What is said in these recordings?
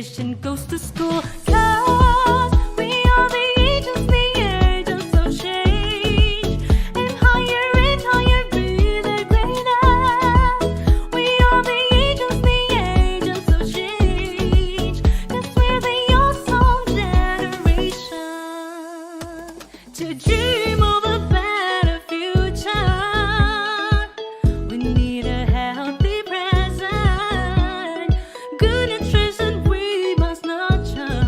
nutrition goes to school. 'Cause we are the agents of change. And higher be the greatest. We are the agents of change. That's where the awesome generation to dream of a better future. We need a healthy present, good nutrition we must nurture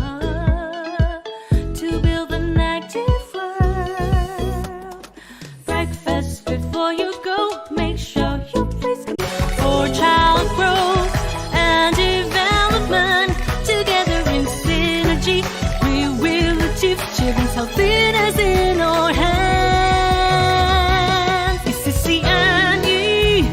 to build an active world. Breakfast before you go, make sure you please for child growth and development. Together in synergy, we will achieve children's healthiness in our hands. SEAME,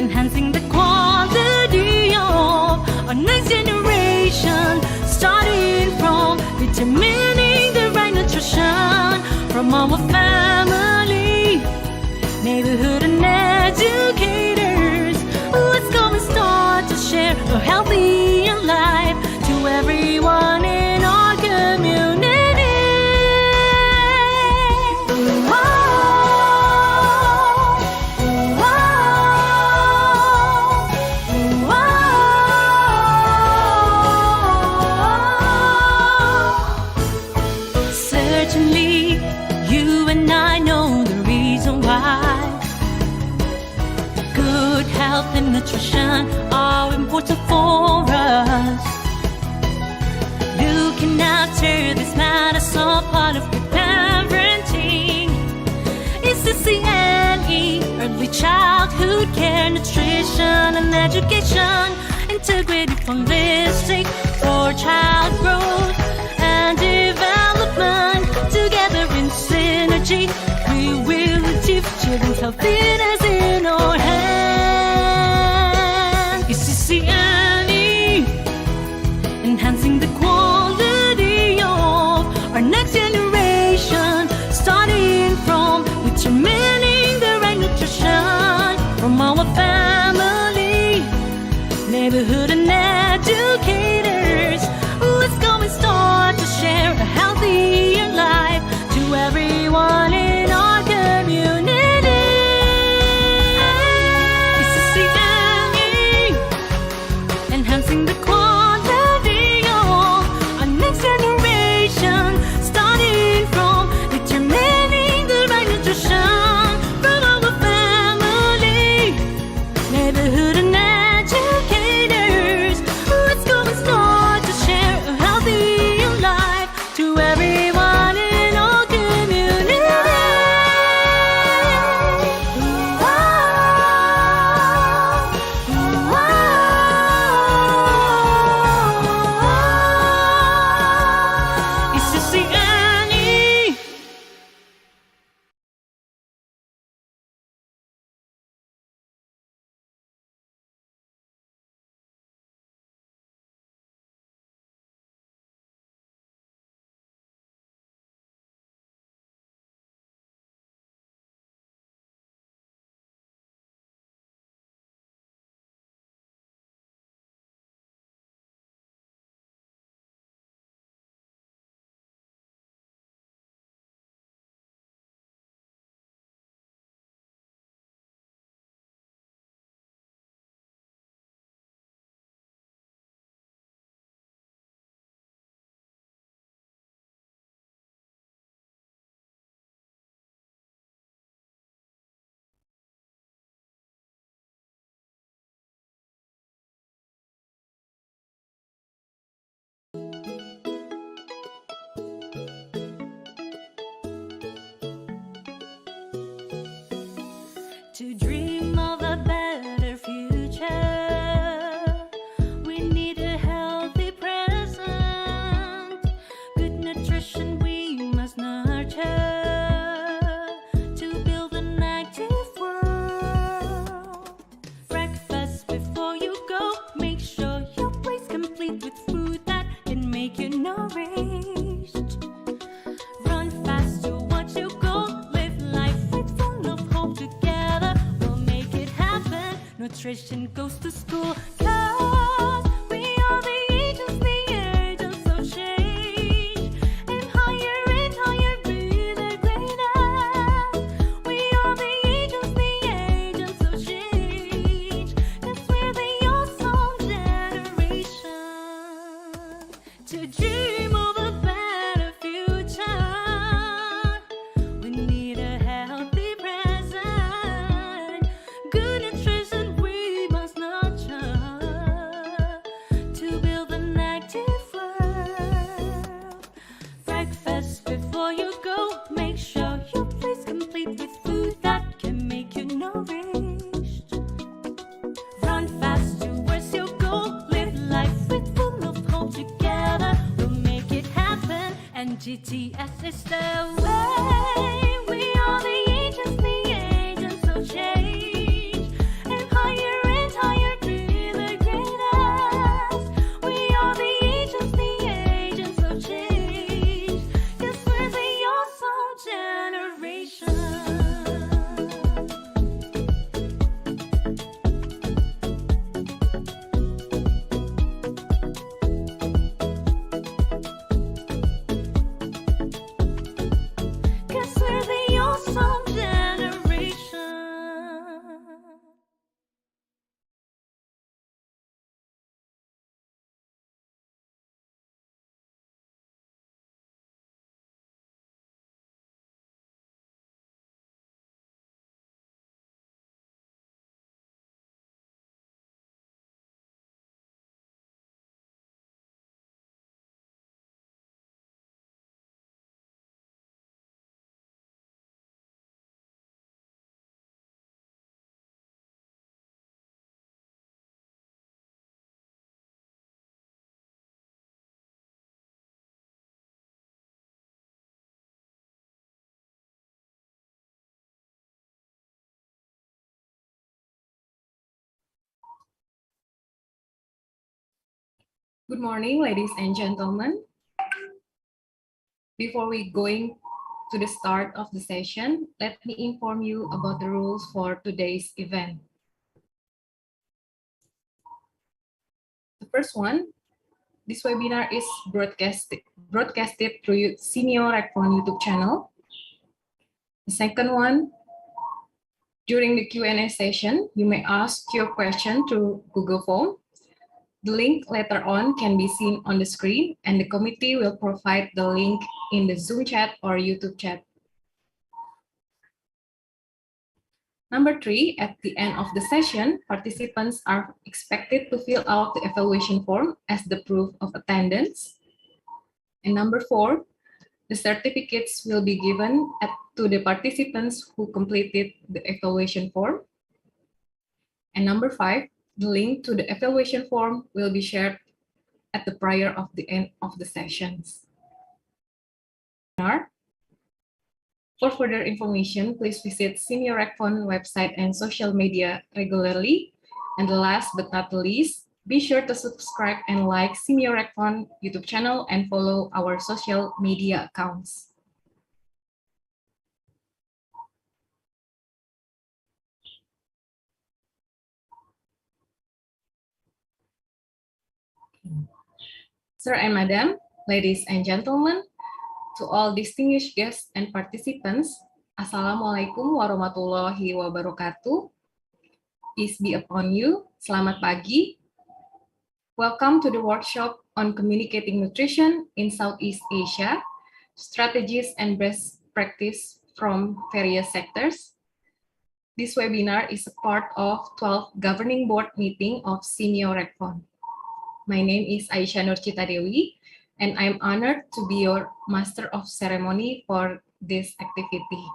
enhancing the quality of our next generation, starting from determining the right nutrition from our family, neighborhood and educators. Let's go and start to share a healthier life to everyone in our community. Certainly, you and I know the reason why. Good health and nutrition are important for us. Looking after this matters all part of good parenting. It's the CNE, early childhood care, nutrition and education, integrated holistic for child growth and development. Together in synergy, we will achieve children's healthiness in our hands. It's the CNE, enhancing the quality of our next generation, starting from determining the right nutrition from our family, neighborhood and educators. Let's go and start to share a healthier life to everyone in our community. It's the CNE, enhancing the quality of our next generation, starting from determining the right nutrition from our family, neighborhood and educators. Let's go and start to share a healthier life to everyone in our community. It's the CNE. To dream of a better future, we need a healthy present. Good nutrition we must nurture to build an active world. Breakfast before you go, make sure your plate's complete with food that can make you nourished. Run fast to what you go, live life with full of hope. Together we'll make it happen. Nutrition goes to school. 'Cause we are the agents to dream of a better future. We need a healthy present, good nutrition we must nurture to build an active world. Breakfast before you go, make sure your plate's complete with food that can make you nourished. Run fast towards your goal, live life with full of hope. Together we'll make it happen, and GTS is the way. We are the agents of change. And higher be the greatest. We are the agents of change. 'Cause we're the awesome generation. Cause we're the awesome generation. Good morning, ladies and gentlemen. Before we going to the start of the session, let me inform you about the rules for today's event. The first one, this webinar is broadcasted through SEAMEO RECFON YouTube channel. The second one, during the Q&A session, you may ask your question through Google Form. The link later on can be seen on the screen, and the committee will provide the link in the Zoom chat or YouTube chat. Number 3, at the end of the session, participants are expected to fill out the evaluation form as the proof of attendance. And number 4, the certificates will be given to the participants who completed the evaluation form. And number 5, the link to the evaluation form will be shared at the prior of the end of the sessions. For further information, please visit SEAMEO RECFON website and social media regularly. And last but not least, be sure to subscribe and like SEAMEO RECFON YouTube channel and follow our social media accounts. Sir and Madam, ladies and gentlemen, to all distinguished guests and participants, Assalamualaikum warahmatullahi wabarakatuh. Peace be upon you. Selamat pagi. Welcome to the workshop on communicating nutrition in Southeast Asia, strategies and best practice from various sectors. This webinar is a part of 12th Governing Board meeting of SEAMEO RECFON. My name is Aisyah Nurcita Dewi, and I'm honored to be your Master of Ceremony for this activity.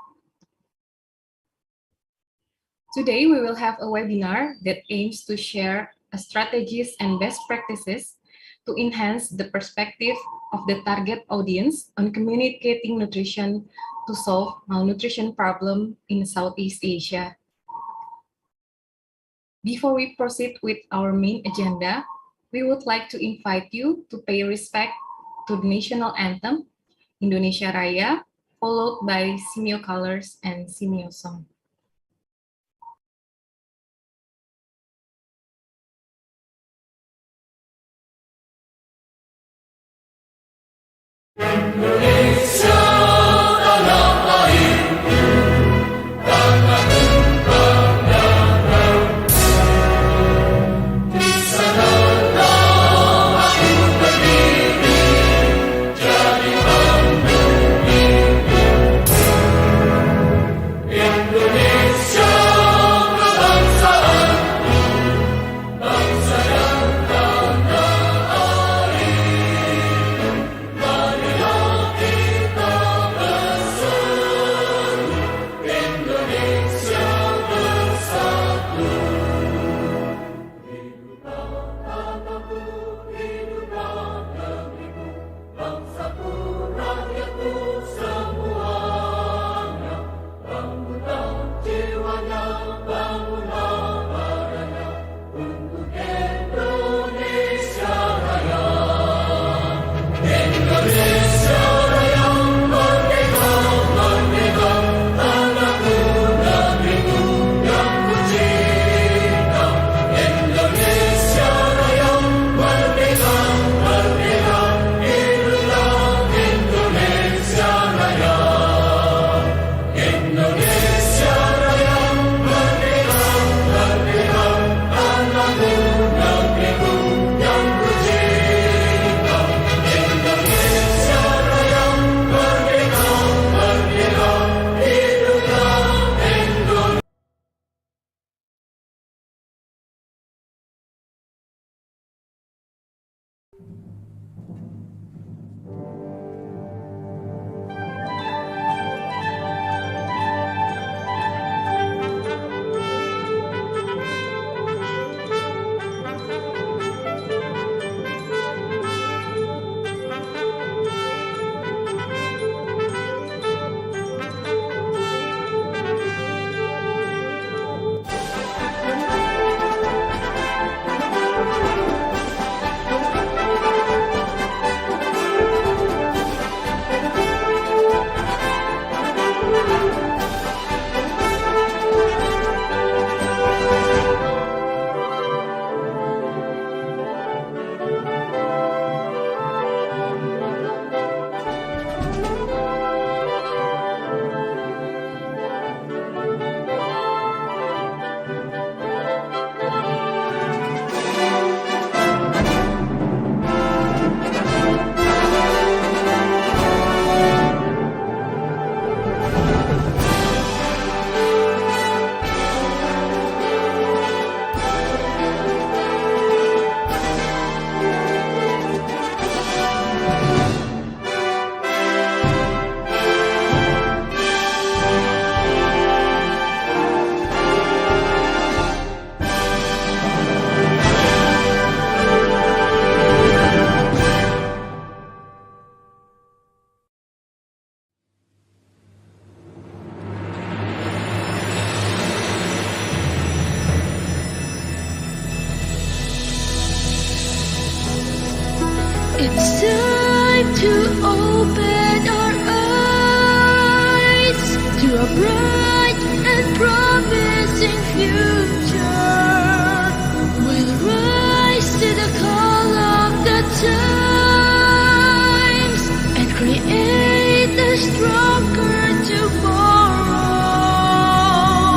Today, we will have a webinar that aims to share strategies and best practices to enhance the perspective of the target audience on communicating nutrition to solve malnutrition problem in Southeast Asia. Before we proceed with our main agenda, we would like to invite you to pay respect to the national anthem, Indonesia Raya, followed by SEAMEO Colors and SEAMEO Song. Indonesia tanah air, tanah tumpah darah. Di sanalah aku berdiri. time to open our eyes to a bright and promising future. We'll rise to the call of the times and create a stronger tomorrow.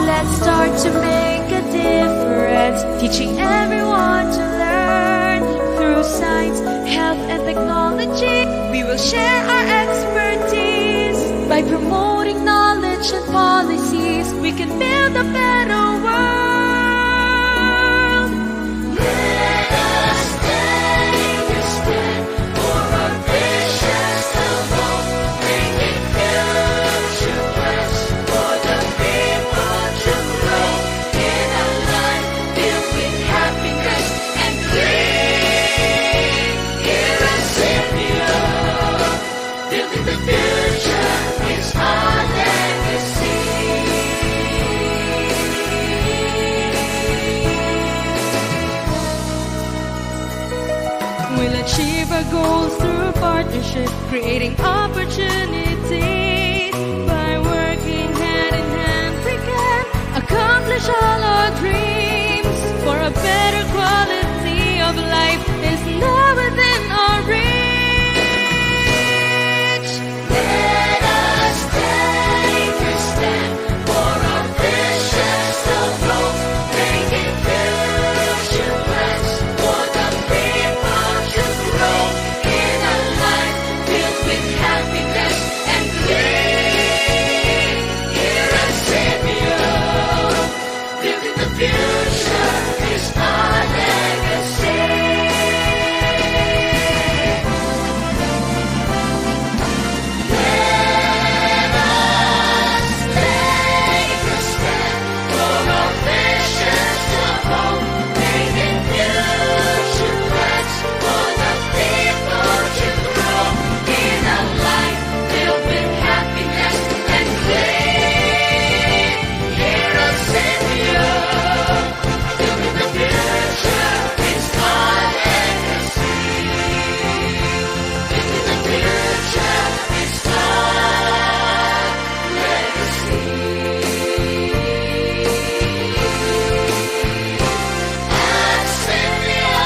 Let's start to make a difference, teaching everyone to learn through science, health, and technology. We will share our expertise by promoting knowledge and policies. We can build a better world. Let us take a stand for our visions alone, making future plans for the people to grow in a life filled with happiness and dream. Here at SEAMEO, building the future is our legacy. We'll achieve our goals through partnership, creating opportunities. By working hand in hand, we can accomplish all our dreams. For a better quality of life is now within our reach. Let us take a stand for our visions of growth, making future plans for the people to grow in a life filled with happiness and dream. Here at SEAMEO, building the future is our legacy. Let us take a stand for our visions of hope, making future plans for the people to grow in a life filled with happiness and dream. Here at SEAMEO, building the future is our legacy. Building the future is our legacy. At SEAMEO,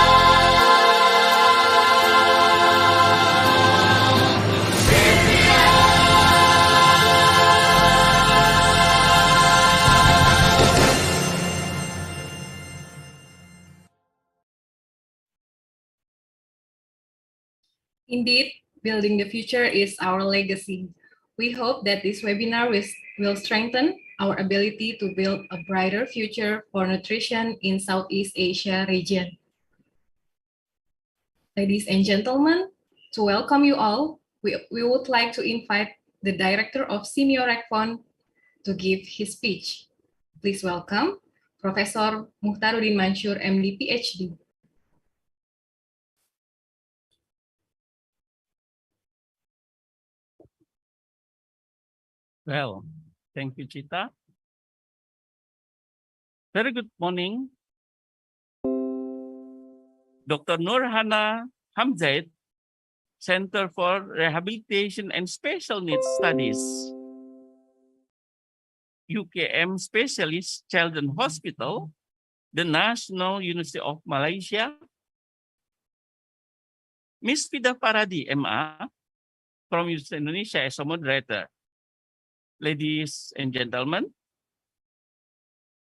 Indeed, building the future is our legacy. We hope that this webinar will strengthen our ability to build a brighter future for nutrition in Southeast Asia region. Ladies and gentlemen, to welcome you all, we would like to invite the director of SEAMEO RECFON to give his speech. Please welcome Professor Muhtaruddin Mansur, MD, PhD. Well, thank you, Chita. Very good morning. Dr. Nur Hana Hamzaid, Center for Rehabilitation and Special Needs Studies, UKM Specialist Children's Hospital, the National University of Malaysia, Miss Fida Faradi, MA, from Indonesia as a moderator. Ladies and gentlemen,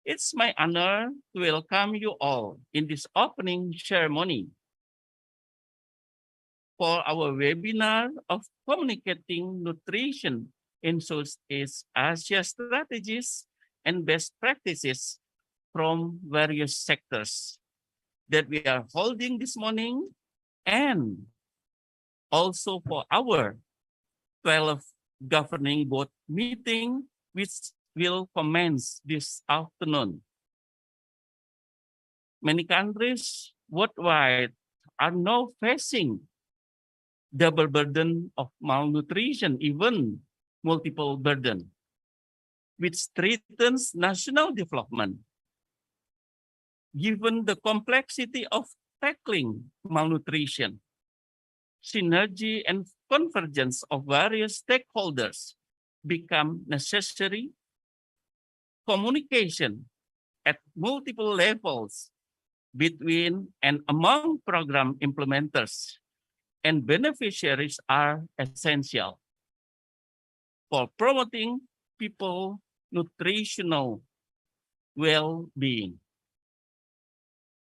it's my honor to welcome you all in this opening ceremony for our webinar of communicating nutrition in Southeast Asia strategies and best practices from various sectors that we are holding this morning, and also for our 12th governing board meeting, which will commence this afternoon. Many countries worldwide are now facing double burden of malnutrition, even multiple burden, which threatens national development. Given the complexity of tackling malnutrition, synergy and convergence of various stakeholders become necessary. Communication at multiple levels between and among program implementers and beneficiaries are essential for promoting people nutritional well-being.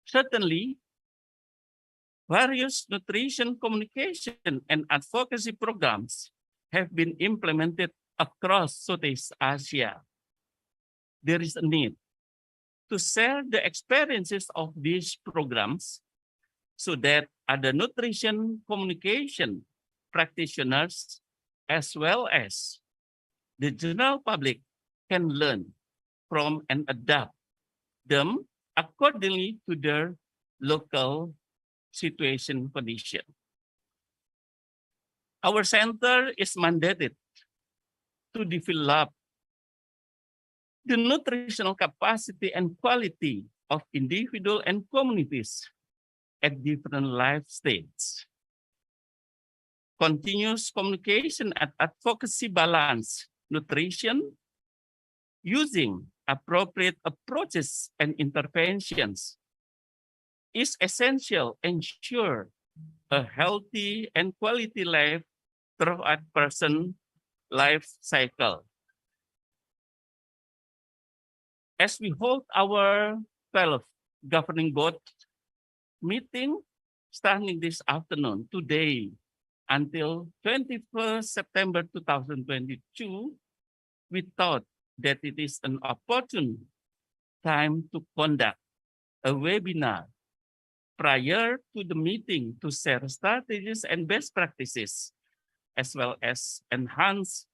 Certainly, various nutrition communication and advocacy programs have been implemented across Southeast Asia. There is a need to share the experiences of these programs so that other nutrition communication practitioners as well as the general public can learn from and adapt them accordingly to their local situation condition. Our center is mandated to develop the nutritional capacity and quality of individual and communities at different life stages. Continuous communication and advocacy balance nutrition using appropriate approaches and interventions is essential to ensure a healthy and quality life throughout person life cycle. As we hold our 12th governing board meeting starting this afternoon, today, until 21st September 2022, we thought that it is an opportune time to conduct a webinar prior to the meeting to share strategies and best practices, as well as enhance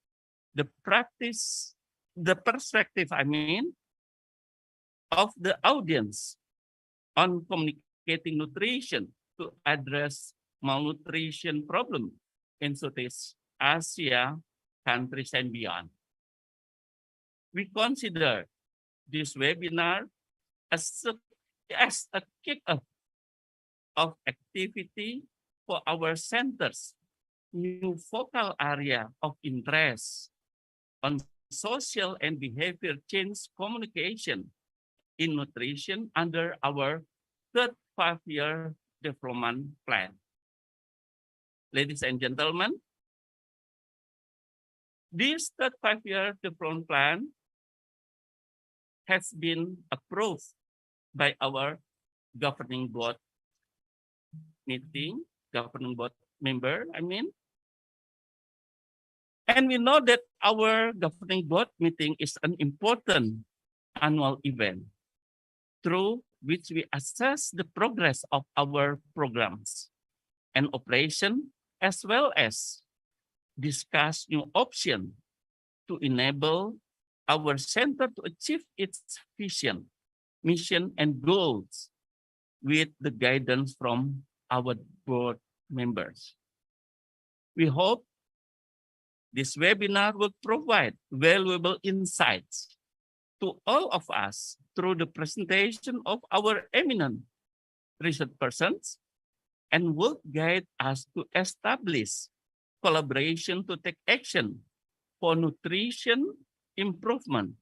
the perspective, of the audience on communicating nutrition to address malnutrition problem in Southeast Asia countries and beyond. We consider this webinar as a kick-off of activity for our center's new focal area of interest on social and behavior change communication in nutrition under our third 5-year development plan. Ladies and gentlemen, this third 5-year development plan has been approved by our governing board member, And we know that our governing board meeting is an important annual event through which we assess the progress of our programs and operation, as well as discuss new options to enable our center to achieve its vision, mission, and goals with the guidance from our board members. We hope this webinar will provide valuable insights to all of us through the presentation of our eminent research persons and will guide us to establish collaboration to take action for nutrition improvement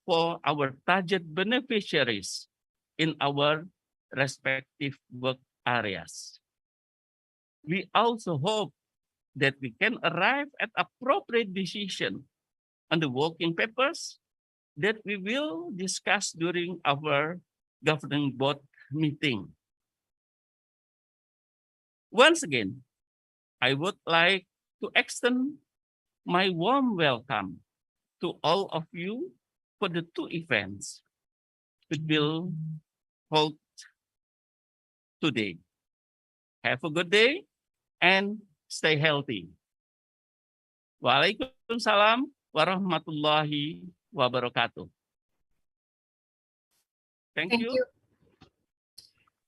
for our target beneficiaries in our respective work areas. We also hope that we can arrive at appropriate decision on the working papers that we will discuss during our governing board meeting. Once again, I would like to extend my warm welcome to all of you for the 2 events we will hold today. Have a good day and stay healthy. Waalaikumsalam warahmatullahi wabarakatuh. Thank you.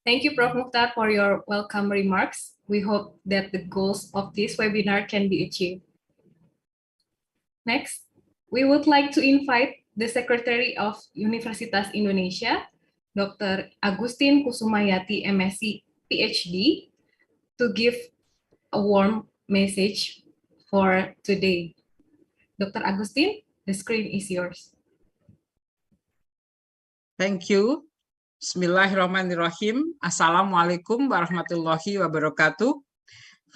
Thank you, Prof. Mukhtar, for your welcome remarks. We hope that the goals of this webinar can be achieved. Next, we would like to invite the Secretary of Universitas Indonesia, Dr. Agustin Kusumayati, M.Sc, PhD, to give a warm message for today. Dr. Agustin, the screen is yours. Thank you. Bismillahirrahmanirrahim. Assalamualaikum warahmatullahi wabarakatuh.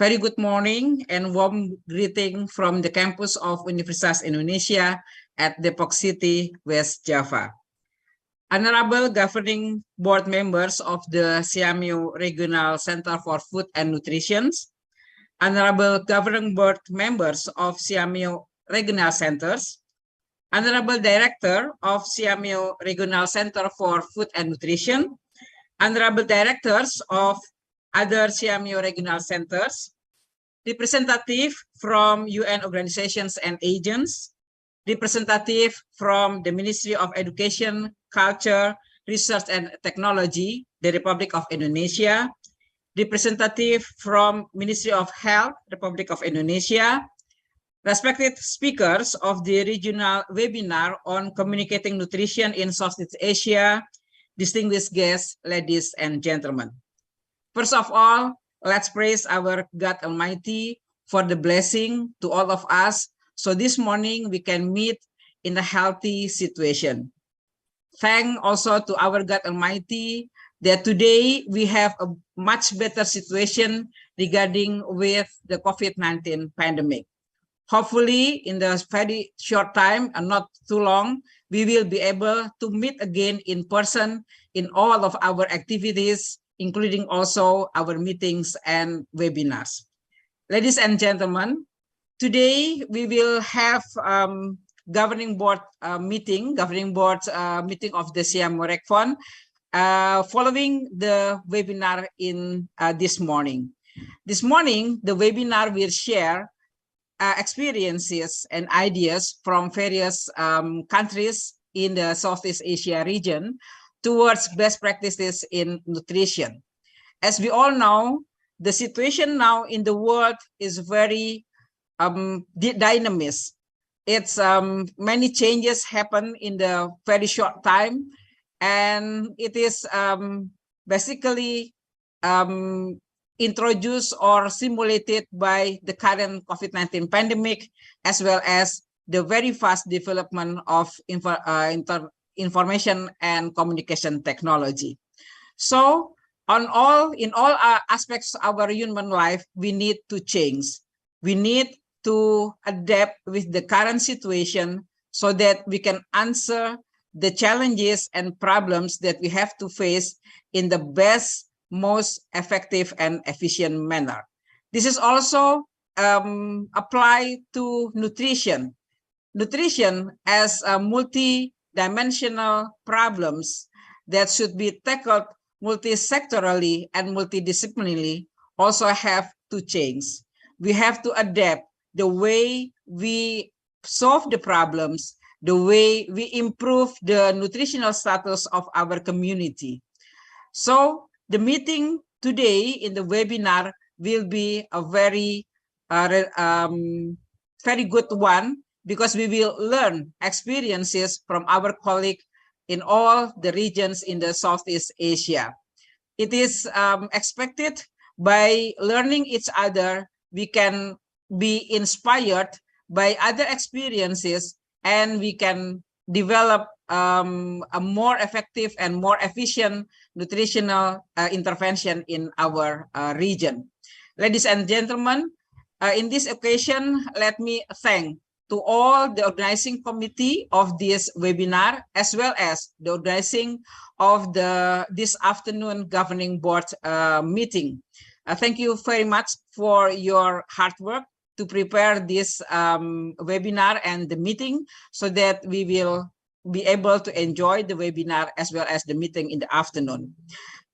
Very good morning and warm greeting from the campus of Universitas Indonesia at Depok City, West Java. Honorable Governing Board members of the SEAMEO Regional Center for Food and Nutrition, Honorable Governing Board members of SEAMEO Regional Centers, Honorable Director of SEAMEO Regional Center for Food and Nutrition, Honorable Directors of other SEAMEO Regional Centers, representative from UN organizations and agents, representative from the Ministry of Education, Culture, Research and Technology, the Republic of Indonesia, representative from Ministry of Health, Republic of Indonesia, respected speakers of the regional webinar on communicating nutrition in Southeast Asia, distinguished guests, ladies and gentlemen. First of all, let's praise our God Almighty for the blessing to all of us. So this morning we can meet in a healthy situation. Thank also to our God Almighty that today we have a much better situation regarding with the COVID-19 pandemic. Hopefully, in the very short time and not too long, we will be able to meet again in person in all of our activities, including also our meetings and webinars. Ladies and gentlemen, today we will have governing board meeting of the SEAMEO RECFON following the webinar in this morning. This morning, the webinar will share experiences and ideas from various countries in the Southeast Asia region towards best practices in nutrition. As we all know, the situation now in the world is very dynamic. It's many changes happen in the very short time, and it is basically introduced or simulated by the current COVID-19 pandemic, as well as the very fast development of information and communication technology. So in all aspects of our human life, we need to change. We need to adapt with the current situation so that we can answer the challenges and problems that we have to face in the best, most effective and efficient manner. This is also applied to nutrition. Nutrition as a multi-dimensional problems that should be tackled multi-sectorally and multidisciplinarily also have to change. We have to adapt the way we solve the problems, the way we improve the nutritional status of our community. So the meeting today in the webinar will be a very good one, because we will learn experiences from our colleagues in all the regions in the Southeast Asia. It is expected by learning each other, we can be inspired by other experiences, and we can develop a more effective and more efficient nutritional intervention in our region. Ladies and gentlemen, in this occasion, let me thank to all the organizing committee of this webinar, as well as the organizing of this afternoon governing board meeting. Thank you very much for your hard work to prepare this webinar and the meeting, so that we will be able to enjoy the webinar as well as the meeting in the afternoon.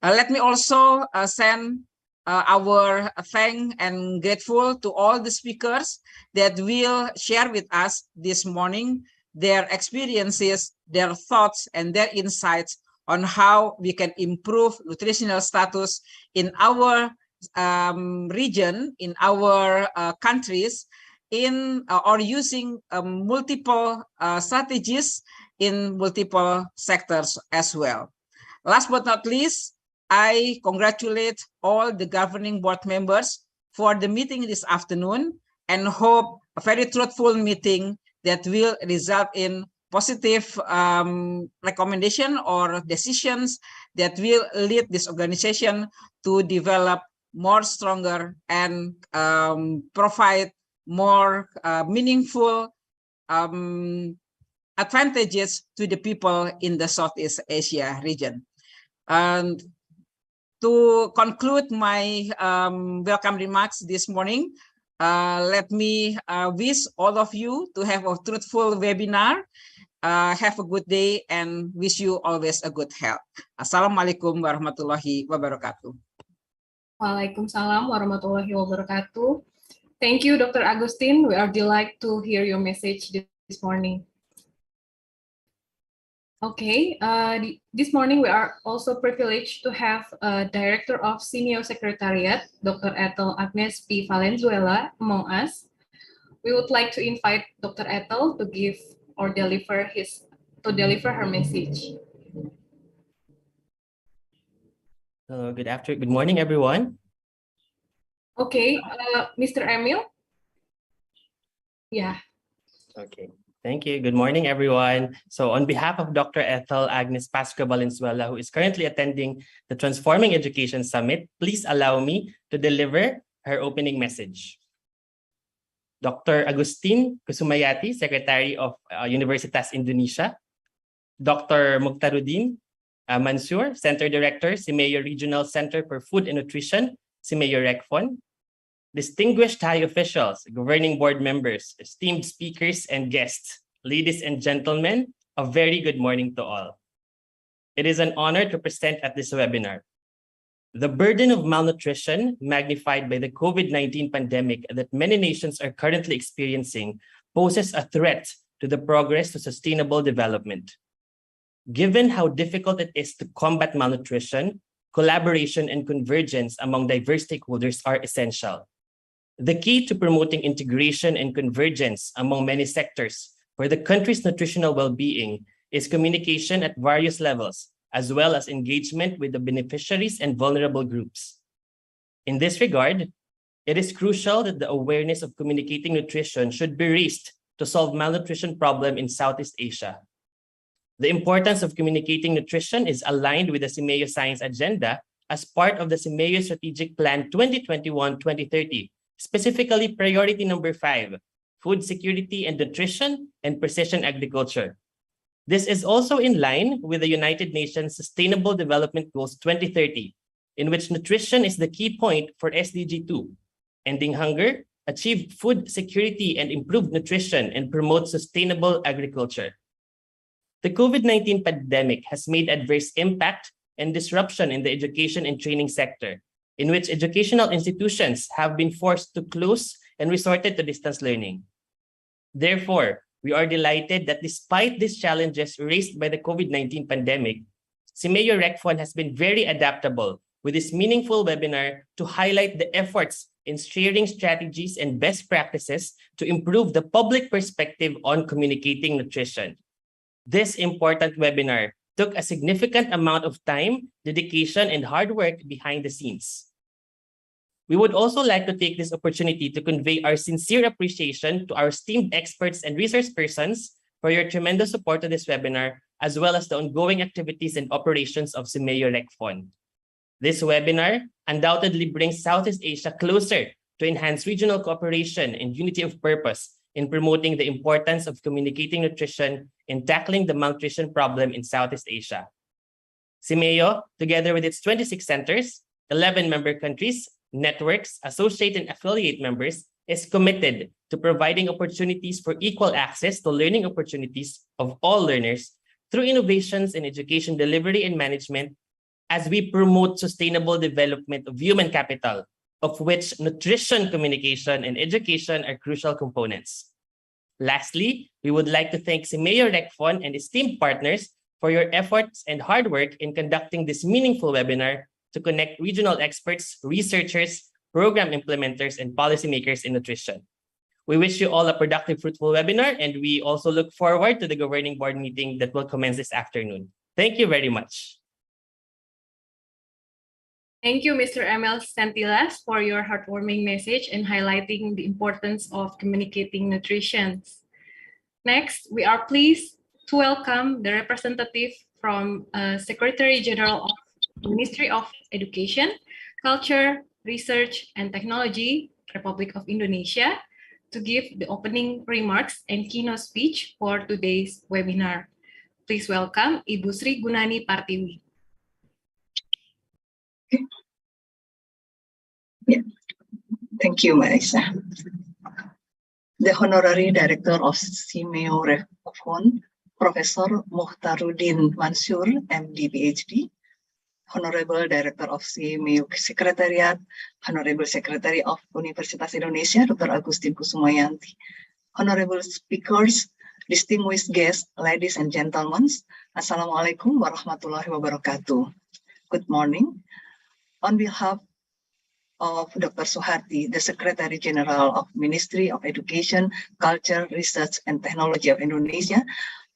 Let me also send our thank and grateful to all the speakers that will share with us this morning their experiences, their thoughts, and their insights on how we can improve nutritional status in our region, in our countries, or using multiple strategies in multiple sectors as well. Last but not least, I congratulate all the governing board members for the meeting this afternoon and hope a very truthful meeting that will result in positive recommendation or decisions that will lead this organization to develop more stronger and provide more meaningful advantages to the people in the Southeast Asia region. And to conclude my welcome remarks this morning, let me wish all of you to have a truthful webinar. Have a good day and wish you always a good health. Assalamualaikum warahmatullahi wabarakatuh. Waalaikumsalam warahmatullahi wabarakatuh. Thank you, Dr. Agustin. We are delighted to hear your message this morning. Okay, this morning we are also privileged to have Director of SEAMEO Secretariat, Dr. Ethel Agnes P. Valenzuela, among us. We would like to invite Dr. Ethel to give or deliver her message. Hello, good morning, everyone. Okay, Mr. Emil? Yeah. Okay, thank you. Good morning, everyone. So on behalf of Dr. Ethel Agnes Pascua Valenzuela, who is currently attending the Transforming Education Summit, please allow me to deliver her opening message. Dr. Agustin Kusumayati, Secretary of Universitas Indonesia. Dr. Mukhtaruddin Mansur, Center Director, SEAMEO Regional Center for Food and Nutrition, SEAMEO RECFON. Distinguished high officials, governing board members, esteemed speakers and guests, ladies and gentlemen, a very good morning to all. It is an honor to present at this webinar. The burden of malnutrition, magnified by the COVID-19 pandemic that many nations are currently experiencing, poses a threat to the progress to sustainable development. Given how difficult it is to combat malnutrition, collaboration and convergence among diverse stakeholders are essential. The key to promoting integration and convergence among many sectors for the country's nutritional well-being is communication at various levels, as well as engagement with the beneficiaries and vulnerable groups. In this regard, it is crucial that the awareness of communicating nutrition should be raised to solve malnutrition problem in Southeast Asia. The importance of communicating nutrition is aligned with the SEAMEO Science Agenda as part of the SEAMEO Strategic Plan 2021-2030, specifically priority number 5, food security and nutrition and precision agriculture. This is also in line with the United Nations Sustainable Development Goals 2030, in which nutrition is the key point for SDG 2, ending hunger, achieve food security and improve nutrition, and promote sustainable agriculture. The COVID-19 pandemic has made adverse impact and disruption in the education and training sector, in which educational institutions have been forced to close and resorted to distance learning. Therefore, we are delighted that despite these challenges raised by the COVID-19 pandemic, SEAMEO RECFON has been very adaptable with this meaningful webinar to highlight the efforts in sharing strategies and best practices to improve the public perspective on communicating nutrition. This important webinar took a significant amount of time, dedication, and hard work behind the scenes. We would also like to take this opportunity to convey our sincere appreciation to our esteemed experts and resource persons for your tremendous support to this webinar, as well as the ongoing activities and operations of SEAMEO RECFON. This webinar undoubtedly brings Southeast Asia closer to enhance regional cooperation and unity of purpose in promoting the importance of communicating nutrition in tackling the malnutrition problem in Southeast Asia. SEAMEO, together with its 26 centers, 11 member countries, networks, associate and affiliate members, is committed to providing opportunities for equal access to learning opportunities of all learners through innovations in education delivery and management as we promote sustainable development of human capital, of which nutrition, communication, and education are crucial components. Lastly, we would like to thank SEAMEO RECFON and esteemed partners for your efforts and hard work in conducting this meaningful webinar to connect regional experts, researchers, program implementers, and policymakers in nutrition. We wish you all a productive, fruitful webinar, and we also look forward to the governing board meeting that will commence this afternoon. Thank you very much. Thank you, Mr. M.L. Santilas, for your heartwarming message and highlighting the importance of communicating nutrition. Next, we are pleased to welcome the representative from Secretary General of the Ministry of Education, Culture, Research, and Technology, Republic of Indonesia, to give the opening remarks and keynote speech for today's webinar. Please welcome Ibu Sri Gunani Partiwi. Yeah. Thank you, Marisa. The Honorary Director of SEAMEO RECFON, Professor Muhtaruddin Mansur, MD, PhD, Honorable Director of SEAMEO Secretariat, Honorable Secretary of Universitas Indonesia, Dr. Agustin Kusumayanti, Honorable Speakers, distinguished guests, ladies and gentlemen, Assalamualaikum warahmatullahi wabarakatuh. Good morning. On behalf of Dr. Suharti, the Secretary General of Ministry of Education, Culture, Research, and Technology of Indonesia,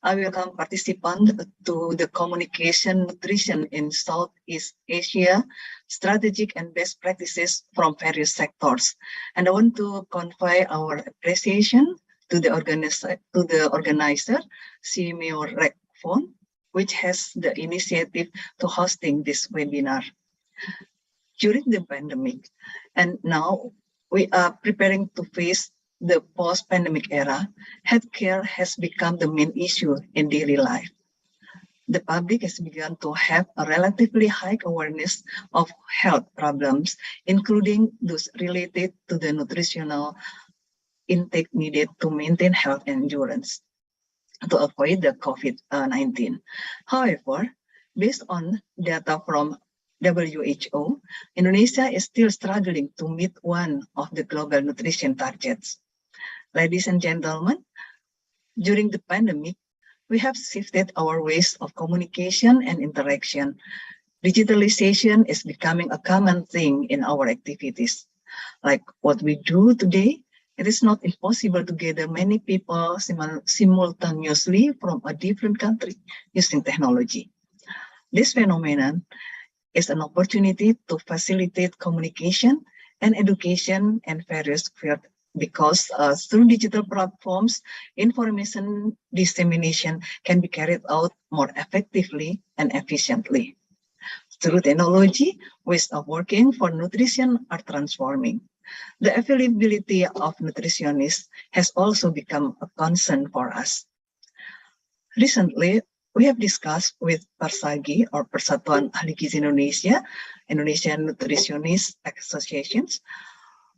I welcome participants to the Communication Nutrition in Southeast Asia, Strategic and Best Practices from various sectors. And I want to convey our appreciation to the organizer, SEAMEO RECFON, which has the initiative to hosting this webinar. During the pandemic, and now we are preparing to face the post-pandemic era, healthcare has become the main issue in daily life. The public has begun to have a relatively high awareness of health problems, including those related to the nutritional intake needed to maintain health endurance to avoid the COVID-19. However, based on data from WHO, Indonesia is still struggling to meet one of the global nutrition targets. Ladies and gentlemen, during the pandemic, we have shifted our ways of communication and interaction. Digitalization is becoming a common thing in our activities. Like what we do today, it is not impossible to gather many people simultaneously from a different country using technology. This phenomenon is an opportunity to facilitate communication and education in various fields because through digital platforms, information dissemination can be carried out more effectively and efficiently. Through technology, ways of working for nutrition are transforming. The availability of nutritionists has also become a concern for us. Recently, we have discussed with Persagi, or Persatuan Ahli Gizi Indonesia, Indonesian Nutritionist Associations.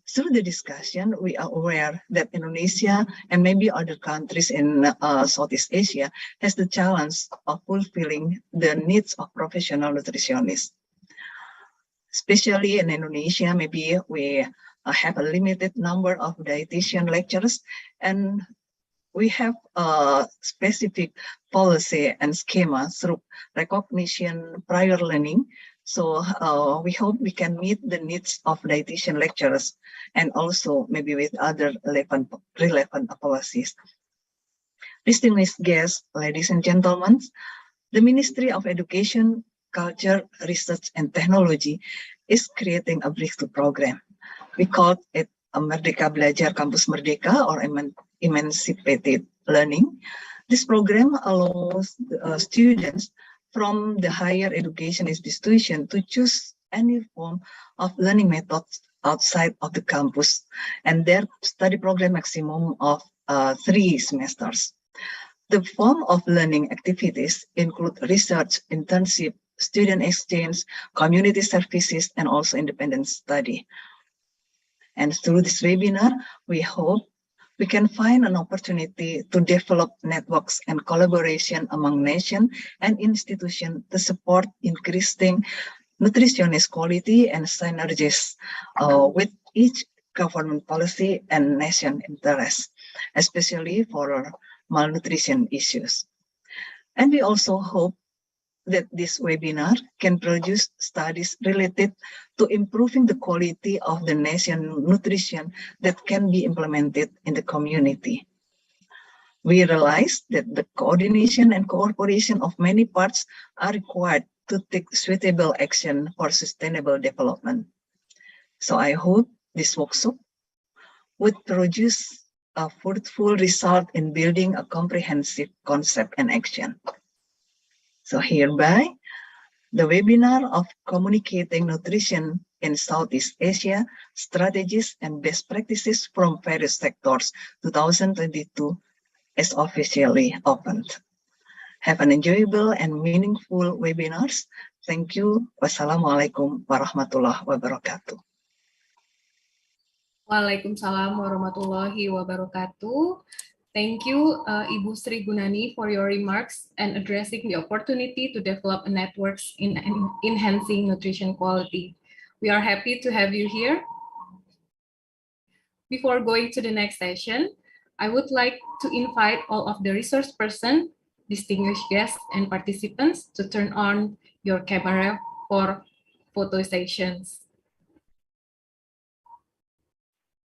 Through the discussion, we are aware that Indonesia and maybe other countries in Southeast Asia has the challenge of fulfilling the needs of professional nutritionists. Especially in Indonesia, maybe we have a limited number of dietitian lecturers, and we have a specific policy and schema through recognition prior learning. So we hope we can meet the needs of dietitian lecturers and also maybe with other relevant policies. Distinguished guests, ladies and gentlemen, the Ministry of Education, Culture, Research, and Technology is creating a breakthrough program. We call it a Merdeka Belajar Kampus Merdeka, or Emancipated Learning. This program allows students from the higher education institution to choose any form of learning methods outside of the campus, and their study program maximum of 3 semesters. The form of learning activities include research, internship, student exchange, community services, and also independent study. And through this webinar, we hope we can find an opportunity to develop networks and collaboration among nations and institutions to support increasing nutritionist quality and synergies with each government policy and nation interest, especially for malnutrition issues. And we also hope that this webinar can produce studies related to improving the quality of the nation nutrition that can be implemented in the community. We realize that the coordination and cooperation of many parts are required to take suitable action for sustainable development. So I hope this workshop would produce a fruitful result in building a comprehensive concept and action. So hereby, the webinar of Communicating Nutrition in Southeast Asia, Strategies and Best Practices from Various Sectors 2022 is officially opened. Have an enjoyable and meaningful webinars. Thank you. Wassalamualaikum warahmatullahi wabarakatuh. Waalaikumsalam warahmatullahi wabarakatuh. Thank you, Ibu Sri Gunani, for your remarks and addressing the opportunity to develop networks in enhancing nutrition quality. We are happy to have you here. Before going to the next session, I would like to invite all of the resource persons, distinguished guests, and participants to turn on your camera for photo sessions.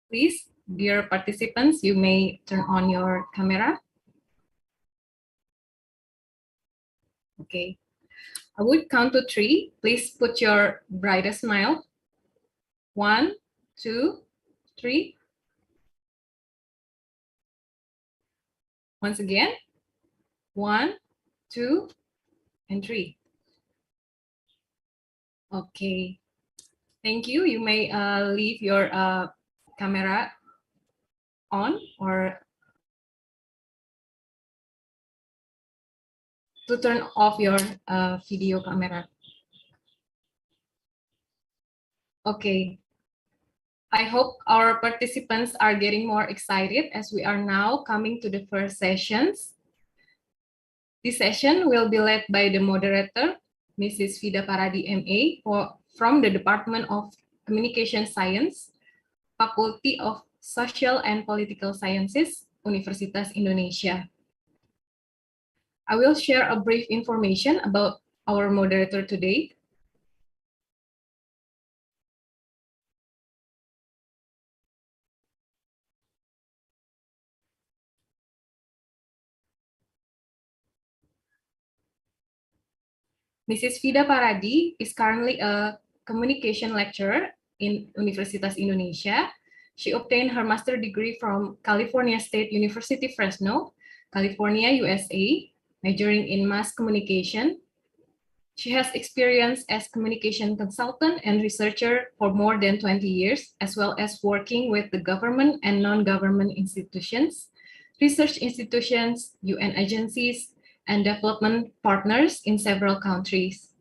Please, dear participants, you may turn on your camera. Okay. I would count to 3. Please put your brightest smile. 1, 2, 3. Once again. 1, 2, and 3. Okay. Thank you. You may leave your camera on or to turn off your video camera. Okay. I hope our participants are getting more excited as we are now coming to the first sessions. This session will be led by the moderator, Mrs. Vida Paradi, M.A. from the Department of Communication Science, Faculty of Social and Political Sciences, Universitas Indonesia. I will share a brief information about our moderator today. Mrs. Vida Paradi is currently a communication lecturer in Universitas Indonesia. She obtained her master's degree from California State University, Fresno, California, USA, majoring in mass communication. She has experience as communication consultant and researcher for more than 20 years, as well as working with the government and non-government institutions, research institutions, UN agencies, and development partners in several countries.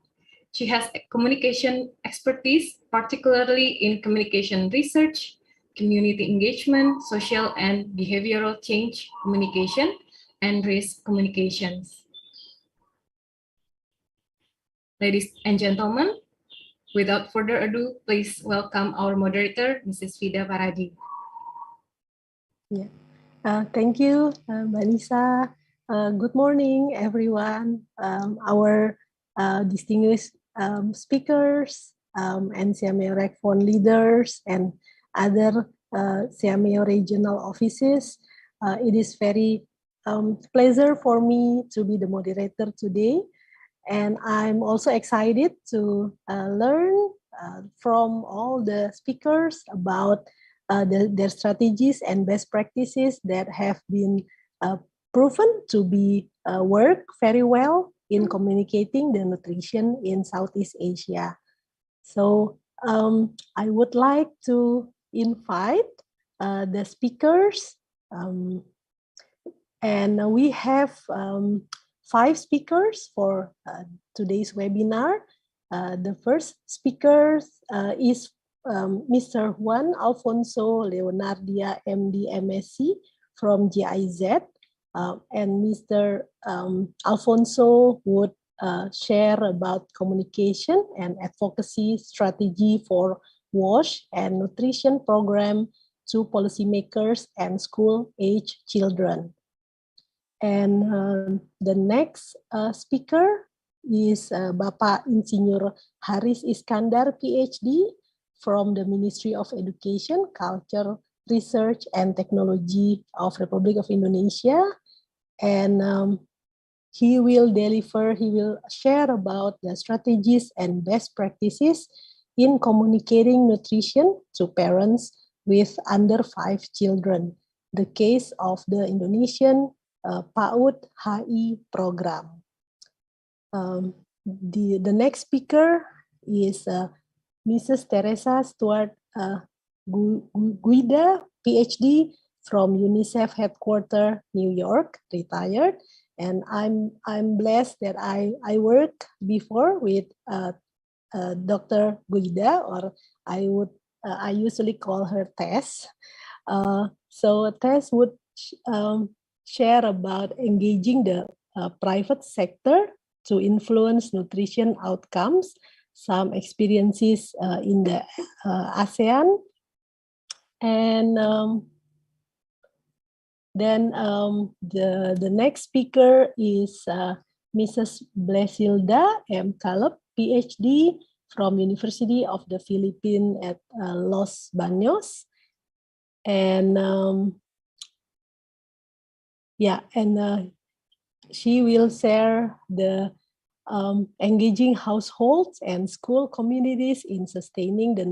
She has communication expertise, particularly in communication research, community engagement, social and behavioral change communication, and risk communications. Ladies and gentlemen, without further ado, please welcome our moderator, Mrs. Vida Paradi. Yeah. Thank you, Vanessa. Good morning, everyone. Our distinguished speakers and SEAMEO RECFON leaders and other SEAMEO regional offices. It is very pleasure for me to be the moderator today. And I'm also excited to learn from all the speakers about their strategies and best practices that have been proven to be work very well in communicating the nutrition in Southeast Asia. So I would like to invite the speakers, and we have 5 speakers for today's webinar. The first speaker is Mr. Juan Alfonso Leonardia, MD, M.Sc from GIZ. And Mr. Alfonso would share about communication and advocacy strategy for WASH and nutrition program to policymakers and school-age children. And the next speaker is Bapak Insinyur Haris Iskandar, PhD from the Ministry of Education, Culture, Research and Technology of Republic of Indonesia. And he will share about the strategies and best practices in communicating nutrition to parents with under 5 children, the case of the Indonesian PAUD HI program. The next speaker is Mrs. Teresa Stuart Guida, PhD from UNICEF headquarters, New York, retired. And I'm blessed that I worked before with Dr. Guida, or I usually call her Tess. So Tess would share about engaging the private sector to influence nutrition outcomes, some experiences in the ASEAN, and then the next speaker is Mrs. Blesilda M. Calub, PhD from University of the Philippines at Los Banos, and she will share the engaging households and school communities in sustaining the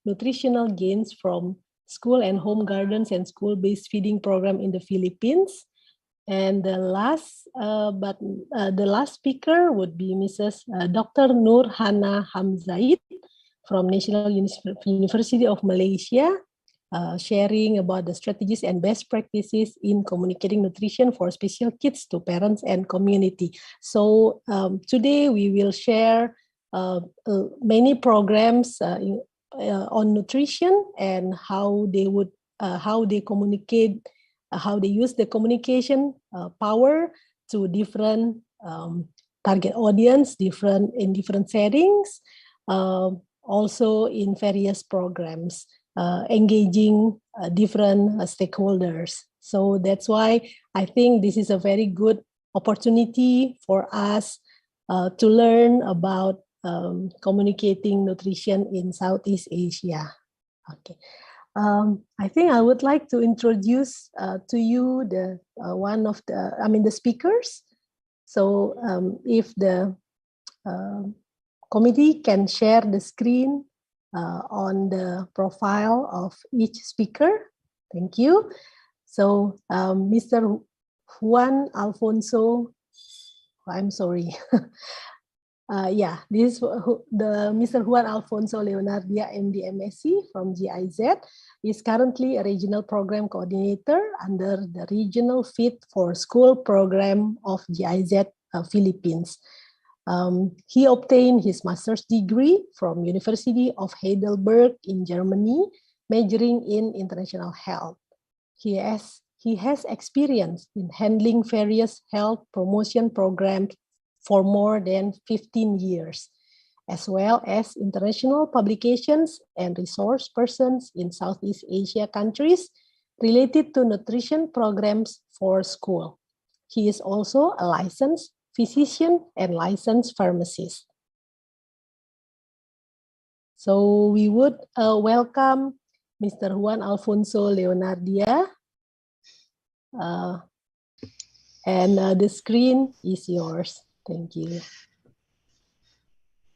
nutritional gains from school and home gardens and school-based feeding program in the Philippines. And the last speaker would be Mrs. Dr. Nur Hana Hamzaid from National University of Malaysia, sharing about the strategies and best practices in communicating nutrition for special kids to parents and community. So today we will share many programs on nutrition and how they communicate, how they use the communication power to different target audience, in different settings, also in various programs, engaging different stakeholders. So that's why I think this is a very good opportunity for us to learn about communicating nutrition in Southeast Asia. Okay. I think I would like to introduce to you the speakers. So if the committee can share the screen on the profile of each speaker. Thank you. So Mr. Juan Alfonso, I'm sorry. This is the Mr. Juan Alfonso Leonardia, MD, M.Sc from GIZ, is currently a regional program coordinator under the Regional Fit for School program of GIZ Philippines. He obtained his master's degree from University of Heidelberg in Germany, majoring in international health. He has experience in handling various health promotion programs for more than 15 years, as well as international publications and resource persons in Southeast Asia countries related to nutrition programs for school. He is also a licensed physician and licensed pharmacist. So we would welcome Mr. Juan Alfonso Leonardia. And the screen is yours. Thank you.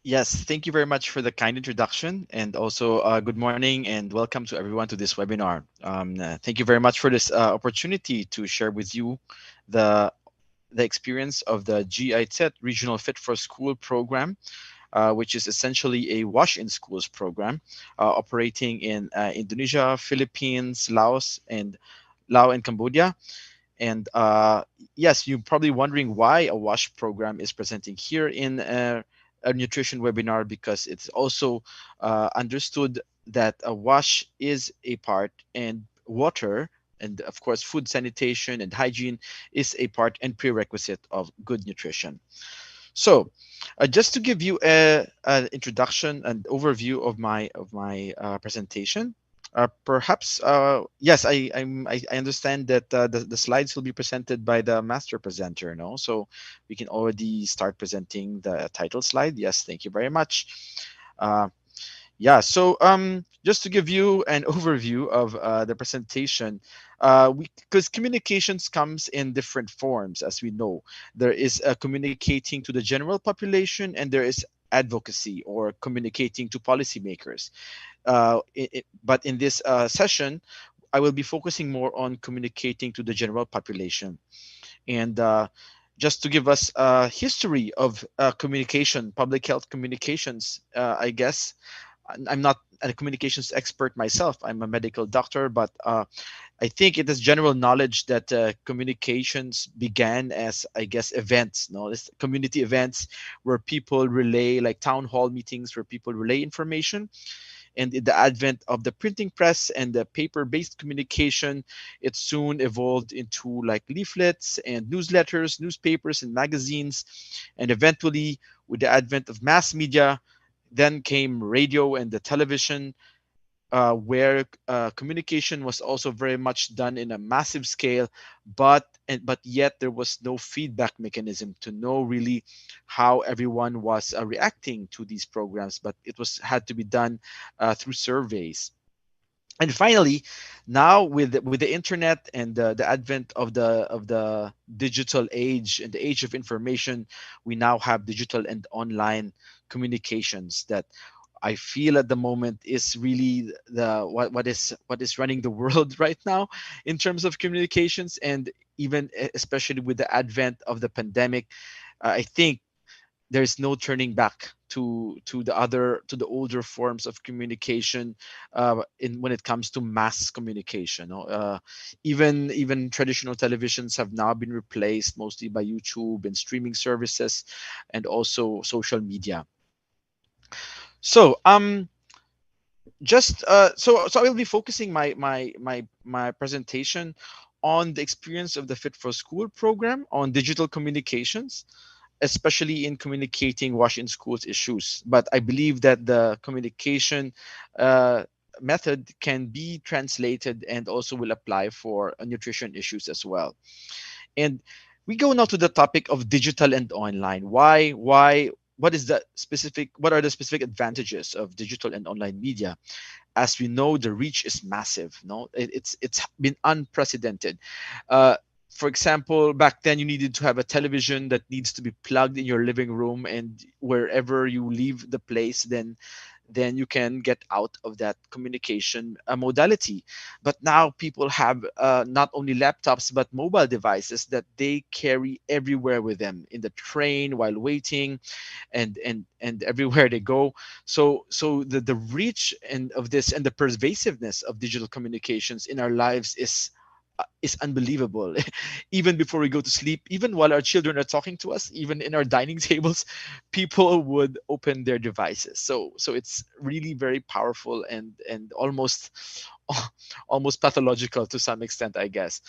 Yes, thank you very much for the kind introduction, and also good morning and welcome to everyone to this webinar. Thank you very much for this opportunity to share with you the experience of the GIZ Regional Fit for School program, which is essentially a wash in schools program operating in Indonesia, Philippines, Laos, and Cambodia. And yes, you're probably wondering why a WASH program is presenting here in a nutrition webinar, because it's also understood that a WASH is a part, and water, and of course food sanitation and hygiene is a part and prerequisite of good nutrition. So just to give you an introduction and overview of my presentation. Perhaps, yes, I understand that the slides will be presented by the master presenter, no? So we can already start presenting the title slide. Yes, thank you very much. Yeah, so just to give you an overview of the presentation, because communications comes in different forms, as we know. There is communicating to the general population, and there is advocacy or communicating to policymakers. But in this session, I will be focusing more on communicating to the general population. And just to give us a history of communication, public health communications, I guess. I'm not a communications expert myself. I'm a medical doctor, but I think it is general knowledge that communications began as, I guess, events, no, this community events where people relay, like town hall meetings, where people relay information. And in the advent of the printing press and the paper-based communication, it soon evolved into like leaflets and newsletters, newspapers and magazines. And eventually, with the advent of mass media, then came radio and the television, where communication was also very much done in a massive scale, but yet there was no feedback mechanism to know really how everyone was reacting to these programs. But it was had to be done through surveys. And finally, now with the internet and the advent of the digital age and the age of information, we now have digital and online communications that I feel at the moment is really the what is running the world right now in terms of communications. And even especially with the advent of the pandemic, I think there's no turning back to the older forms of communication in when it comes to mass communication. Even traditional televisions have now been replaced mostly by YouTube and streaming services, and also social media. So just so I will be focusing my presentation on the experience of the Fit for School program on digital communications, especially in communicating wash in schools issues. But I believe that the communication uh, method can be translated and also will apply for nutrition issues as well. And we go now to the topic of digital and online. Why? What is the specific? What are the specific advantages of digital and online media? As we know, the reach is massive. No, it's been unprecedented. Uh, for example, back then you needed to have a television that needs to be plugged in your living room, and wherever you leave the place, then you can get out of that communication modality. But now people have not only laptops but mobile devices that they carry everywhere with them, in the train, while waiting, and everywhere they go. So the reach and of this and the pervasiveness of digital communications in our lives is unbelievable. Even before we go to sleep, even while our children are talking to us, even in our dining tables, people would open their devices. So it's really very powerful and almost almost pathological to some extent, I guess.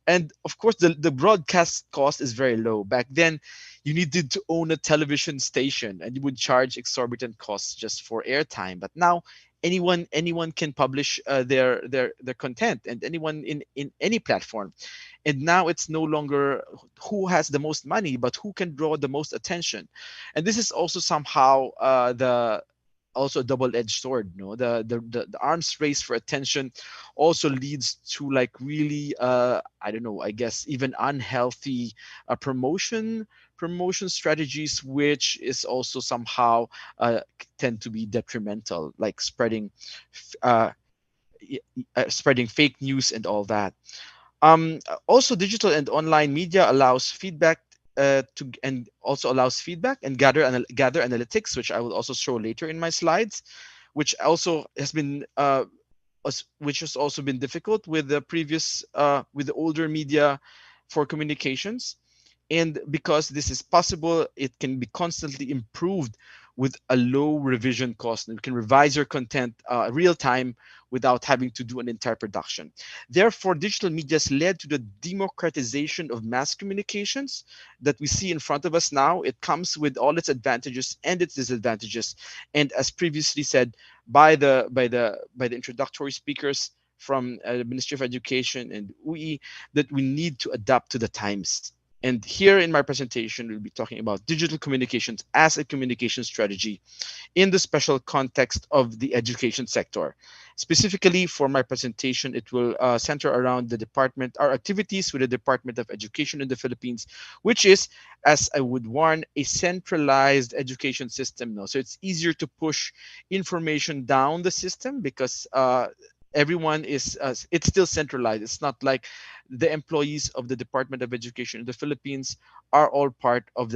And of course, the broadcast cost is very low. Back then, you needed to own a television station and you would charge exorbitant costs just for airtime. But now, anyone can publish their content, and anyone in any platform. And now it's no longer who has the most money, but who can draw the most attention. And this is also somehow the also a double-edged sword. No, the arms race for attention also leads to like really I don't know, I guess even unhealthy promotion strategies, which is also somehow tend to be detrimental, like uh, spreading fake news and all that. Also, digital and online media allows feedback to and also allows feedback and gather analytics, which I will also show later in my slides, which also has been which has also been difficult with the previous with the older media for communications. And because this is possible, it can be constantly improved with a low revision cost. And you can revise your content real time without having to do an entire production. Therefore, digital media has led to the democratization of mass communications that we see in front of us now. It comes with all its advantages and its disadvantages. And as previously said by the introductory speakers from the Ministry of Education and UI, that we need to adapt to the times. And here in my presentation, we'll be talking about digital communications as a communication strategy in the special context of the education sector. Specifically for my presentation, it will center around the department, our activities with the Department of Education in the Philippines, which is, as I would warn, a centralized education system now. So it's easier to push information down the system because everyone is, it's still centralized. It's not like the employees of the Department of Education in the Philippines are all part of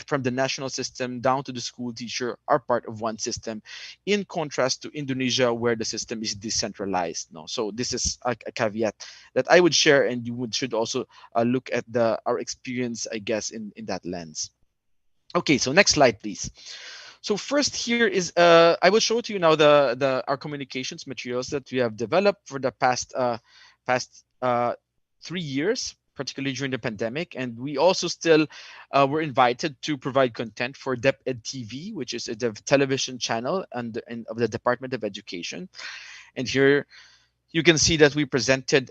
from the national system down to the school teacher are part of one system, in contrast to Indonesia where the system is decentralized. No, so this is a caveat that I would share, and you should also look at our experience, I guess, in that lens. Okay, so next slide, please. So first here is I will show to you now our communications materials that we have developed for the past 3 years, particularly during the pandemic. And we also still were invited to provide content for M.Ed TV, which is a television channel of the Department of Education. And here you can see that we presented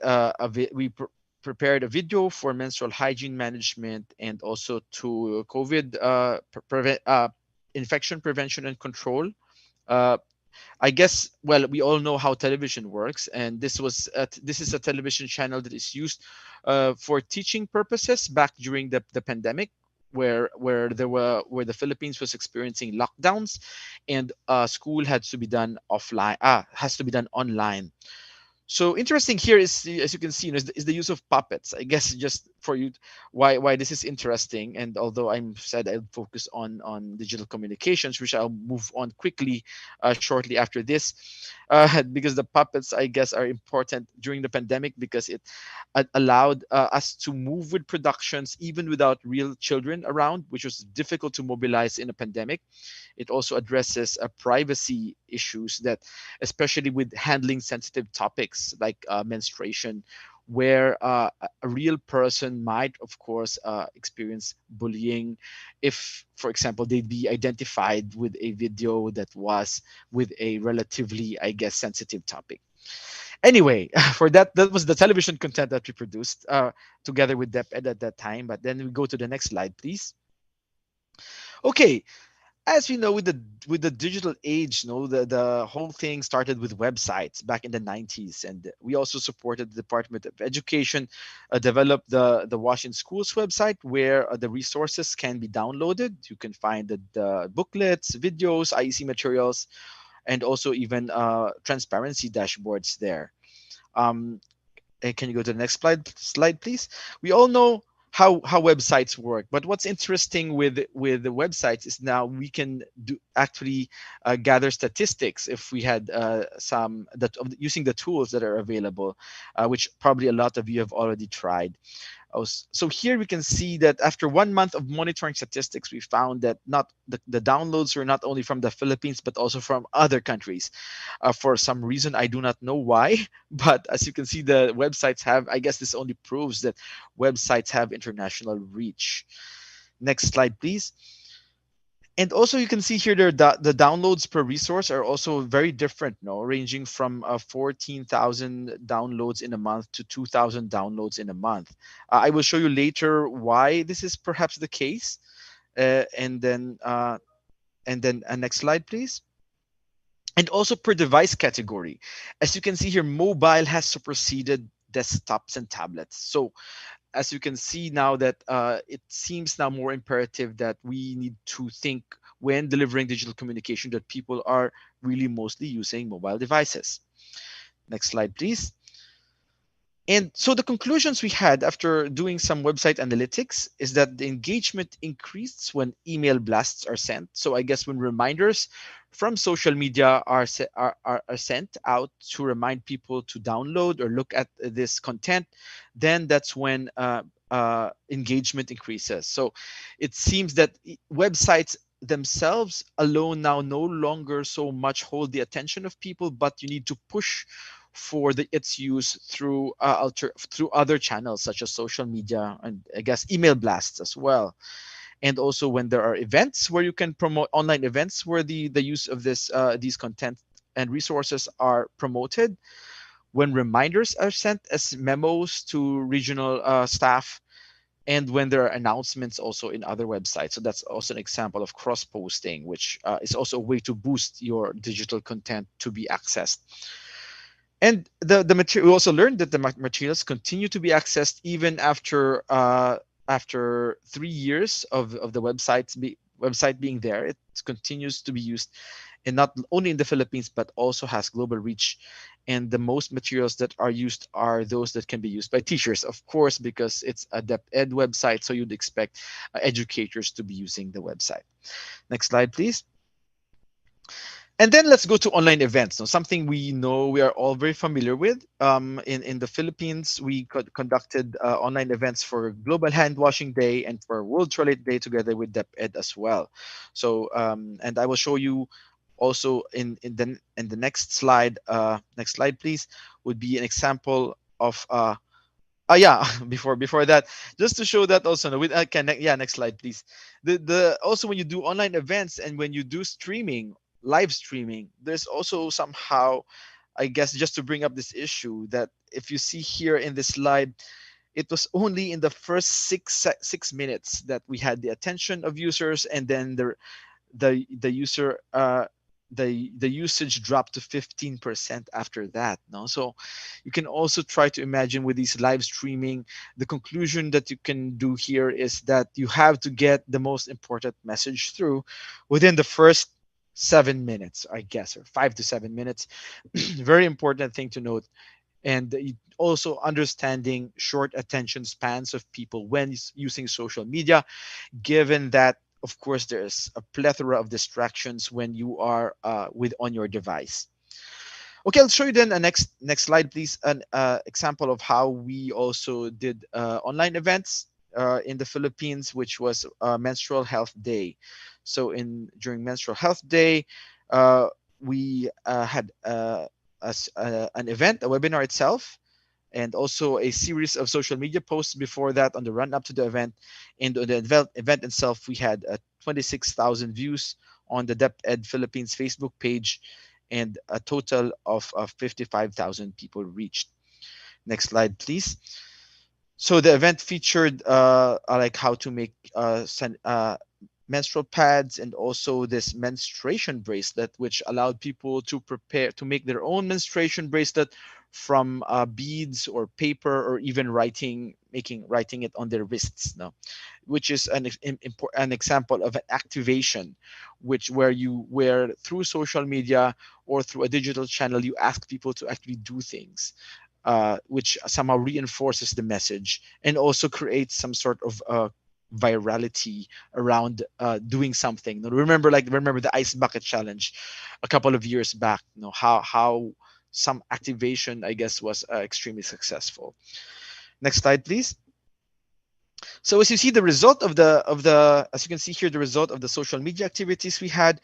prepared a video for menstrual hygiene management and also to COVID infection prevention and control. I guess, well, we all know how television works, and this is a television channel that is used for teaching purposes back during the pandemic, where the Philippines was experiencing lockdowns, and school had to be done offline, has to be done online. So interesting here is, as you can see, is the use of puppets. I guess just for you, why this is interesting. And although I'm said I'll focus on digital communications, which I'll move on quickly shortly after this, because the puppets, I guess, are important during the pandemic because it allowed us to move with productions even without real children around, which was difficult to mobilize in a pandemic. It also addresses privacy issues that, especially with handling sensitive topics like menstruation, where a real person might, of course, experience bullying if, for example, they'd be identified with a video that was with a relatively, I guess, sensitive topic. Anyway, for that was the television content that we produced together with M.Ed at that time. But then we go to the next slide, please. Okay, as we know, with the digital age, the whole thing started with websites back in the 90s, and we also supported the Department of Education develop the Wash in Schools website, where the resources can be downloaded. You can find the booklets, videos, IEC materials, and also even transparency dashboards there. And can you go to the next slide, please? We all know how websites work, but what's interesting with the websites is now we can actually gather statistics if we had some that using the tools that are available, which probably a lot of you have already tried. So here we can see that after 1 month of monitoring statistics, we found that the downloads were not only from the Philippines, but also from other countries. For some reason, I do not know why, but as you can see, the websites have, I guess this only proves that websites have international reach. Next slide, please. And also you can see here the downloads per resource are also very different, ranging from 14,000 downloads in a month to 2,000 downloads in a month. I will show you later why this is perhaps the case. And then next slide, please. And also per device category. As you can see here, mobile has superseded desktops and tablets. So as you can see now that it seems now more imperative that we need to think when delivering digital communication that people are really mostly using mobile devices. Next slide, please. And so the conclusions we had after doing some website analytics is that the engagement increased when email blasts are sent. So I guess when reminders from social media are sent out to remind people to download or look at this content, then that's when engagement increases. So it seems that websites themselves alone now no longer so much hold the attention of people, but you need to push for its use through other channels such as social media and I guess email blasts as well. And also when there are events where you can promote online events where the use of these content and resources are promoted, when reminders are sent as memos to regional staff, and when there are announcements also in other websites. So that's also an example of cross-posting, which is also a way to boost your digital content to be accessed. And the material, we also learned that the materials continue to be accessed even after 3 years of the website being there. It continues to be used, and not only in the Philippines but also has global reach. And the most materials that are used are those that can be used by teachers, of course, because it's a DepEd website, so you'd expect educators to be using the website. Next slide, please. And then let's go to online events. Now, something we know we are all very familiar with. In the Philippines, we conducted online events for Global Hand Washing Day and for World Toilet Day together with DepEd as well. So, and I will show you also in the next slide. Next slide, please. Would be an example of. Yeah, before that, just to show that also. No, with yeah, next slide, please. The also when you do online events and when you do streaming, live streaming, there's also somehow, I guess, just to bring up this issue, that if you see here in this slide, it was only in the first 6 minutes that we had the attention of users, and then the user the usage dropped to 15% after that. No, so you can also try to imagine with these live streaming, the conclusion that you can do here is that you have to get the most important message through within the first 7 minutes, I guess, or 5 to 7 minutes. Very important thing to note. And also understanding short attention spans of people when using social media, given that of course there's a plethora of distractions when you are on your device. Okay, I'll show you then a next slide, please. An example of how we also did online events in the Philippines, which was Menstrual Health Day. So during Menstrual Health Day, we had an event, a webinar itself, and also a series of social media posts before that on the run up to the event. And on the event itself, we had 26,000 views on the DepEd Philippines Facebook page, and a total of 55,000 people reached. Next slide, please. So the event featured like how to make menstrual pads, and also this menstruation bracelet, which allowed people to make their own menstruation bracelet from beads or paper, or even writing it on their wrists. No, which is an example of an activation, where through social media or through a digital channel, you ask people to actually do things, which somehow reinforces the message and also creates some sort of virality around doing something. Remember the ice bucket challenge a couple of years back. How some activation, I guess, was extremely successful. Next slide, please. So as you see, the result of as you can see here, the result of the social media activities we had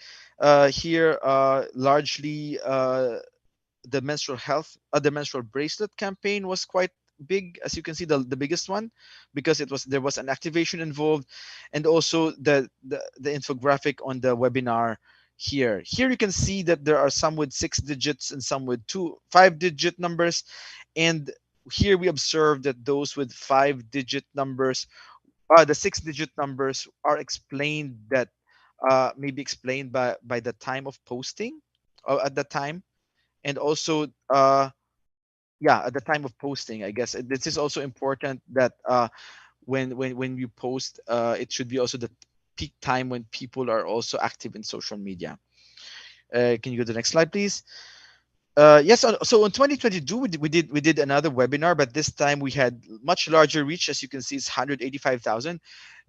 here, largely the the menstrual bracelet campaign was quite big. As you can see, the biggest one, because there was an activation involved, and also the infographic on the webinar here. Here you can see that there are some with 6 digits and some with 5-digit numbers, and here we observe that those with 5-digit numbers, the 6-digit numbers are explained that maybe explained by the time of posting at the time, and also at the time of posting, I guess. This is also important that when you post, it should be also the peak time when people are also active in social media. Can you go to the next slide, please? Yes, so in 2022, we did another webinar, but this time we had much larger reach. As you can see, it's 185,000.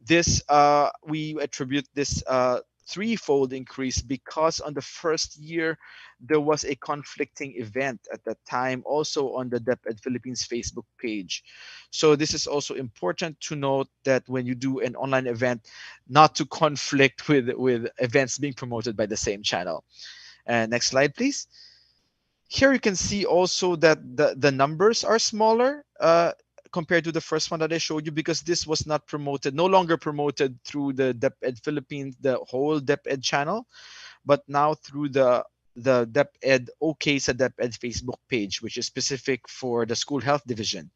This we attribute this threefold increase because on the first year there was a conflicting event at that time, also on the DepEd Philippines Facebook page. So this is also important to note, that when you do an online event, not to conflict with events being promoted by the same channel. Next slide, please. Here you can see also that the numbers are smaller compared to the first one that I showed you, because this was not promoted, no longer promoted through the DepEd Philippines, the whole DepEd channel, but now through the DepEd OK sa DepEd Facebook page, which is specific for the school health division.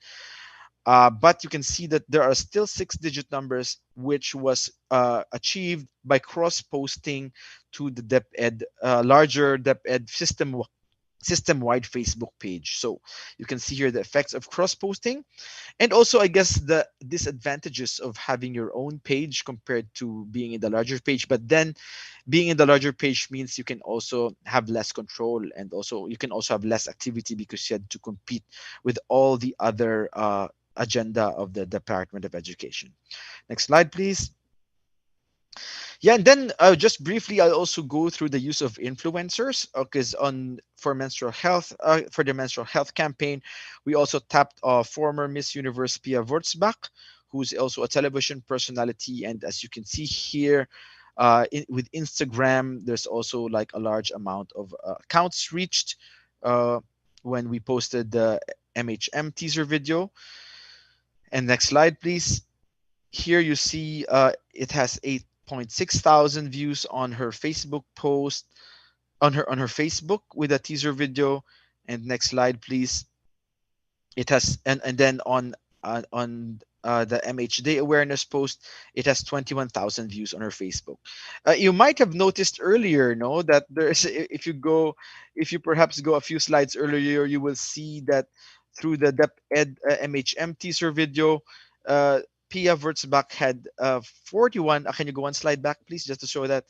But you can see that there are still 6-digit numbers, which was achieved by cross-posting to the DepEd, larger DepEd system-wide Facebook page. So you can see here the effects of cross-posting, and also I guess the disadvantages of having your own page compared to being in the larger page. But then being in the larger page means you can also have less control, and also you can also have less activity because you had to compete with all the other agenda of the Department of Education. Next slide, please. Yeah, and then just briefly, I'll also go through the use of influencers, because for the menstrual health campaign, we also tapped former Miss Universe Pia Wurzbach, who's also a television personality. And as you can see here, with Instagram, there's also like a large amount of accounts reached when we posted the MHM teaser video. And next slide, please. Here you see it has 8.6 thousand views on her Facebook post, on her Facebook with a teaser video. And next slide, please. It has, and then on the MH Day awareness post, it has 21,000 views on her Facebook. You might have noticed earlier, no, that there's, if you perhaps go a few slides earlier, you will see that through the DepEd MHM teaser video, Pia Wurzbach had 41. Can you go one slide back, please, just to show that?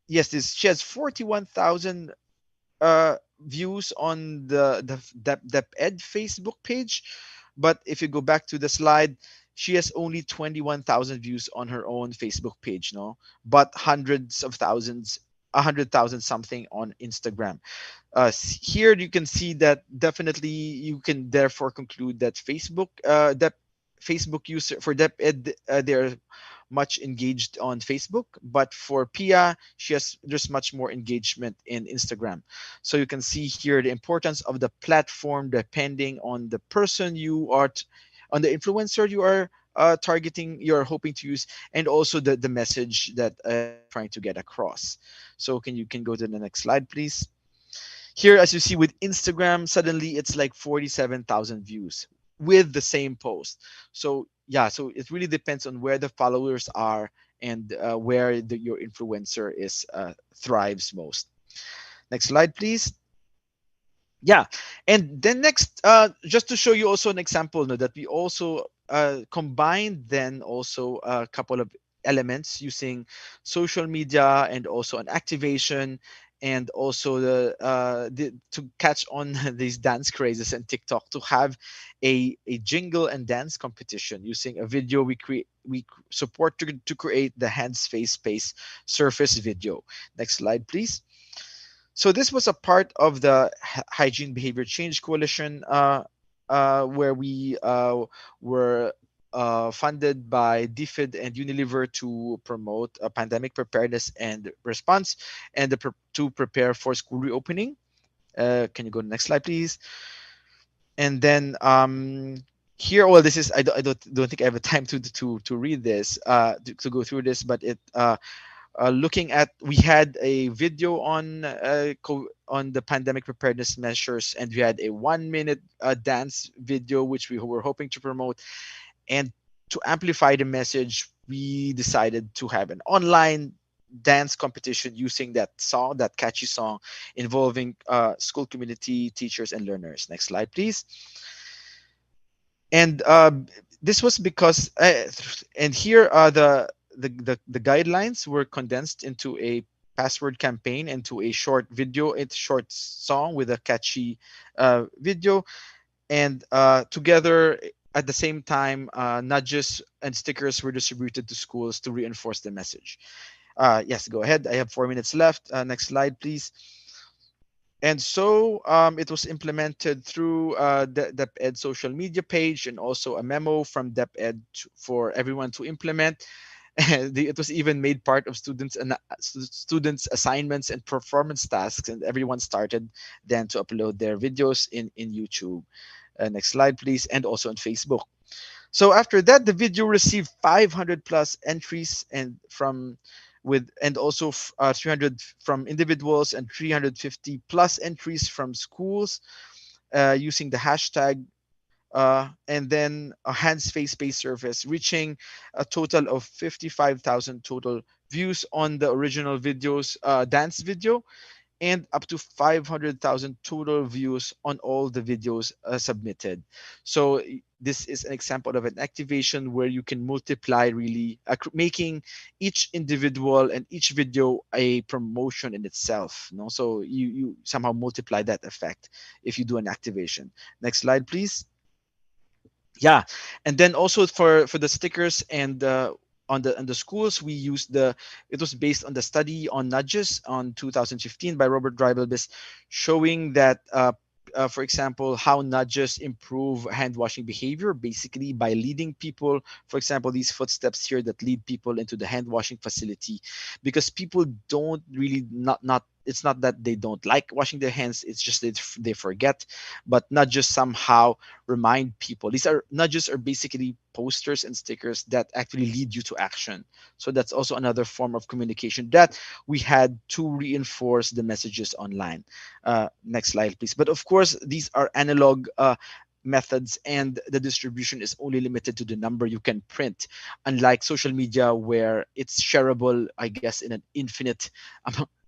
Yes, she has 41,000 views on the DepEd Facebook page. But if you go back to the slide, she has only 21,000 views on her own Facebook page, no? But hundreds of thousands, 100,000 something on Instagram. Here you can see that definitely you can therefore conclude that Facebook user for DepEd, they're much engaged on Facebook, but for Pia, there's much more engagement in Instagram. So you can see here the importance of the platform depending on the person you are, on the influencer you are targeting, you're hoping to use, and also the message that trying to get across. So you can go to the next slide, please. Here, as you see with Instagram, suddenly it's like 47,000 views with the same post. So yeah, so it really depends on where the followers are and where your influencer is thrives most. Next slide, please. Yeah, and then next, just to show you also an example, that we also combined then also a couple of elements using social media and also an activation, and also to catch on these dance crazes and TikTok, to have a jingle and dance competition using a video we support to create the hands face space surface video. Next slide, please. So this was a part of the Hygiene Behavior Change Coalition, where we were funded by DFID and Unilever to promote pandemic preparedness and response, and to prepare for school reopening. Can you go to the next slide, please? And then here, well, this is I don't think I have the time to read this, to go through this, but it looking at, we had a video on the pandemic preparedness measures, and we had a 1-minute dance video which we were hoping to promote. And to amplify the message, we decided to have an online dance competition using that song, that catchy song, involving school community, teachers, and learners. Next slide, please. And this was because, and here are the guidelines were condensed into a password campaign, into a short video, a short song with a catchy video, and together at the same time, nudges and stickers were distributed to schools to reinforce the message. Yes, go ahead. I have 4 minutes left. Next slide, please. And so it was implemented through the DepEd social media page, and also a memo from DepEd for everyone to implement. And it was even made part of students' assignments and performance tasks, and everyone started then to upload their videos in YouTube. Next slide, please. And also on Facebook. So after that, the video received 500 plus entries, and also 300 from individuals and 350 plus entries from schools using the hashtag and then a hands face-based service, reaching a total of 55,000 total views on the original videos, dance video, and up to 500,000 total views on all the videos submitted. So this is an example of an activation where you can multiply, really making each individual and each video a promotion in itself. No? So you somehow multiply that effect if you do an activation. Next slide, please. Yeah, and then also for the stickers and on the schools, we used it was based on the study on nudges on 2015 by Robert Dreibelbis, showing that for example, how nudges improve hand washing behavior, basically by leading people, for example, these footsteps here that lead people into the hand washing facility, because people don't really not it's not that they don't like washing their hands, it's just that they forget. But nudges somehow remind people. These are nudges are basically posters and stickers that actually lead you to action. So that's also another form of communication that we had to reinforce the messages online. Next slide, please. But of course, these are analog methods, and the distribution is only limited to the number you can print, unlike social media where it's shareable, I guess, in an infinite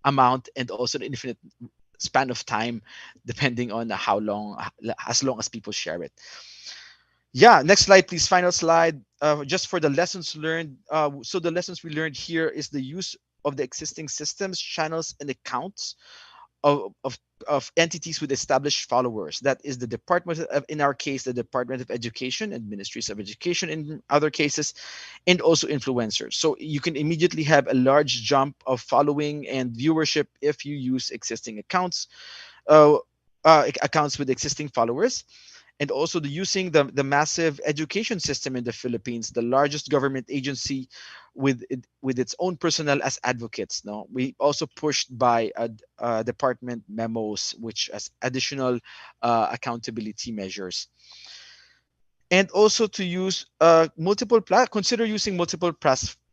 amount, and also an infinite span of time, depending on how long, as long as people share it. Yeah, next slide, please. Final slide. Just for the lessons learned. So the lessons we learned here is the use of the existing systems, channels, and accounts of entities with established followers. That is the Department of, in our case, the Department of Education and Ministries of Education in other cases, and also influencers. So you can immediately have a large jump of following and viewership if you use existing accounts, accounts with existing followers. And also using the massive education system in the Philippines, the largest government agency with its own personnel as advocates. No, we also pushed by department memos, which as additional accountability measures. And also to use consider using multiple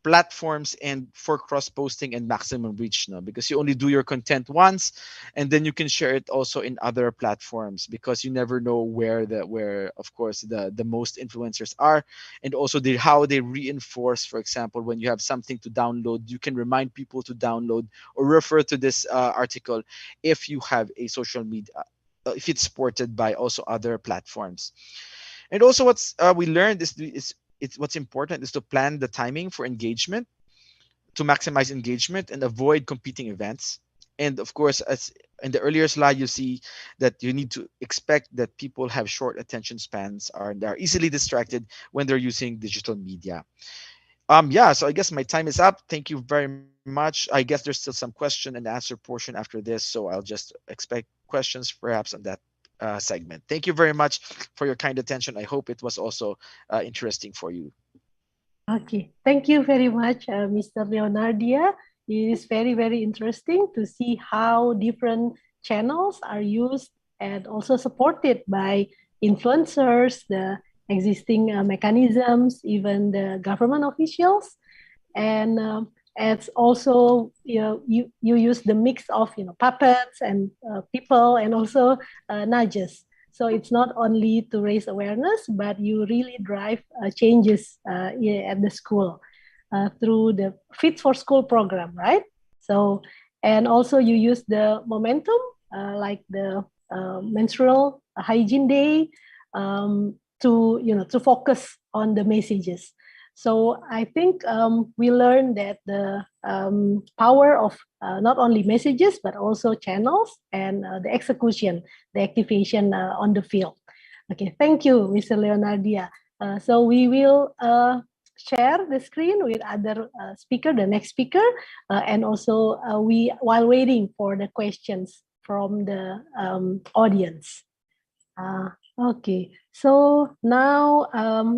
platforms and for cross posting and maximum reach, no, because you only do your content once, and then you can share it also in other platforms, because you never know where of course the most influencers are, and also how they reinforce. For example, when you have something to download, you can remind people to download or refer to this article if you have a social media, if it's supported by also other platforms. And also what's we learned is what's important is to plan the timing for engagement, to maximize engagement and avoid competing events. And of course, as in the earlier slide, you see that you need to expect that people have short attention spans, they're easily distracted when they're using digital media. Yeah, so I guess my time is up. Thank you very much. I guess there's still some question and answer portion after this, so I'll just expect questions perhaps on that segment. Thank you very much for your kind attention. I hope it was also interesting for you. Okay, thank you very much, Mr. Leonardia. It is very, very interesting to see how different channels are used and also supported by influencers, the existing mechanisms, even the government officials. And it's also, you use the mix of puppets and people, and also nudges. So it's not only to raise awareness, but you really drive changes at the school through the Fit for School program, right? So, and also you use the momentum, like the menstrual hygiene day, to focus on the messages. So I think we learned that the power of not only messages, but also channels and the execution, the activation on the field. Okay, thank you, Mr. Leonardia. So we will share the screen with other speaker, the next speaker, and also while waiting for the questions from the audience. Okay, so now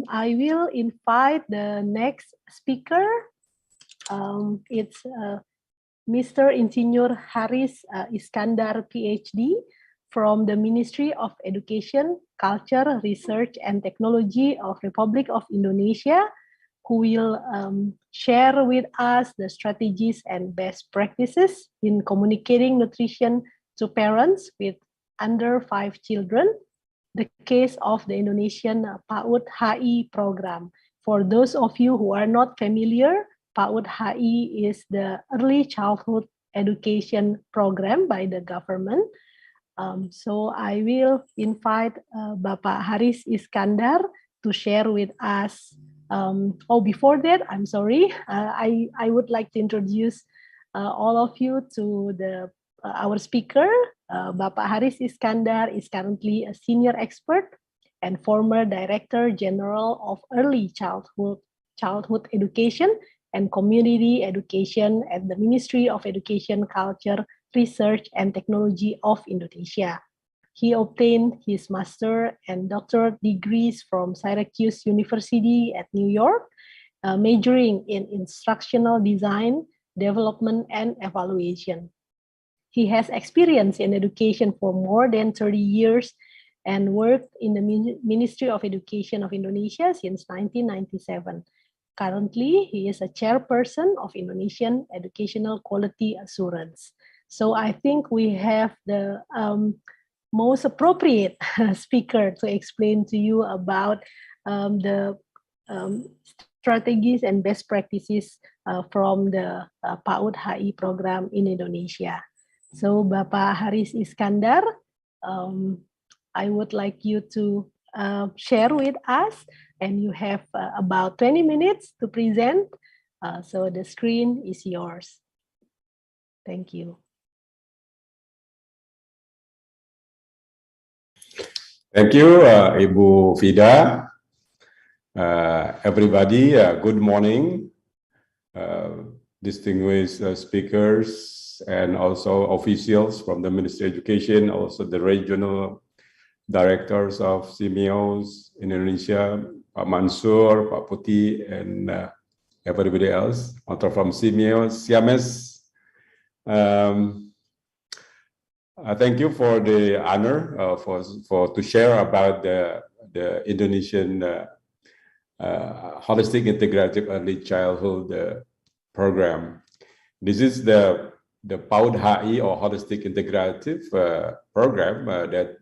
I will invite the next speaker. It's Mr. Insinyur Haris Iskandar, PhD, from the Ministry of Education, Culture, Research, and Technology of Republic of Indonesia, who will share with us the strategies and best practices in communicating nutrition to parents with under 5 children. the case of the Indonesian PAUD HI program. For those of you who are not familiar, PAUD HI is the early childhood education program by the government. So I will invite Bapak Haris Iskandar to share with us. Before that, I'm sorry, I would like to introduce all of you to our speaker. Bapak Haris Iskandar is currently a senior expert and former Director General of Early Childhood Education and Community Education at the Ministry of Education, Culture, Research and Technology of Indonesia. He obtained his master and doctorate degrees from Syracuse University at New York, majoring in instructional design, development, and evaluation. He has experience in education for more than 30 years and worked in the Ministry of Education of Indonesia since 1997. Currently, he is a chairperson of Indonesian Educational Quality Assurance. So I think we have the most appropriate speaker to explain to you about the strategies and best practices from the PAUD HI program in Indonesia. So Bapak Haris Iskandar, I would like you to share with us, and you have about 20 minutes to present. So the screen is yours. Thank you. Thank you, Ibu Vida. Everybody, good morning. Distinguished speakers and also officials from the Ministry of Education, also the regional directors of SEAMEOs in Indonesia, Pak Mansur, Pak Putih, and everybody else, also from SEAMEOs. Thank you for the honor to share about the Indonesian Holistic Integrative Early Childhood Program. This is the PAUD HI or Holistic Integrative Program that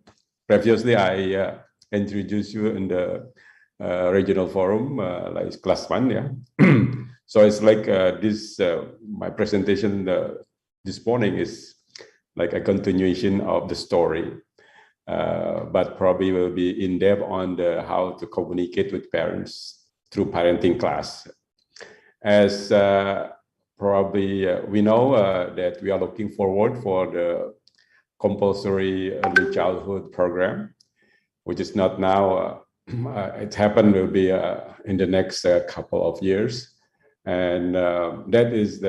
previously I introduced you in the regional forum, like class 1, yeah. So it's like this, my presentation this morning is like a continuation of the story, but probably will be in depth on how to communicate with parents through parenting class. As probably we know that we are looking forward for the compulsory early childhood program, which is not now, it happened will be in the next couple of years. And that is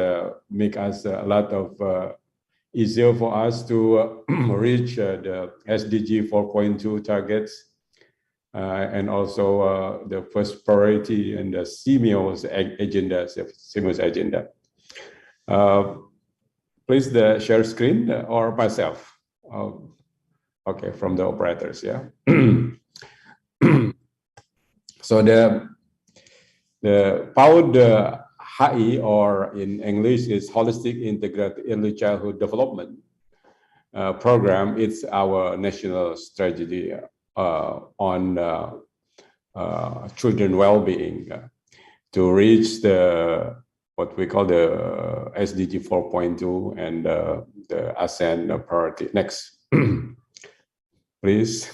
make us a lot of easier for us to reach the SDG 4.2 targets and also the first priority in the SEAMEO's agenda. Please share screen or myself. Okay, from the operators, yeah. So the PAUD HI, or in English is Holistic Integrated Early Childhood Development Program. It's our national strategy on children well-being to reach what we call the SDG 4.2 and the ASEAN priority. Next, please.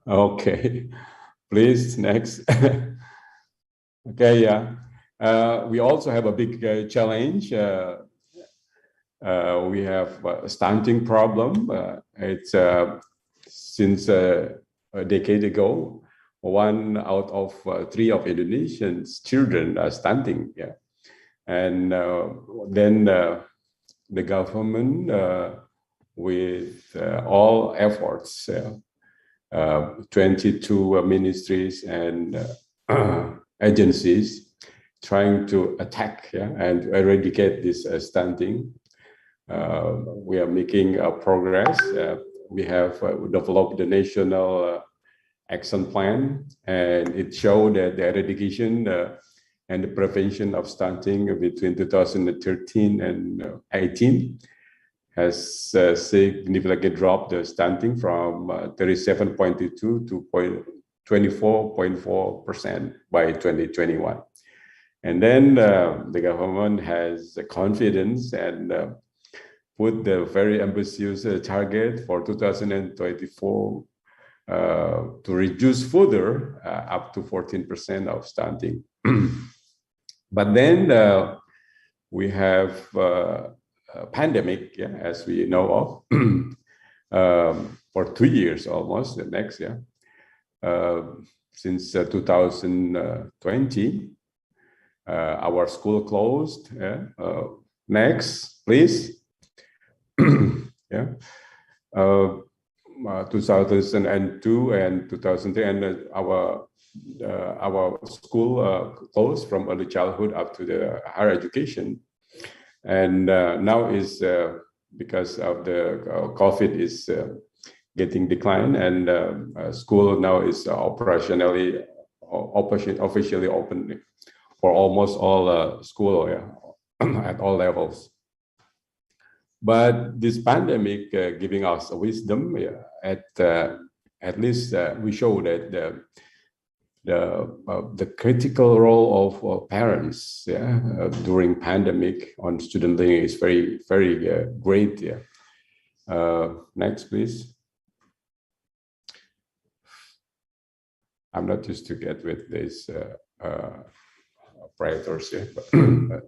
Okay, please, next. Okay, yeah. We also have a big challenge. We have a stunting problem. It's since a decade ago, 1 out of 3 of Indonesians children are stunting. Yeah, and then the government, with all efforts, 22 ministries and agencies trying to attack and eradicate this stunting. We are making progress. We have developed the national action plan, and it showed that the eradication and the prevention of stunting between 2013 and 18 has significantly dropped the stunting from 37.2 to 24.4% by 2021. And then the government has the confidence and put the very ambitious target for 2024 to reduce further up to 14% of stunting. But then we have a pandemic, yeah, as we know of, for 2 years almost, the next year, since 2020. Our school closed. Yeah. Next, please. Yeah. 2002 and 2003, and our school closed from early childhood up to the higher education, and now is because of the COVID is getting declined, and school now is officially open for almost all school, at all levels. But this pandemic giving us a wisdom, at least we show that the critical role of parents during pandemic on student learning is very, very great. Yeah. Next, please. I'm not used to get with this operators here, but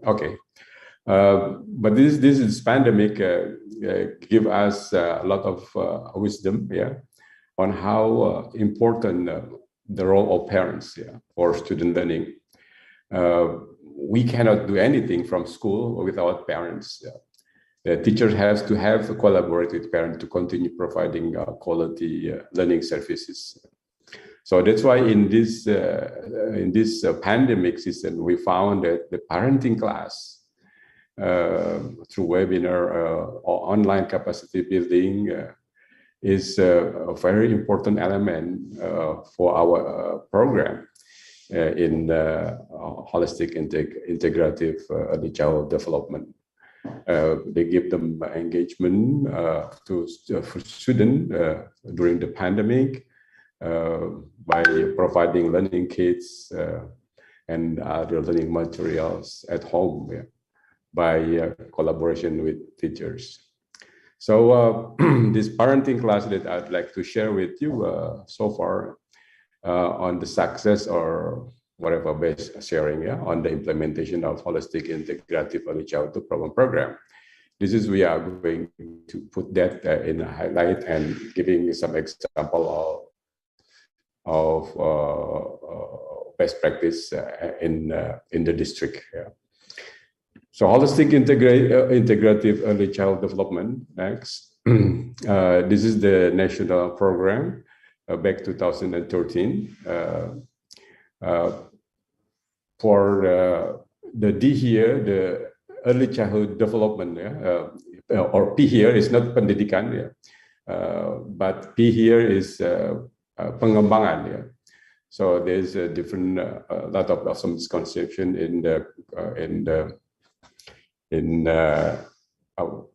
okay. But this pandemic give us a lot of wisdom, on how important the role of parents, for student learning. We cannot do anything from school without parents. The teacher has to have to collaborate with parents to continue providing quality learning services. So that's why in this pandemic season, we found that the parenting class through webinar or online capacity building is a very important element for our program in holistic integrative early childhood development. They give them engagement to students during the pandemic by providing learning kits and other learning materials at home by collaboration with teachers. So this parenting class that I'd like to share with you so far on the success or whatever based sharing on the implementation of holistic integrative early childhood program. This is we are going to put that in a highlight and giving some example of best practice in the district. So holistic integrative early child development. Next, this is the national program back 2013 for the D here, the early childhood development, or P here is not pendidikan, but P here is pengembangan. So there's a different lot of some misconception in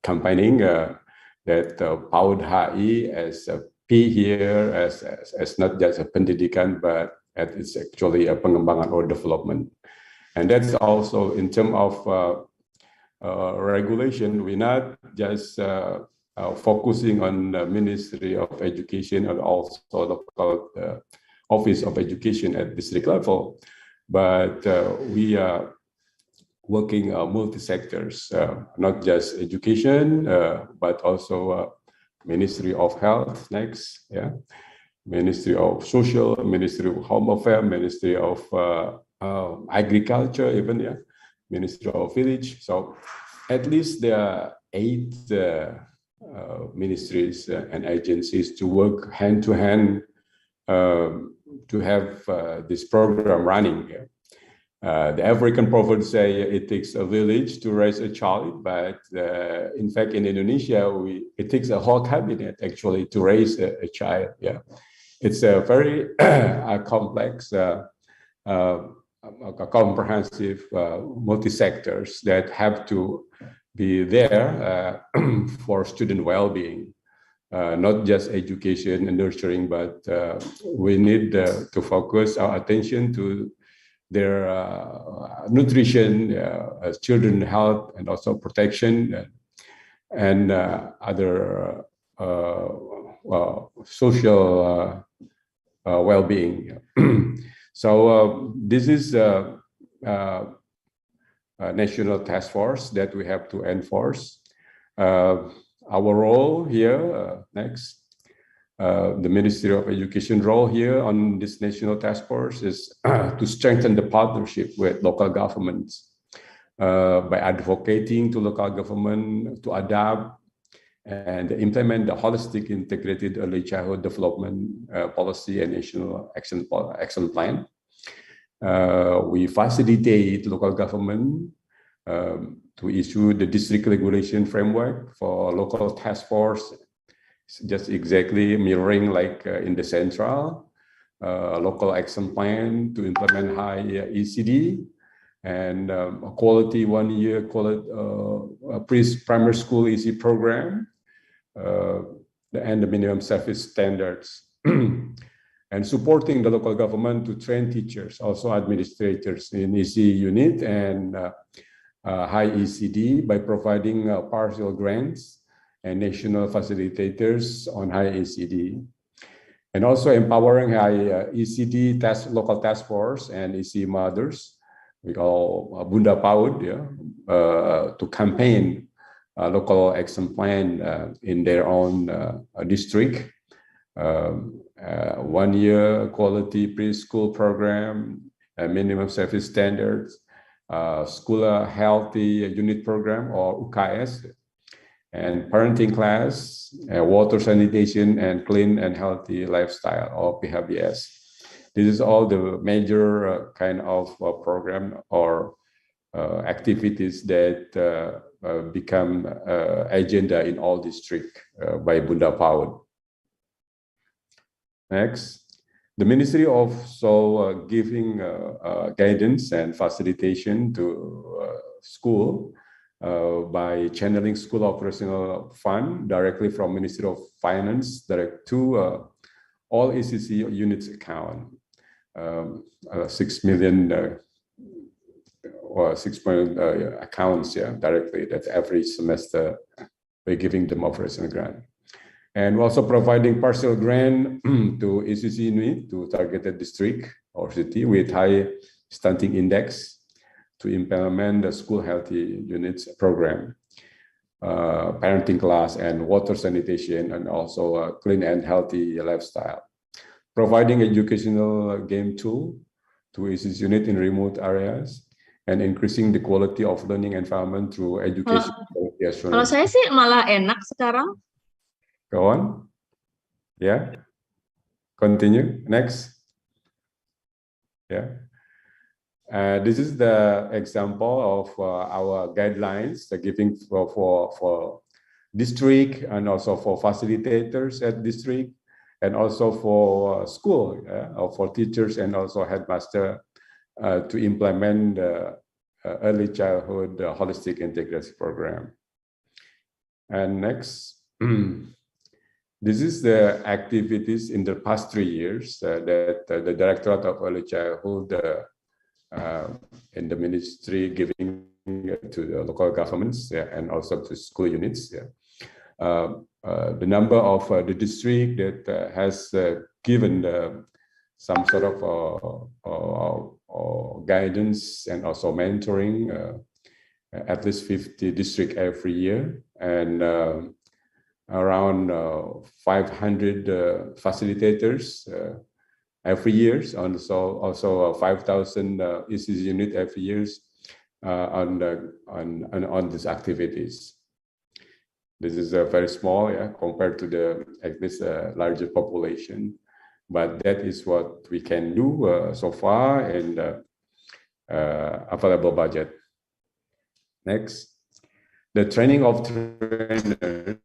campaigning that PAUD HI as a P here as not just a pendidikan, but it's actually a pengembangan or development. And that's also in terms of regulation. We're not just focusing on the Ministry of Education and also local Office of Education at district level, but we are working multi-sectors, not just education, but also Ministry of Health next, Ministry of Social, Ministry of Home Affairs, Ministry of Agriculture, even, Ministry of Village. So at least there are 8 ministries and agencies to work hand to hand to have this program running. The African proverb say it takes a village to raise a child, but in fact in Indonesia it takes a whole cabinet actually to raise a child. It's a very complex, comprehensive multi-sectors that have to be there for student well-being, not just education and nurturing, but we need to focus our attention to their nutrition, children health, and also protection, and other social well-being. So this is a national task force that we have to enforce. Our role here, next, the Ministry of Education role here on this national task force is to strengthen the partnership with local governments by advocating to local government to adapt and implement the holistic integrated early childhood development policy and national action plan. We facilitate local government to issue the district regulation framework for local task force, just exactly mirroring like in the central local action plan to implement high ECD and a quality 1 year primary school EC program and the minimum service standards. And supporting the local government to train teachers, also administrators in EC unit and high ECD by providing partial grants and national facilitators on high ECD. And also empowering high ECD local task force and EC mothers, we call Bunda PAUD, to campaign local action plan in their own district. 1 year quality preschool program, minimum service standards, school healthy unit program or UKS, and parenting class, water sanitation, and clean and healthy lifestyle or PHBS. This is all the major kind of program or activities that become agenda in all districts by Bunda PAUD. Next, the Ministry of giving guidance and facilitation to school by channeling school operational fund directly from Ministry of Finance direct to all ECC units account, 6 million or 6 million accounts, directly. That's every semester by giving them operational grant. And we're also providing partial grant to ECC unit to targeted district or city with high stunting index to implement the school healthy units program, parenting class and water sanitation, and also a clean and healthy lifestyle. Providing educational game tool to ECC unit in remote areas and increasing the quality of learning environment through education. Kalau saya sih malah enak sekarang. Go on. Yeah. Continue. Next. Yeah. This is the example of our guidelines, the giving for district and also for facilitators at district and also for school, or for teachers and also headmaster to implement the early childhood holistic integration program. And next. This is the activities in the past 3 years that the Directorate of Early Childhood in the ministry giving to the local governments and also to school units. The number of the district that has given some sort of guidance and also mentoring, at least 50 districts every year, and around 500 facilitators every year, and also 5,000 ECC unit every year on these activities. This is very small, compared to the at least larger population, but that is what we can do so far in the available budget. Next, the training of trainers.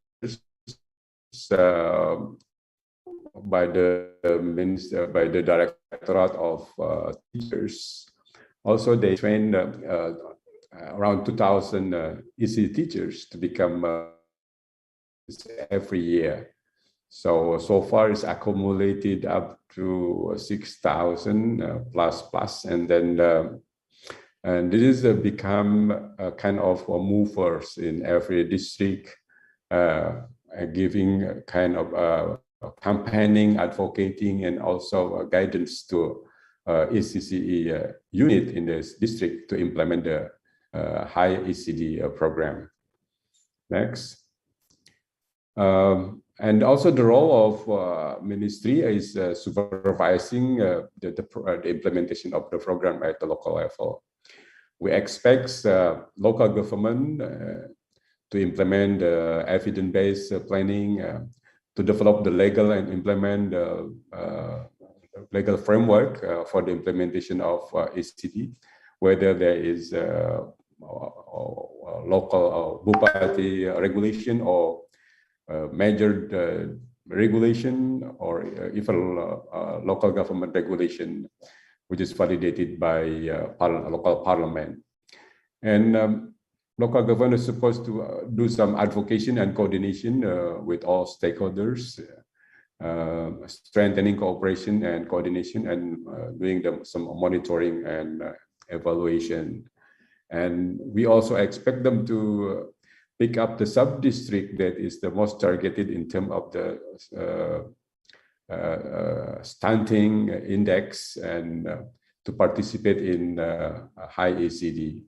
By the Directorate of Teachers. Also, they train around 2,000 ECD teachers to become every year. So far it's accumulated up to 6,000 plus, and then and this is become a kind of movers in every district, giving kind of campaigning, advocating, and also guidance to ECCE unit in this district to implement the high ECD program. Next. And also the role of ministry is supervising the implementation of the program at the local level. We expect local government to implement evidence-based planning, to develop the legal and implement the legal framework for the implementation of ECD, whether there is local Bupati regulation or major regulation, or even local government regulation, which is validated by local parliament. And local government is supposed to do some advocacy and coordination with all stakeholders, strengthening cooperation and coordination, and doing some monitoring and evaluation. And we also expect them to pick up the sub-district that is the most targeted in terms of the stunting index, and to participate in high ECD.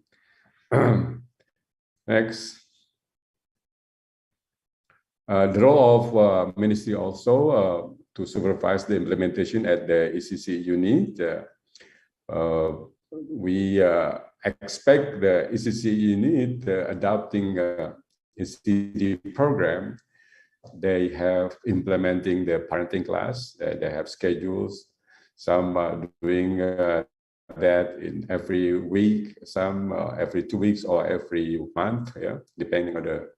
Next. The role of ministry also to supervise the implementation at the ECC unit. We expect the ECC unit adopting ECD program. They have implementing the parenting class. They have schedules. Some are doing that in every week, some every 2 weeks or every month, yeah, depending on the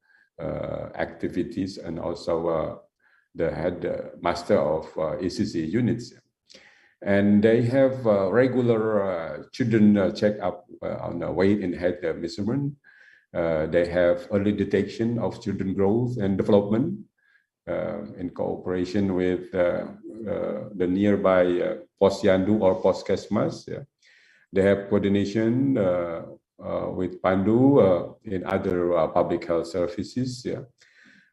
activities, and also the head master of ECC units. And they have regular children check-up on the weight and head measurement. They have early detection of children growth and development in cooperation with the nearby Posyandu or Poskesmas. Yeah. They have coordination with Pandu in other public health services. Yeah.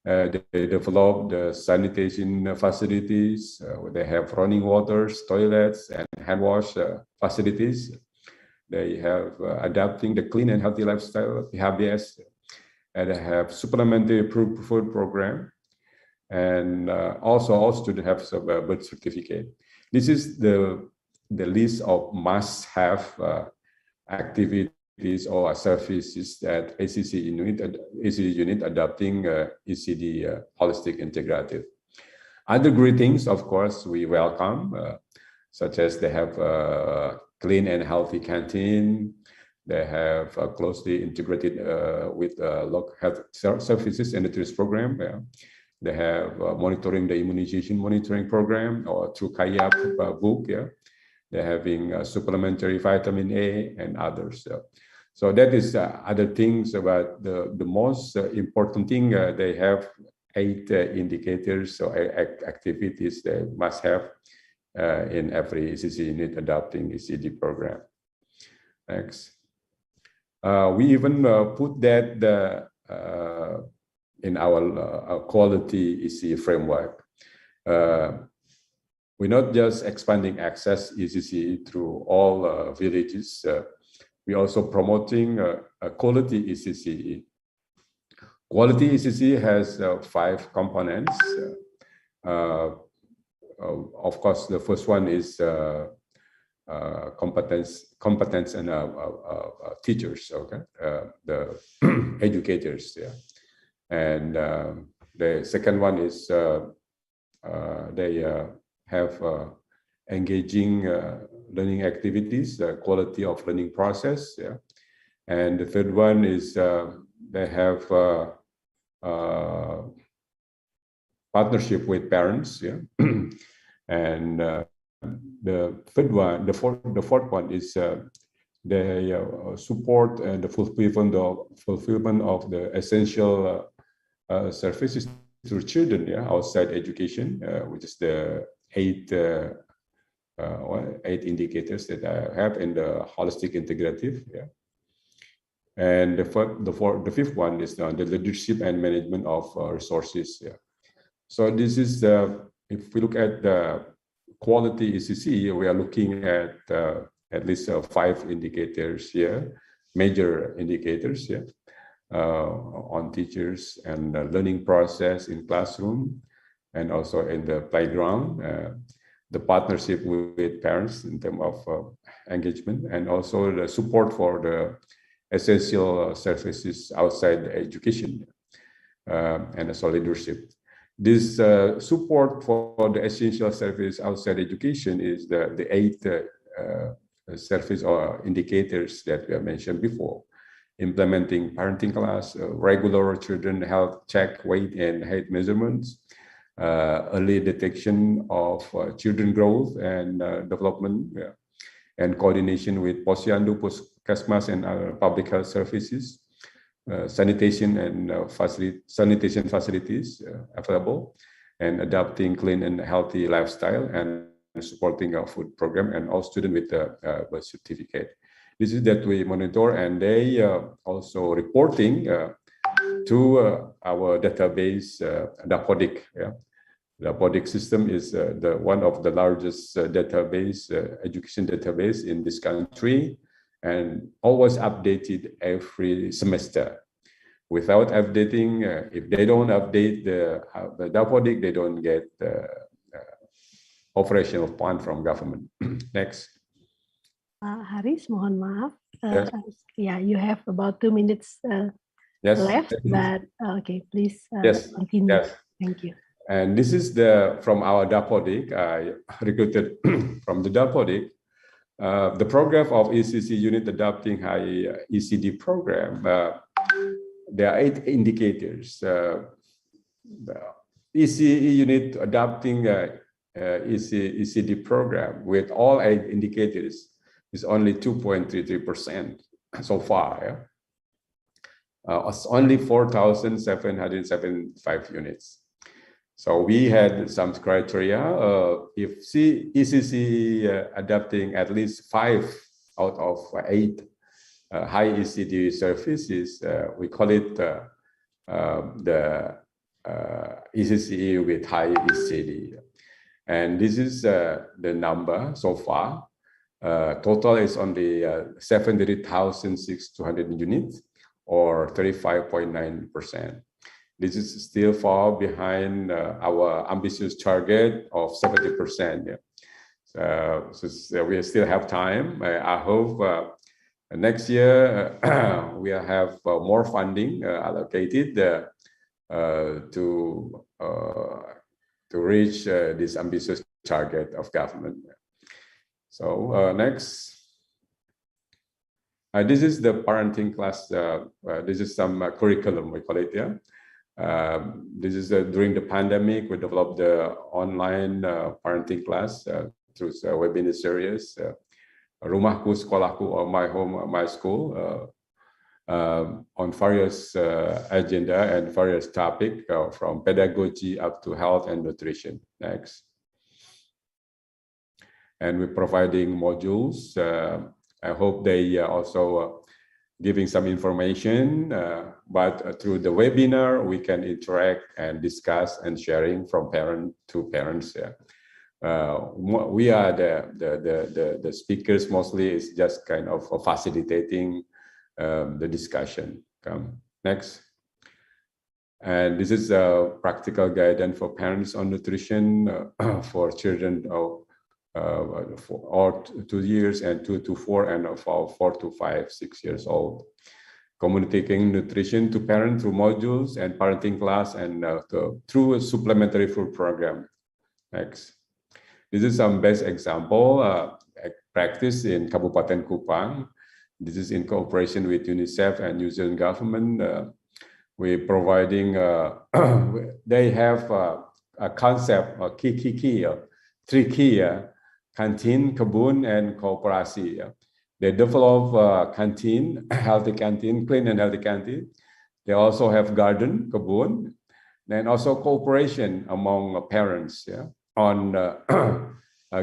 They develop the sanitation facilities. They have running waters, toilets, and hand wash facilities. They have adapting the clean and healthy lifestyle, PHBS, and they have supplementary food program. And also all students have some birth certificate. This is the list of must-have activities or services that ECC unit adopting ECD holistic integrative. Other greetings, of course, we welcome, such as they have clean and healthy canteen. They have closely integrated with local health services and the tourist program. Yeah. They have monitoring the immunization monitoring program or through KAYAP book. Yeah. They're having supplementary vitamin A and others. So that is other things about the most important thing. They have 8 indicators or activities they must have in every ECC unit adopting ECD program. Next. We even put that in our quality ECD framework. We're not just expanding access ECC through all villages. We're also promoting a quality ECC. Quality ECC has 5 components. Of course, the first one is competence and teachers, okay, the educators, yeah. And the second one is they have engaging learning activities, the quality of learning process, yeah. And the third one is they have partnership with parents, yeah. And the fourth one is They support the fulfillment of the essential services to children outside education, which is the eight indicators that I have in the holistic integrative. And the fifth one is the leadership and management of resources. So this is if we look at the quality ECC, we are looking at least 5 indicators here, major indicators on teachers and the learning process in classroom and also in the playground, the partnership with parents in terms of engagement, and also the support for the essential services outside education, and also leadership. This support for the essential service outside education is the 8 service or indicators that we have mentioned before. Implementing parenting class, regular children health check, weight and height measurements, early detection of children growth and development, and coordination with Posyandu, Puskesmas and public health services, sanitation and sanitation facilities available, and adopting clean and healthy lifestyle, and supporting our food program, and all students with a birth certificate. This is that we monitor, and they also reporting to our database, DAPODIC. The DAPODIC system is the one of the largest database, education database in this country, and always updated every semester. Without updating, if they don't update the DAPODIC, they don't get operational fund from government. Next. Haris, mohon maaf. Yes. Yeah, you have about 2 minutes Yes. left, but okay, please Yes. continue. Yes. Thank you. And this is from our DAPODIC. I recruited from the DAPODIC. The program of ECC unit adopting high ECD program. There are 8 indicators. The ECE unit adopting ECD program with all 8 indicators is only 2.33% so far. It's only 4,775 units. So we had some criteria. If ECC adopting at least 5 out of 8 high ECD services, we call it the ECCE with high ECD. And this is the number so far. Total is only 73,600 units, or 35.9%. This is still far behind our ambitious target of 70%. So we still have time. I hope next year we have more funding allocated to reach this ambitious target of government. So next. This is the parenting class. This is some curriculum, we call it, this is during the pandemic, we developed the online parenting class through a webinar series, Rumahku, Sekolahku, or My Home, My School, on various agenda and various topics from pedagogy up to health and nutrition. Next. And we're providing modules. I hope they also giving some information, but through the webinar, we can interact and discuss and sharing from parent to parents. We are the speakers mostly, is just kind of facilitating the discussion. Next. And this is a practical guidance for parents on nutrition for children of 2 years and 2 to 4, and of 4 to 5, 6 years old. Communicating nutrition to parents through modules and parenting class, and through a supplementary food program. Next. This is some best example practice in Kabupaten Kupang. This is in cooperation with UNICEF and New Zealand government. We're providing, they have a concept, key, 3 key, canteen, kebun, and kooperasi. They develop canteen, healthy canteen, clean and healthy canteen. They also have garden, kebun, and also cooperation among parents, yeah, on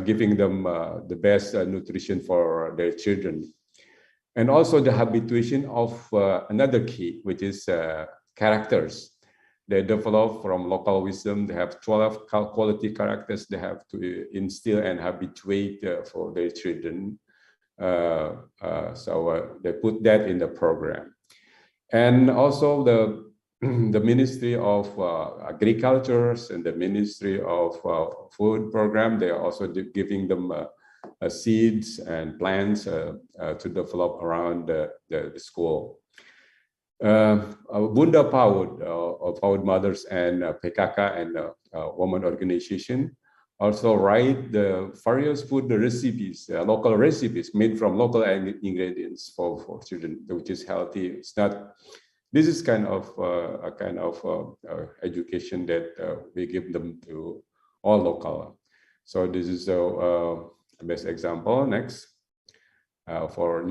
giving them the best nutrition for their children. And also the habituation of another key, which is characters. They develop from local wisdom. They have 12 quality characters they have to instill and habituate for their children. So they put that in the program. And also the Ministry of Agriculture and the Ministry of Food program, they are also giving them seeds and plants to develop around the school. Bunda PAUD, PAUD Mothers and PKK and Women Organization also write the various food recipes, local recipes made from local ingredients for children, which is healthy. It's not. This is kind of a kind of education that we give them to all local. So this is the best example. Next, for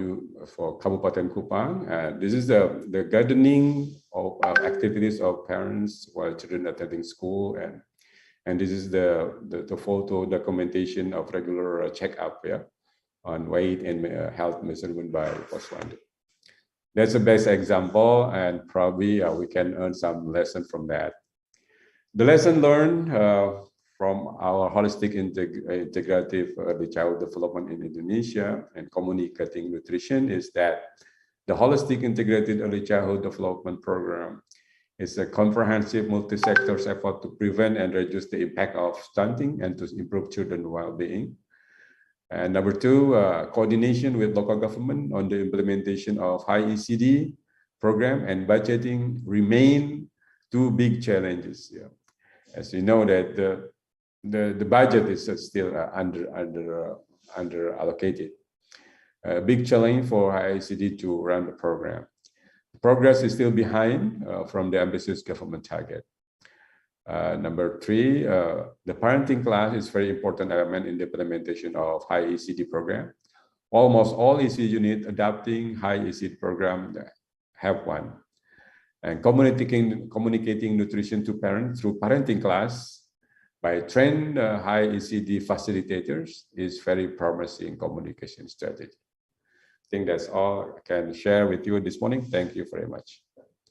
Kabupaten Kupang, this is the gardening of activities of parents while children attending school, and this is the photo documentation of regular checkup, yeah, on weight and health measurement by Poswandi. That's the best example, and probably we can earn some lesson from that. The lesson learned from our holistic integrative early childhood development in Indonesia and communicating nutrition is that the holistic integrated early childhood development program is a comprehensive multi-sector effort to prevent and reduce the impact of stunting and to improve children's well-being. And number two, coordination with local government on the implementation of high ECD program and budgeting remain two big challenges. Yeah. As you know that the budget is still under allocated. A big challenge for high ECD to run the program. Progress is still behind from the ambitious government target. Number three, the parenting class is very important element in the implementation of high ECD program. Almost all ECD units adopting high ECD program have one. And communicating nutrition to parents through parenting class by trained high ECD facilitators is very promising communication strategy. I think that's all I can share with you this morning. Thank you very much.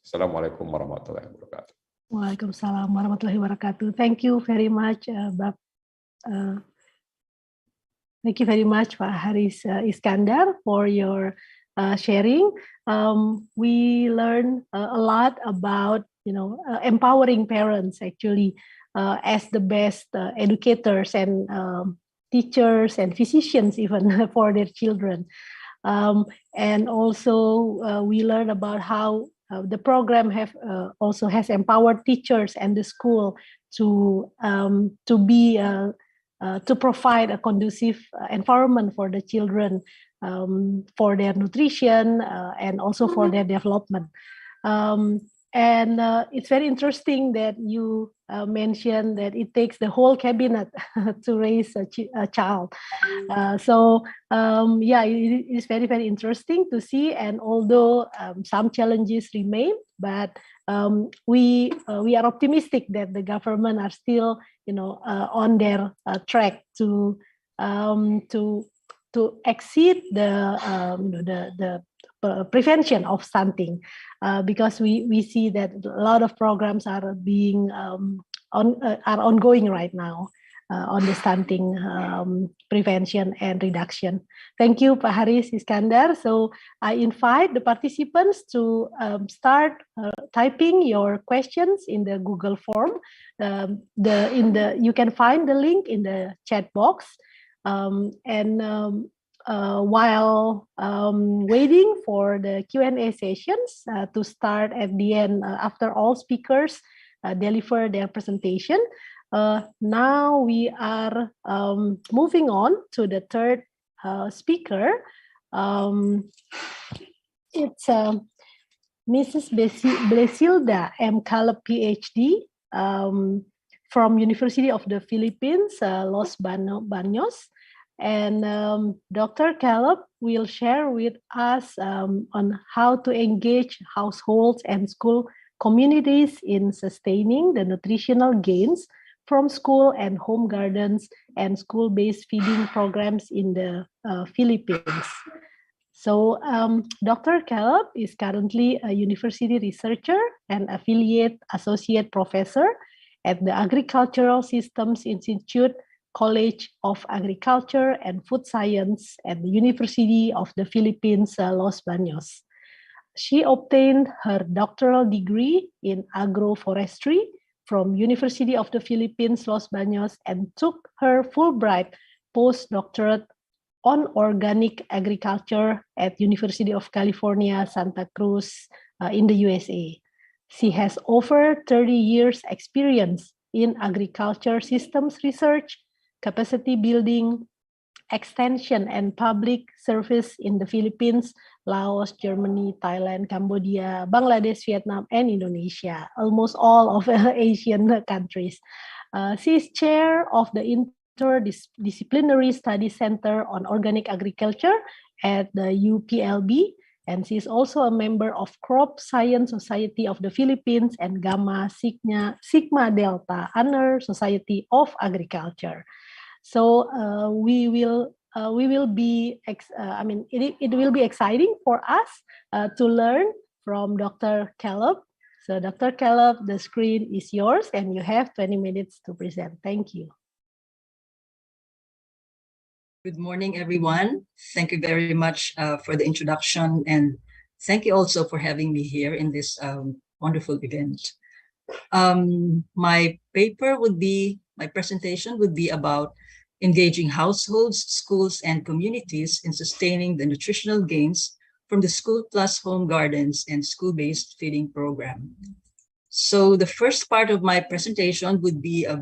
Assalamualaikum warahmatullahi wabarakatuh. Waalaikumsalam warahmatullahi wabarakatuh. Thank you very much, thank you very much, Pak Haris Iskandar, for your sharing. We learned a lot about, empowering parents actually as the best educators and teachers and physicians even for their children. And also we learned about how the program also has empowered teachers and the school to provide a conducive environment for the children, for their nutrition and also for their development. And it's very interesting that you mentioned that it takes the whole cabinet to raise a child. Yeah, it is very, very interesting to see. And although some challenges remain, but we are optimistic that the government are still, on their track to exceed the prevention of stunting, because we see that a lot of programs are being are ongoing right now on the stunting prevention and reduction. Thank you, Pak Haris Iskandar. So I invite the participants to start typing your questions in the Google form. You can find the link in the chat box. While waiting for the Q&A sessions to start at the end after all speakers deliver their presentation, now we are moving on to the third speaker. It's Mrs. Blesilda M. Calub, PhD, from University of the Philippines, Los Banos. And Dr. Calub will share with us on how to engage households and school communities in sustaining the nutritional gains from school and home gardens and school-based feeding programs in the Philippines. So Dr. Calub is currently a university researcher and affiliate associate professor at the Agricultural Systems Institute, College of Agriculture and Food Science at the University of the Philippines, Los Banos. She obtained her doctoral degree in agroforestry from University of the Philippines, Los Banos, and took her Fulbright postdoctorate on organic agriculture at University of California, Santa Cruz in the USA. She has over 30 years experience in agriculture systems research, capacity building, extension, and public service in the Philippines, Laos, Germany, Thailand, Cambodia, Bangladesh, Vietnam, and Indonesia, almost all of Asian countries. She is chair of the Interdisciplinary Study Center on Organic Agriculture at the UPLB, and she is also a member of Crop Science Society of the Philippines and Gamma Sigma Delta Honor Society of Agriculture. So it will be exciting for us to learn from Dr. Calub. So Dr. Calub, the screen is yours and you have 20 minutes to present. Thank you. Good morning, everyone. Thank you very much for the introduction, and thank you also for having me here in this wonderful event. My presentation would be about engaging households, schools, and communities in sustaining the nutritional gains from the School Plus Home Gardens and school-based feeding program. So the first part of my presentation would be a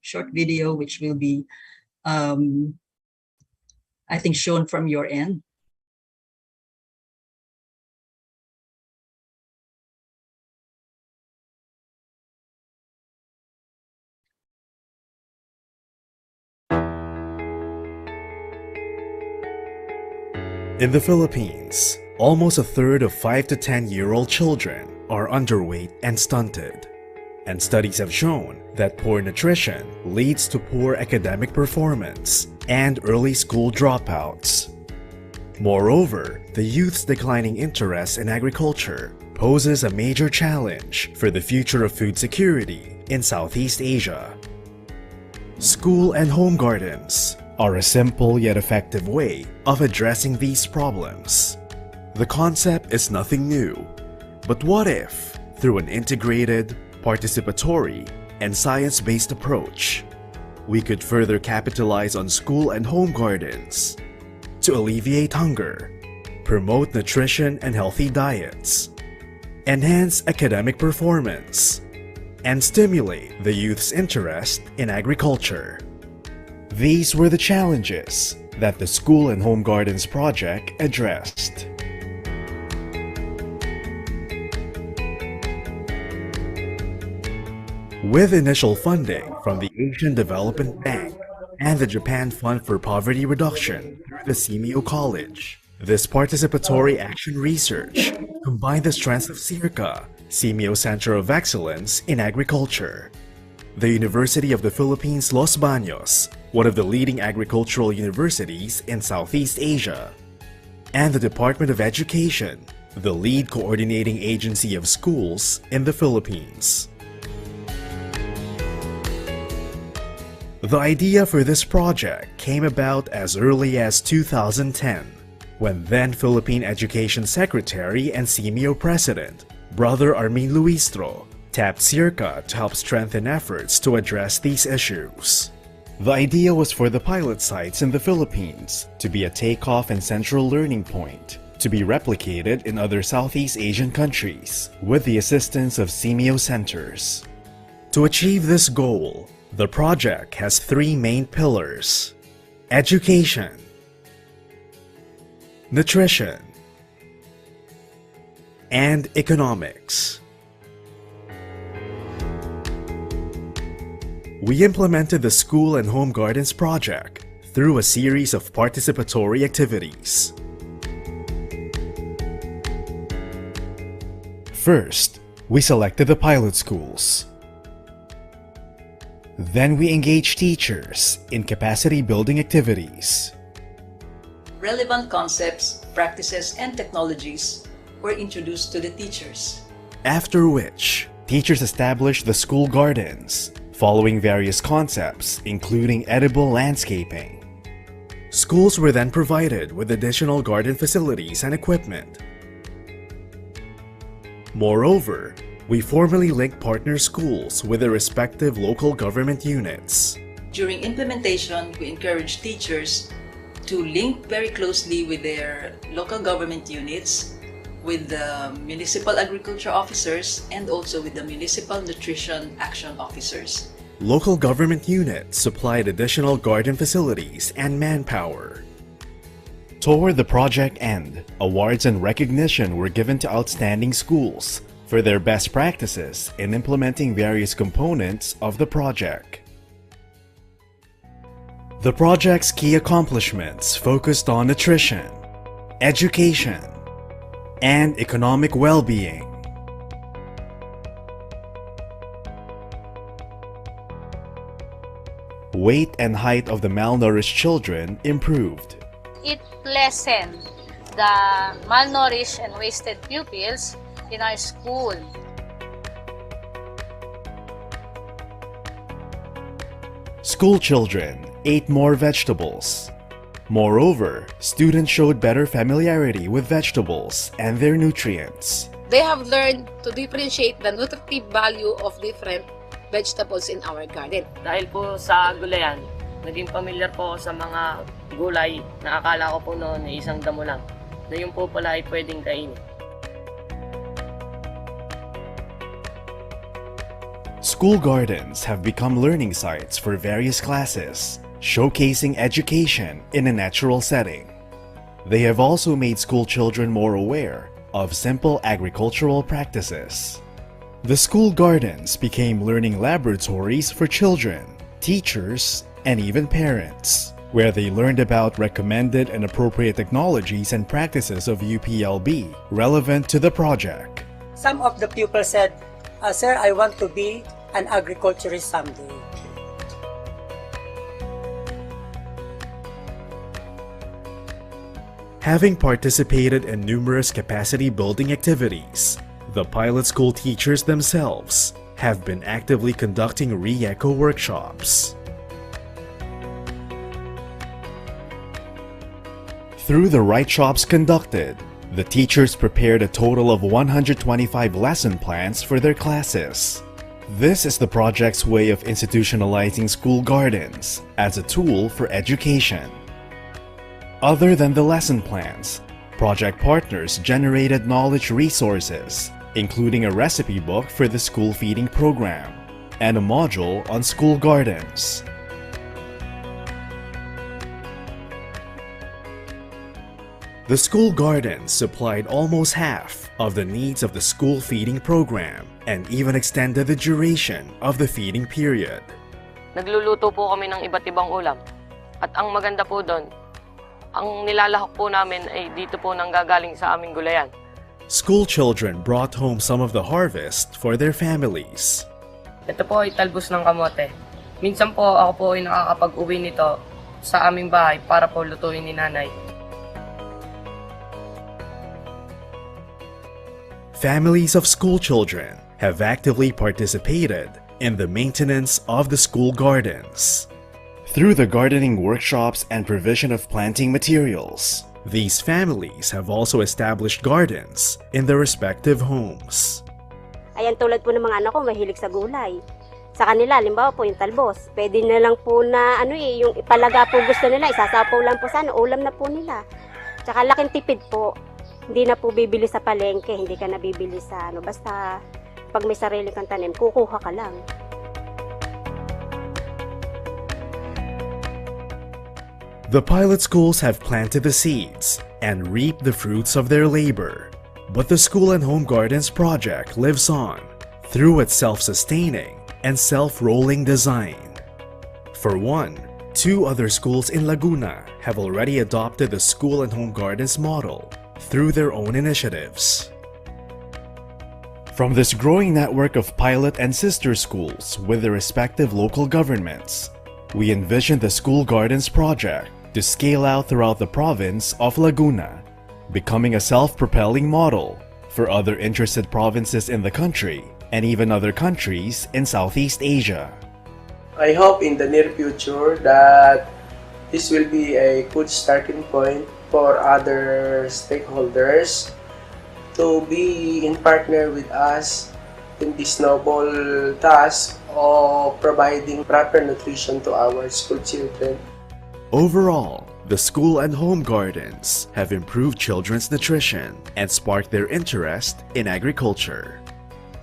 short video, which will be I think shown from your end. In the Philippines, almost a third of 5 to 10-year-old children are underweight and stunted. And studies have shown that poor nutrition leads to poor academic performance and early school dropouts. Moreover, the youth's declining interest in agriculture poses a major challenge for the future of food security in Southeast Asia. School and home gardens are a simple yet effective way of addressing these problems. The concept is nothing new, but what if, through an integrated, participatory, and science-based approach, we could further capitalize on school and home gardens to alleviate hunger, promote nutrition and healthy diets, enhance academic performance, and stimulate the youth's interest in agriculture. These were the challenges that the School and Home Gardens project addressed. With initial funding from the Asian Development Bank and the Japan Fund for Poverty Reduction through the SEAMEO College, this participatory action research combined the strengths of SEARCA, SEAMEO Center of Excellence in Agriculture, the University of the Philippines Los Banos, one of the leading agricultural universities in Southeast Asia, and the Department of Education, the lead coordinating agency of schools in the Philippines. The idea for this project came about as early as 2010, when then Philippine Education Secretary and SEAMEO President, Brother Armin Luistro, tapped SEARCA to help strengthen efforts to address these issues. The idea was for the pilot sites in the Philippines to be a takeoff and central learning point, to be replicated in other Southeast Asian countries with the assistance of SEAMEO centers. To achieve this goal, the project has 3 main pillars: education, nutrition, and economics. We implemented the School and Home Gardens project through a series of participatory activities. First, we selected the pilot schools. Then we engaged teachers in capacity building activities. Relevant concepts, practices, and technologies were introduced to the teachers. After which, teachers established the school gardens, following various concepts including edible landscaping. Schools were then provided with additional garden facilities and equipment. Moreover, we formally linked partner schools with their respective local government units. During implementation, we encouraged teachers to link very closely with their local government units, with the municipal agriculture officers, and also with the municipal nutrition action officers. Local government units supplied additional garden facilities and manpower. Toward the project end, awards and recognition were given to outstanding schools for their best practices in implementing various components of the project. The project's key accomplishments focused on nutrition, education, and economic well-being. Weight and height of the malnourished children improved. It lessened the malnourished and wasted pupils in our school. School children ate more vegetables. Moreover, students showed better familiarity with vegetables and their nutrients. They have learned to differentiate the nutritive value of different vegetables in our garden. Dahil po sa gulayan, naging familiar po sa mga gulay na akala ko po noon ay isang damo lang, na yun po pala ay pwedeng kainin. School gardens have become learning sites for various classes, showcasing education in a natural setting. They have also made school children more aware of simple agricultural practices. The school gardens became learning laboratories for children, teachers, and even parents, where they learned about recommended and appropriate technologies and practices of UPLB relevant to the project. Some of the pupils said, "Sir, I want to be an agriculturist someday." Having participated in numerous capacity building activities, the pilot school teachers themselves have been actively conducting re-eco workshops. Through the right shops conducted, the teachers prepared a total of 125 lesson plans for their classes. This is the project's way of institutionalizing school gardens as a tool for education. Other than the lesson plans, project partners generated knowledge resources, including a recipe book for the school feeding program and a module on school gardens. The school gardens supplied almost half of the needs of the school feeding program and even extended the duration of the feeding period. Nagluluto po kami ng iba't ibang ulam. At ang maganda po doon, ang nilalahok po namin ay dito po nanggagaling sa aming gulayan. School children brought home some of the harvest for their families. Ito po ay talbos ng kamote. Minsan po ako po ay nakakapag-uwi nito sa aming bahay para po lutuin ni nanay. Families of school children have actively participated in the maintenance of the school gardens. Through the gardening workshops and provision of planting materials, these families have also established gardens in their respective homes. Ayan, tulad po ng mga anak ko, mahilig sa gulay. Sa kanila, halimbawa po yung talbos, pwede na lang po na yung ipalaga po gusto nila, isasapaw lang po sana, ulam na po nila. Tsaka laking tipid po. Hindi na po bibili sa palengke, hindi ka na bibili sa basta pag may sarili kang tanim, kukuha ka lang. The pilot schools have planted the seeds and reaped the fruits of their labor. But the School and Home Gardens project lives on through its self-sustaining and self-rolling design. For one, 2 other schools in Laguna have already adopted the school and home gardens model through their own initiatives. From this growing network of pilot and sister schools with their respective local governments, we envision the School Gardens project to scale out throughout the province of Laguna, becoming a self-propelling model for other interested provinces in the country and even other countries in Southeast Asia. I hope in the near future that this will be a good starting point for other stakeholders to be in partner with us in this noble task of providing proper nutrition to our school children. Overall, the school and home gardens have improved children's nutrition and sparked their interest in agriculture.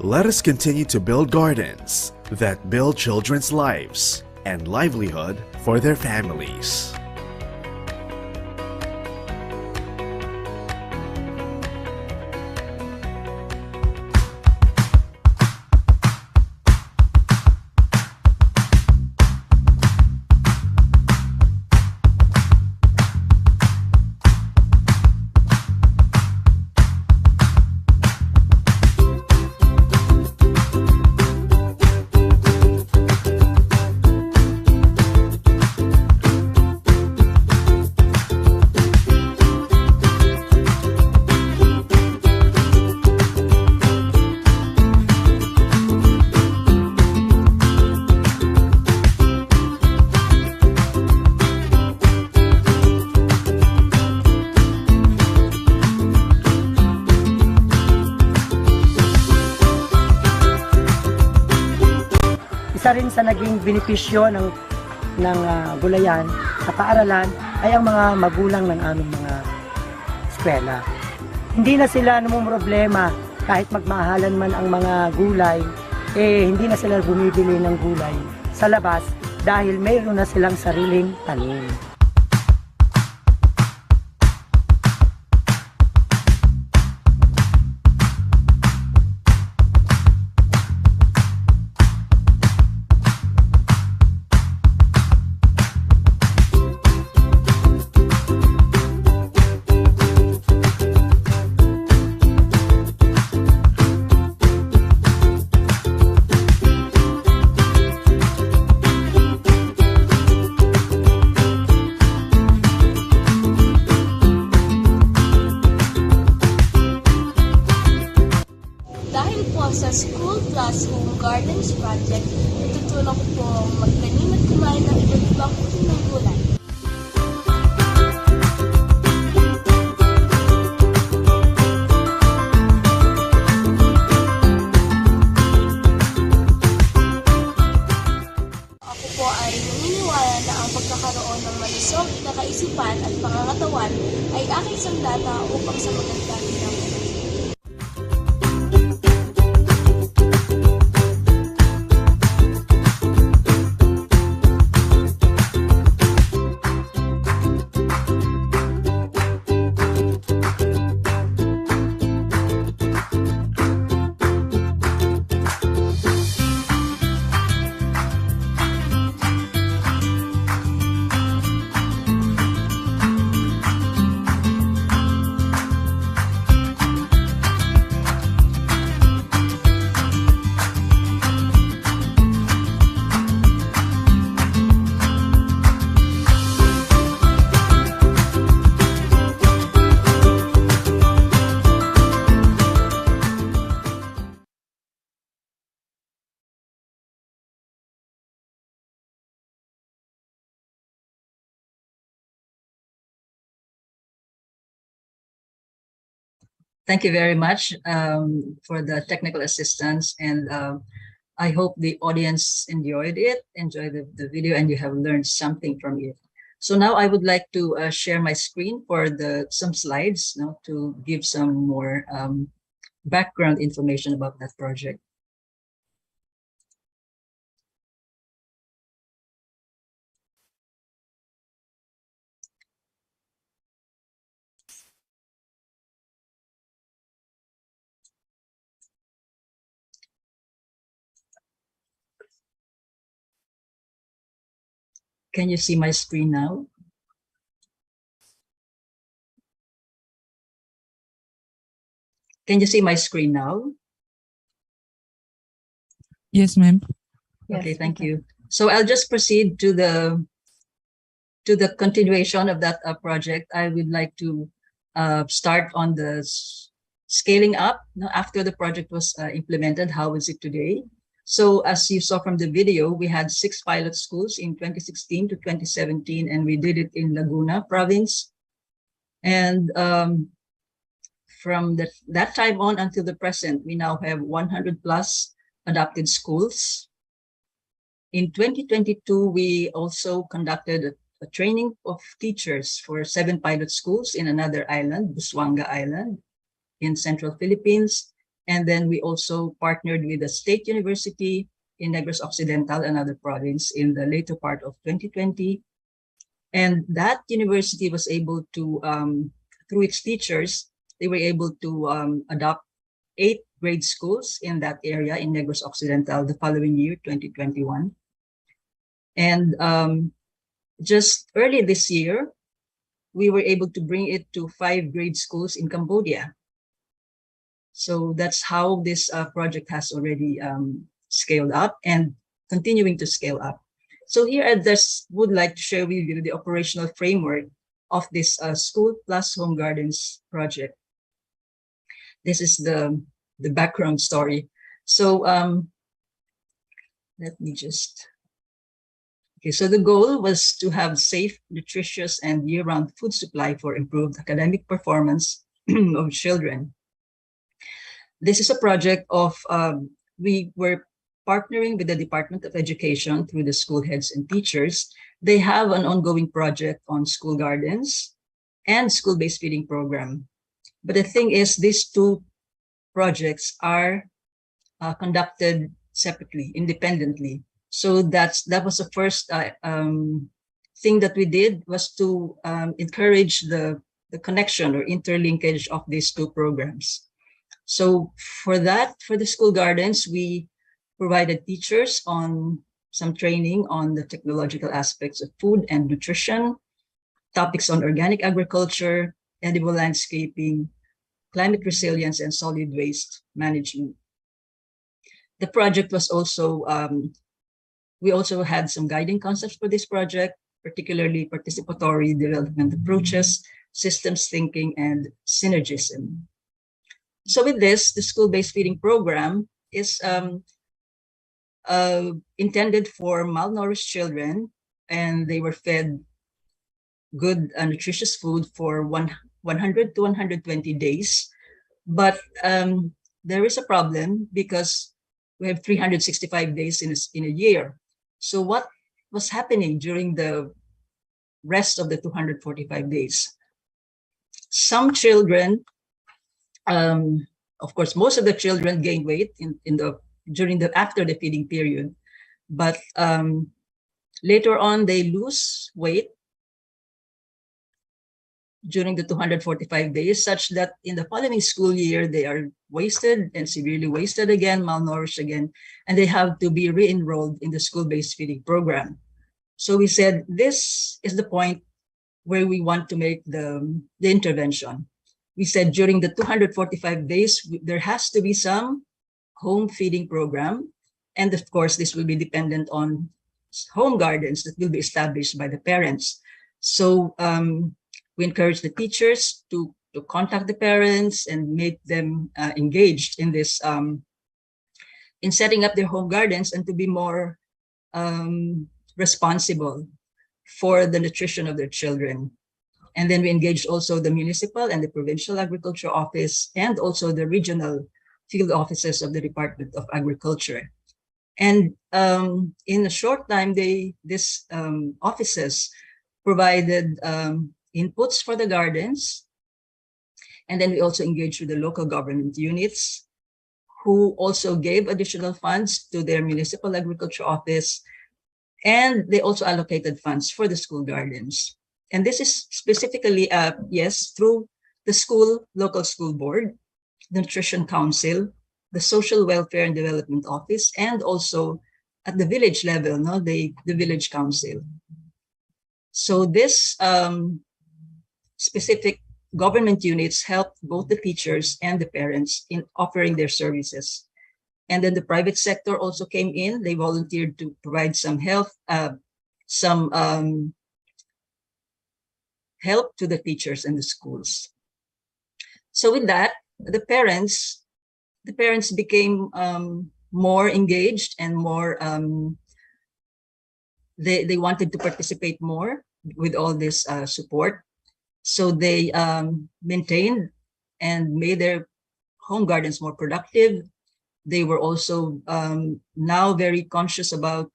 Let us continue to build gardens that build children's lives and livelihood for their families. Isa rin sa naging benepisyo ng gulayan sa paaralan ay ang mga magulang ng aming mga eskwela. Hindi na sila namumroblema kahit magmahalan man ang mga gulay, hindi na sila bumibili ng gulay sa labas dahil mayroon na silang sariling tanim. Sa School Plus Home Gardens Project, natutulong ko po magtanim at kumain ng iba't ibang uri ng gulay. Ako po ay naniniwala na ang pagkakaroon ng malusog na kaisipan at pangangatawan ay aking sandata upang sa magandang hinabuhay. Thank you very much for the technical assistance, and I hope the audience enjoyed the video, and you have learned something from it. So now I would like to share my screen for some slides, to give some more background information about that project. Can you see my screen now? Can you see my screen now? Yes, ma'am. Okay, thank you. So I'll just proceed to the continuation of that project. I would like to start on the scaling up. Now, after the project was implemented, how is it today? So as you saw from the video, we had 6 pilot schools in 2016 to 2017, and we did it in Laguna province. And from that time on until the present, we now have 100 plus adopted schools. In 2022, we also conducted a training of teachers for 7 pilot schools in another island, Busuanga Island, in Central Philippines. And then we also partnered with a state university in Negros Occidental, another province, in the later part of 2020. And that university was able to, through its teachers, they were able to adopt 8 grade schools in that area in Negros Occidental the following year, 2021. And just early this year, we were able to bring it to 5 grade schools in Cambodia. So that's how this project has already scaled up and continuing to scale up. So here I just would like to share with you the operational framework of this School Plus Home Gardens project. This is the background story. So let me just, okay, so the goal was to have safe, nutritious, and year-round food supply for improved academic performance of children. This is a project of, we were partnering with the Department of Education through the school heads and teachers. They have an ongoing project on school gardens and school-based feeding program. But the thing is, these 2 projects are conducted separately, independently. So that was the first thing that we did, was to encourage the connection or interlinkage of these 2 programs. So for that, for the school gardens, we provided teachers on some training on the technological aspects of food and nutrition, topics on organic agriculture, edible landscaping, climate resilience, and solid waste management. The project was also, we also had some guiding concepts for this project, particularly participatory development approaches, systems thinking, and synergism. So with this, the school-based feeding program is intended for malnourished children, and they were fed good nutritious food for 100 to 120 days. But there is a problem because we have 365 days in a year. So what was happening during the rest of the 245 days? Some children, of course, most of the children gain weight after the feeding period, but later on they lose weight during the 245 days, such that in the following school year, they are wasted and severely wasted again, malnourished again, and they have to be re-enrolled in the school-based feeding program. So we said, this is the point where we want to make the intervention. We said during the 245 days, there has to be some home feeding program. And of course, this will be dependent on home gardens that will be established by the parents. So we encourage the teachers to contact the parents and make them engaged in this, in setting up their home gardens, and to be more responsible for the nutrition of their children. And then we engaged also the municipal and the provincial agriculture office, and also the regional field offices of the Department of Agriculture. And in a short time, these offices provided inputs for the gardens. And then we also engaged with the local government units, who also gave additional funds to their municipal agriculture office. And they also allocated funds for the school gardens. And this is specifically, yes, through the local school board, the Nutrition Council, the Social Welfare and Development Office, and also at the village level, the village council. So this specific government units helped both the teachers and the parents in offering their services. And then the private sector also came in. They volunteered to provide some help to the teachers and the schools. So with that, the parents became more engaged and more, they wanted to participate more with all this support. So they maintained and made their home gardens more productive. They were also now very conscious about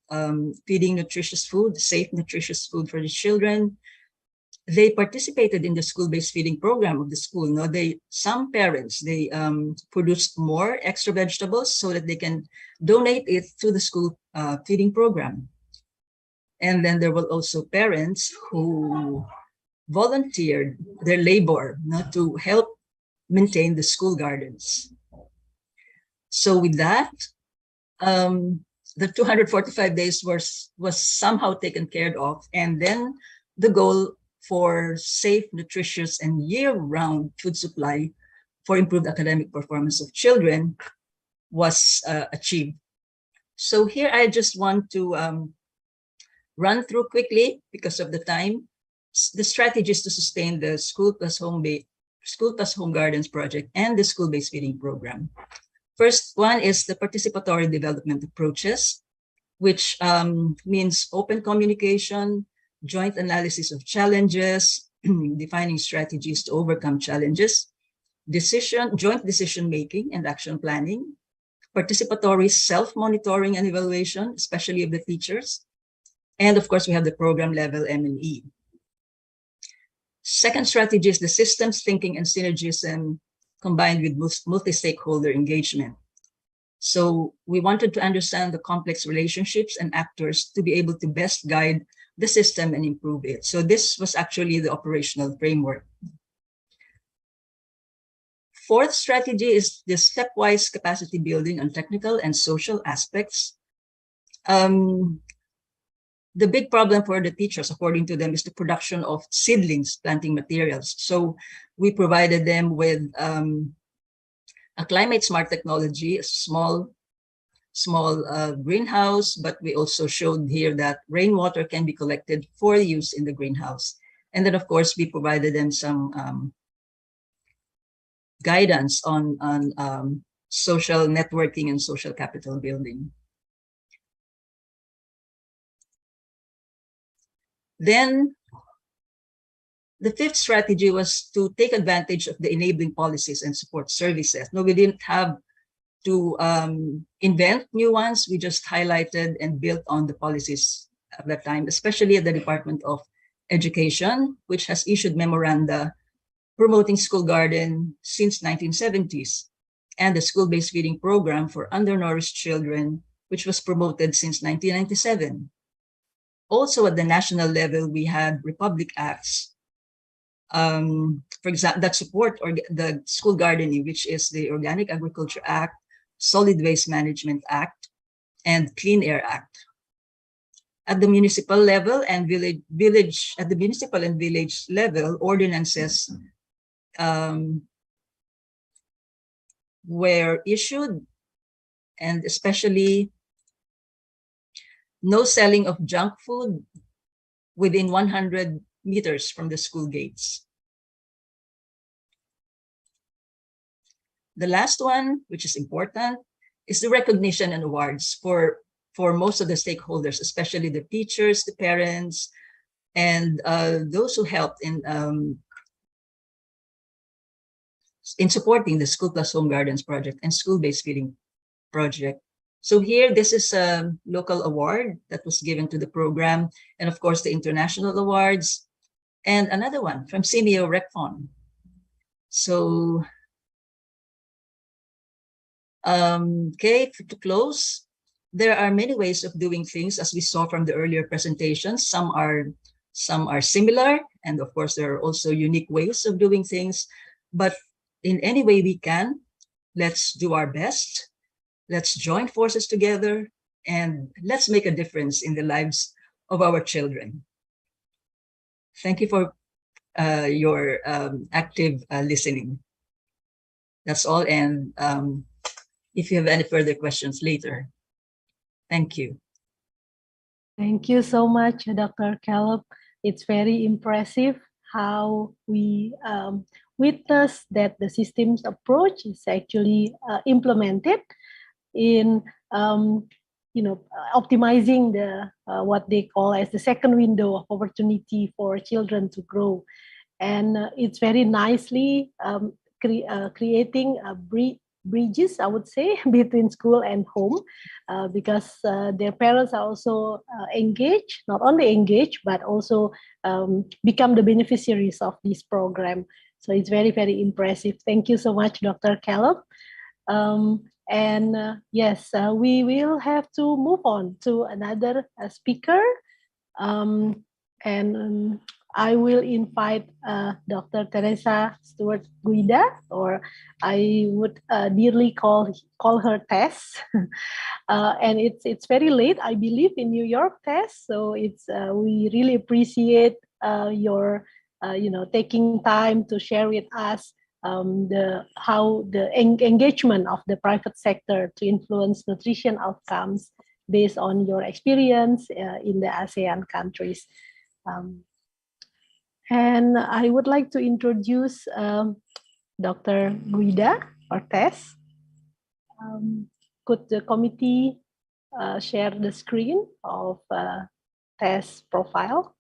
feeding nutritious food, safe, nutritious food for the children. They participated in the school-based feeding program of the school. Now, some parents, they produced more extra vegetables so that they can donate it to the school feeding program. And then there were also parents who volunteered their labor to help maintain the school gardens. So with that, the 245 days was somehow taken care of. And then the goal for safe, nutritious, and year-round food supply for improved academic performance of children was achieved. So here I just want to run through quickly, because of the time, the strategies to sustain the School plus Home Gardens project and the school-based feeding program. First one is the participatory development approaches, which means open communication, joint analysis of challenges, defining strategies to overcome challenges, joint decision-making and action planning, participatory self-monitoring and evaluation, especially of the teachers, and of course we have the program level M&E. Second strategy is the systems thinking and synergism combined with multi-stakeholder engagement. So we wanted to understand the complex relationships and actors to be able to best guide the system and improve it. So this was actually the operational framework. Fourth strategy is the stepwise capacity building on technical and social aspects. The big problem for the teachers, according to them, is the production of seedlings, planting materials. So we provided them with a climate smart technology, a small greenhouse, but we also showed here that rainwater can be collected for use in the greenhouse. And then of course, we provided them some guidance on social networking and social capital building. Then the fifth strategy was to take advantage of the enabling policies and support services. No, we didn't have to invent new ones. We just highlighted and built on the policies at that time, especially at the Department of Education, which has issued memoranda promoting school garden since 1970s, and the school-based feeding program for undernourished children, which was promoted since 1997. Also at the national level, we had Republic Acts, for example, that support the school gardening, which is the Organic Agriculture Act, Solid Waste Management Act, and Clean Air Act. At the municipal level and village level, ordinances were issued, and especially no selling of junk food within 100 meters from the school gates. The last one, which is important, is the recognition and awards for most of the stakeholders, especially the teachers, the parents, and those who helped in supporting the School Plus Home Gardens project and school-based feeding project. So here, this is a local award that was given to the program, and of course the international awards, and another one from SEAMEO RECFON. So, okay, to close, there are many ways of doing things, as we saw from the earlier presentations. Some are similar, and of course there are also unique ways of doing things, but in any way we can, let's do our best. Let's join forces together and let's make a difference in the lives of our children. Thank you for your active listening. That's all. And if you have any further questions later, thank you. Thank you so much, Dr. Calub. It's very impressive how we witness that the systems approach is actually implemented in optimizing the what they call as the second window of opportunity for children to grow, and it's very nicely creating a bridges, I would say, between school and home, because their parents are also engaged, not only engaged, but also become the beneficiaries of this program. So it's very, very impressive. Thank you so much, Dr. Calub. Yes, we will have to move on to another speaker. I will invite Dr. Teresa Stuart Guida, or I would dearly call her Tess. And it's very late, I believe, in New York, Tess. So we really appreciate your taking time to share with us how the engagement of the private sector to influence nutrition outcomes based on your experience in the ASEAN countries. And I would like to introduce Dr. Guida or Tess. Could the committee share the screen of Tess' profile?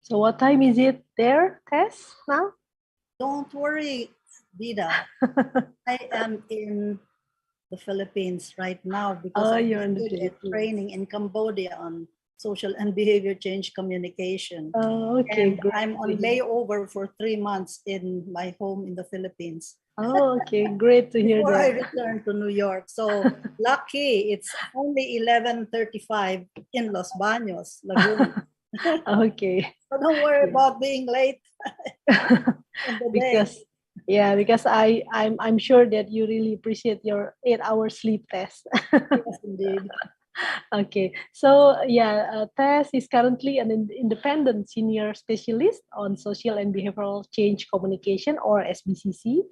So what time is it there, Tess, now? Don't worry, Vida. I am in the Philippines right now because I did a training in Cambodia on social and behavior change communication. Oh, okay. And I'm on layover for 3 months in my home in the Philippines. Oh, okay. Great to hear Before that. I return to New York. So lucky, it's only 11:35 in Los Banos, Laguna. Okay. So don't worry about being late. Because I'm sure that you really appreciate your 8-hour sleep, Tess. Yes, indeed. Okay, so Tess is currently an independent senior specialist on social and behavioral change communication, or SBCC,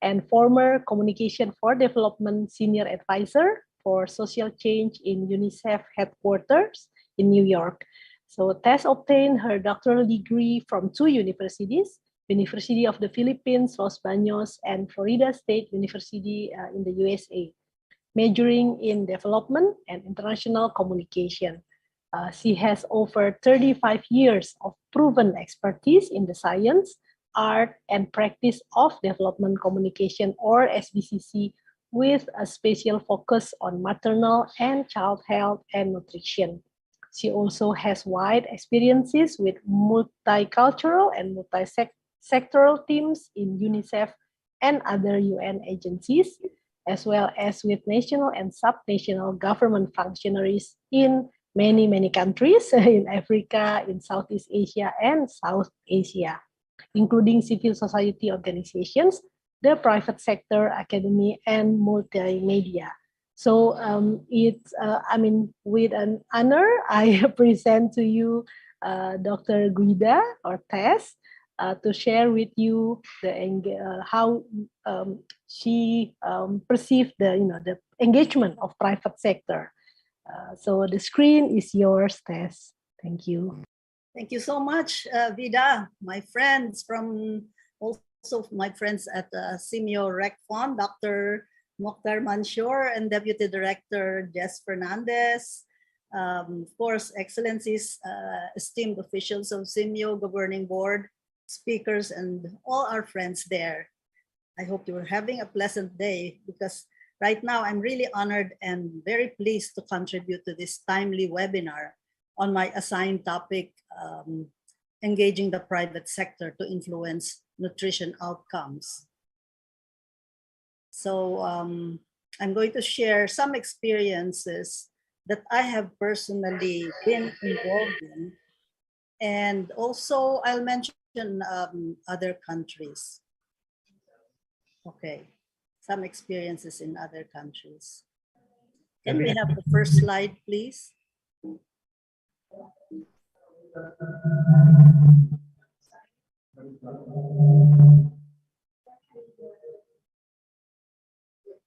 and former communication for development senior advisor for social change in UNICEF headquarters in New York. So Tess obtained her doctoral degree from 2 universities, University of the Philippines, Los Banos, and Florida State University in the USA, majoring in development and international communication. She has over 35 years of proven expertise in the science, art, and practice of development communication, or SBCC, with a special focus on maternal and child health and nutrition. She also has wide experiences with multicultural and multi-sectoral teams in UNICEF and other UN agencies, as well as with national and sub-national government functionaries in many, many countries in Africa, in Southeast Asia, and South Asia, including civil society organizations, the private sector, academy, and multimedia. So with an honor, I present to you Dr. Guida or Tess to share with you how she perceived the engagement of private sector. So the screen is yours, Tess. Thank you. Thank you so much, Vida. My friends also my friends at SEAMEO RECFON, Dr. Mokhtar Mansour, and Deputy Director Jess Fernandez, of course, Excellencies, esteemed officials of SEAMEO Governing Board, speakers, and all our friends there. I hope you are having a pleasant day, because right now I'm really honored and very pleased to contribute to this timely webinar on my assigned topic, engaging the private sector to influence nutrition outcomes. So I'm going to share some experiences that I have personally been involved in. And also I'll mention other countries. Okay, some experiences in other countries. Can we have the first slide, please? Do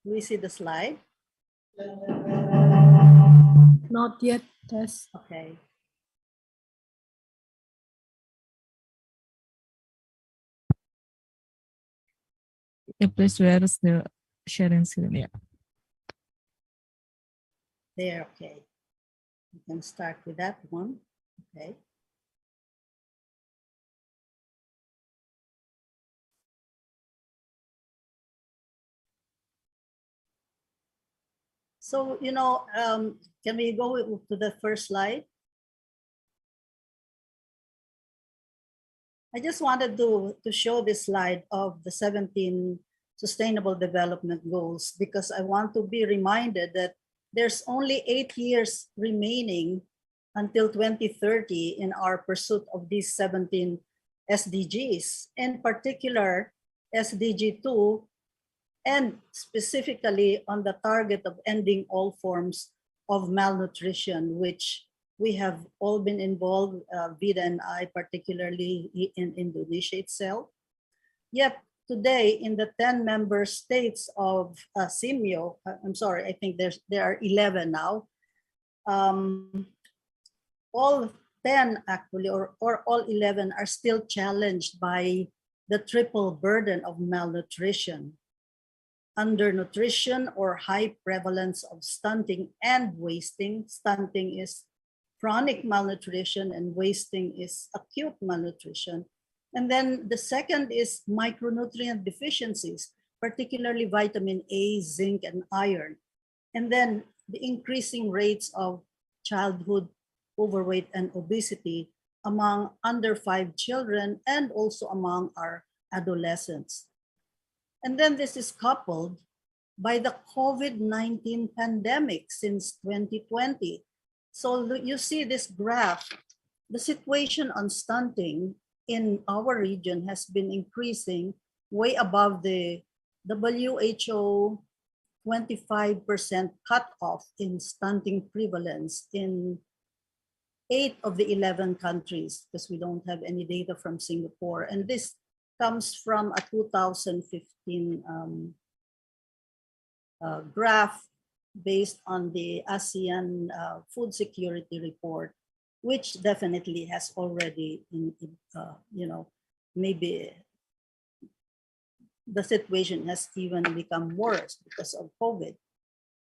we see the slide? Not yet, Tess. Okay. Yeah, please, where is the sharing screen? Yeah. There, okay. We can start with that one. Okay. So, can we go to the first slide? I just wanted to show this slide of the 17 Sustainable Development Goals because I want to be reminded that there's only 8 years remaining until 2030 in our pursuit of these 17 SDGs, in particular SDG 2, and specifically on the target of ending all forms of malnutrition, which we have all been involved, Vida and I, particularly in Indonesia itself. Yet today, in the 10 member states of SEAMEO, I'm sorry, I think there are 11 now. All 10 actually, or all 11 are still challenged by the triple burden of malnutrition, undernutrition or high prevalence of stunting and wasting. Stunting is chronic malnutrition and wasting is acute malnutrition. And then the second is micronutrient deficiencies, particularly vitamin A, zinc, and iron. And then the increasing rates of childhood overweight and obesity among under 5 children and also among our adolescents. And then this is coupled by the COVID-19 pandemic since 2020. So you see this graph, the situation on stunting in our region has been increasing way above the WHO 25% cutoff in stunting prevalence in 8 of the 11 countries, because we don't have any data from Singapore. And this comes from a 2015 graph based on the ASEAN Food Security Report, which definitely has already, maybe the situation has even become worse because of COVID.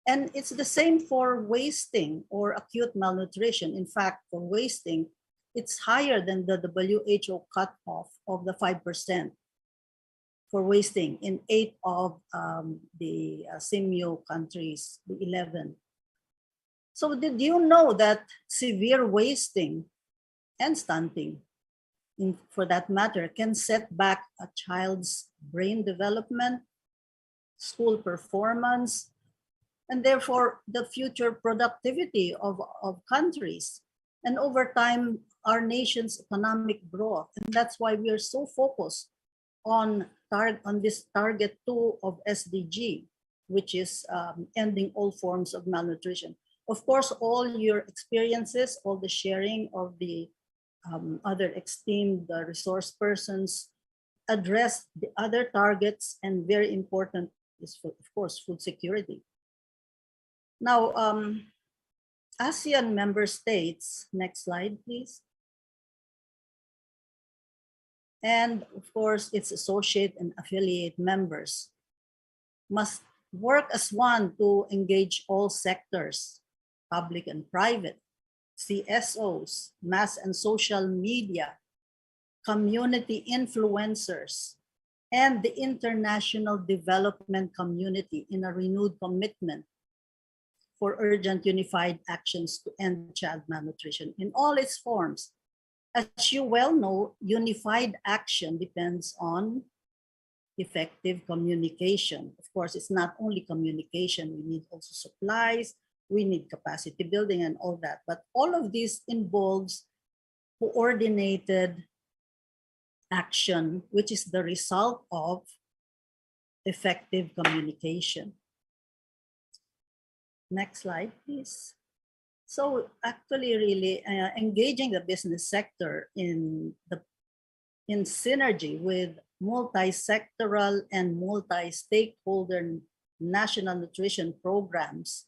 And it's the same for wasting or acute malnutrition. In fact, for wasting, it's higher than the WHO cutoff of the 5% for wasting in 8 of the SEAMEO countries, the 11. So did you know that severe wasting and stunting, for that matter, can set back a child's brain development, school performance, and therefore the future productivity of countries, and over time, our nation's economic growth. And that's why we are so focused on this target 2 of SDG, which is ending all forms of malnutrition. Of course, all your experiences, all the sharing of the other esteemed resource persons address the other targets, and very important is, of course, food security. Now, ASEAN member states, next slide, please. And of course, its associate and affiliate members must work as one to engage all sectors, public and private, CSOs, mass and social media, community influencers, and the international development community in a renewed commitment for urgent unified actions to end child malnutrition in all its forms. As you well know, unified action depends on effective communication. Of course, it's not only communication, we need also supplies, we need capacity building and all that. But all of this involves coordinated action, which is the result of effective communication. Next slide, please. So actually really engaging the business sector in synergy with multi-sectoral and multi-stakeholder national nutrition programs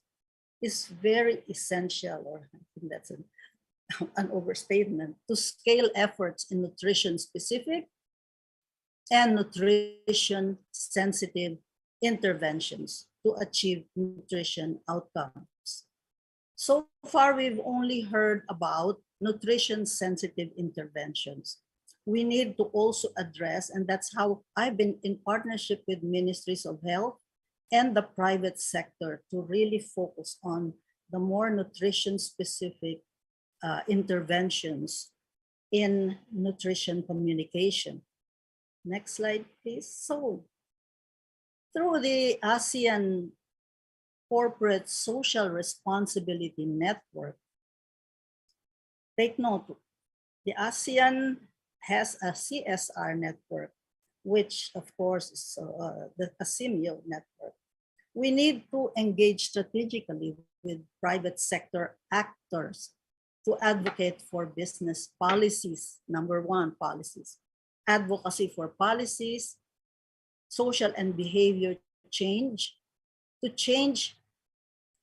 is very essential, or I think that's an overstatement, to scale efforts in nutrition specific and nutrition sensitive interventions to achieve nutrition outcomes. So far, we've only heard about nutrition sensitive interventions. We need to also address, and that's how I've been in partnership with ministries of health and the private sector to really focus on the more nutrition specific interventions in nutrition communication. Next slide, please. So through the ASEAN Corporate Social Responsibility Network, take note, the ASEAN has a CSR network, which of course is the SEAMEO network. We need to engage strategically with private sector actors to advocate for business policies. Number one, policies. Advocacy for policies, social and behavior change, to change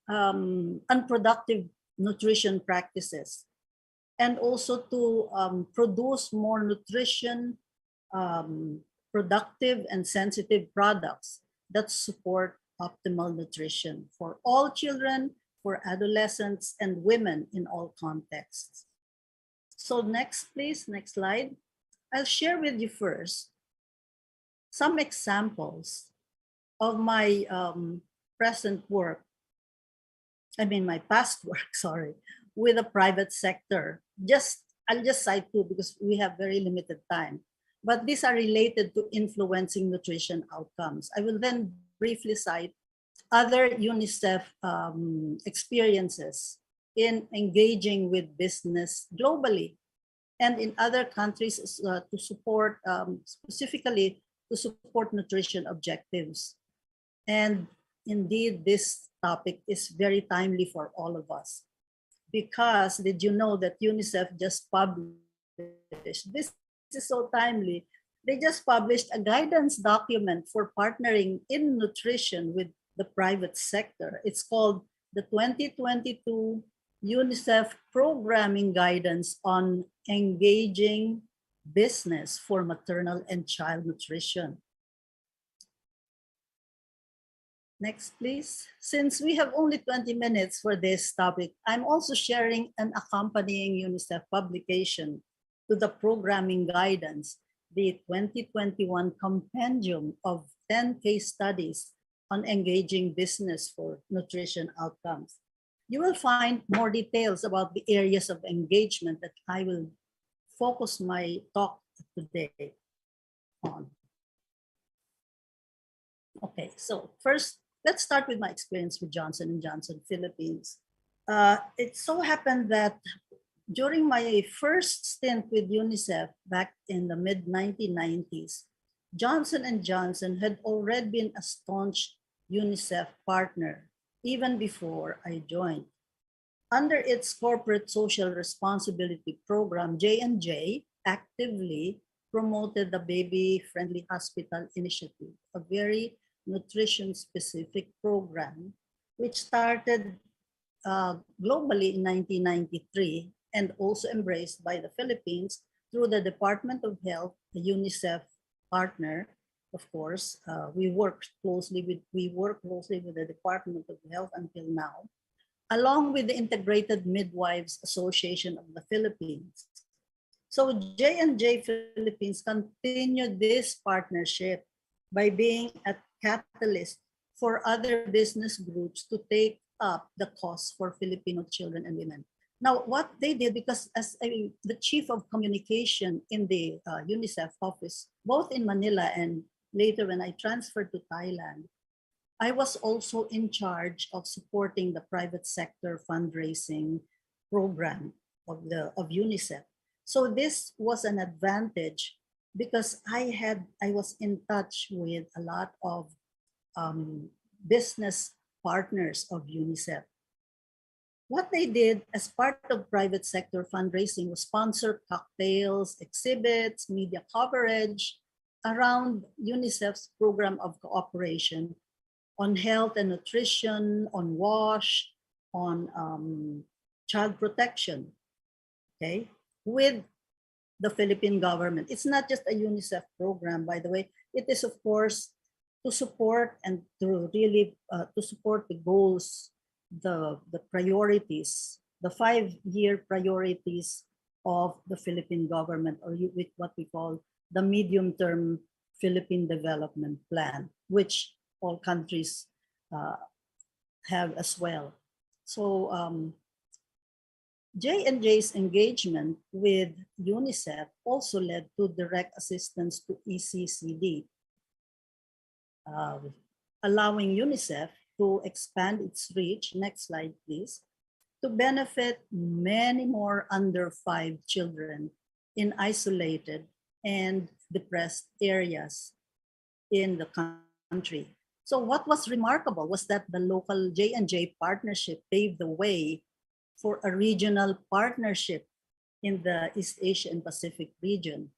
unproductive nutrition practices, and also to produce more nutrition, productive and sensitive products that support optimal nutrition for all children, for adolescents, and women in all contexts. So next, please, next slide. I'll share with you first some examples of my present work, my past work, sorry, with the private sector. I'll just cite two because we have very limited time, but these are related to influencing nutrition outcomes. I will then briefly cite other UNICEF experiences in engaging with business globally and in other countries to support, specifically to support nutrition objectives. And indeed, this topic is very timely for all of us, because did you know that UNICEF just published, this is so timely, they just published a guidance document for partnering in nutrition with the private sector. It's called the 2022 UNICEF Programming Guidance on Engaging Business for Maternal and Child Nutrition. Next, please. Since we have only 20 minutes for this topic, I'm also sharing an accompanying UNICEF publication to the programming guidance, the 2021 Compendium of 10 case studies on engaging business for nutrition outcomes. You will find more details about the areas of engagement that I will focus my talk today on. Okay, so first, let's start with my experience with Johnson & Johnson Philippines. It so happened that during my first stint with UNICEF back in the mid-1990s, Johnson & Johnson had already been a staunch UNICEF partner even before I joined. Under its corporate social responsibility program, J&J actively promoted the Baby Friendly Hospital Initiative, a very nutrition-specific program which started globally in 1993 and also embraced by the Philippines through the Department of Health, the UNICEF partner. Of course, we work closely with the Department of Health until now, along with the Integrated Midwives Association of the Philippines. So J&J Philippines continued this partnership by being a catalyst for other business groups to take up the cost for Filipino children and women. Now, what they did, because as the chief of communication in the UNICEF office, both in Manila and later when I transferred to Thailand, I was also in charge of supporting the private sector fundraising program of UNICEF. So this was an advantage because I was in touch with a lot of business partners of UNICEF. What they did as part of private sector fundraising was sponsor cocktails, exhibits, media coverage around UNICEF's program of cooperation on health and nutrition, on WASH, on child protection, okay, with the Philippine government. It's not just a UNICEF program, by the way. It is, of course, to support and to really to support the goals, the priorities, the 5-year priorities of the Philippine government, or with what we call the medium-term Philippine Development Plan, which all countries have as well. So J&J's engagement with UNICEF also led to direct assistance to ECCD, allowing UNICEF to expand its reach, next slide please, to benefit many more under 5 children in isolated and depressed areas in the country. So what was remarkable was that the local J&J partnership paved the way for a regional partnership in the East Asia and Pacific region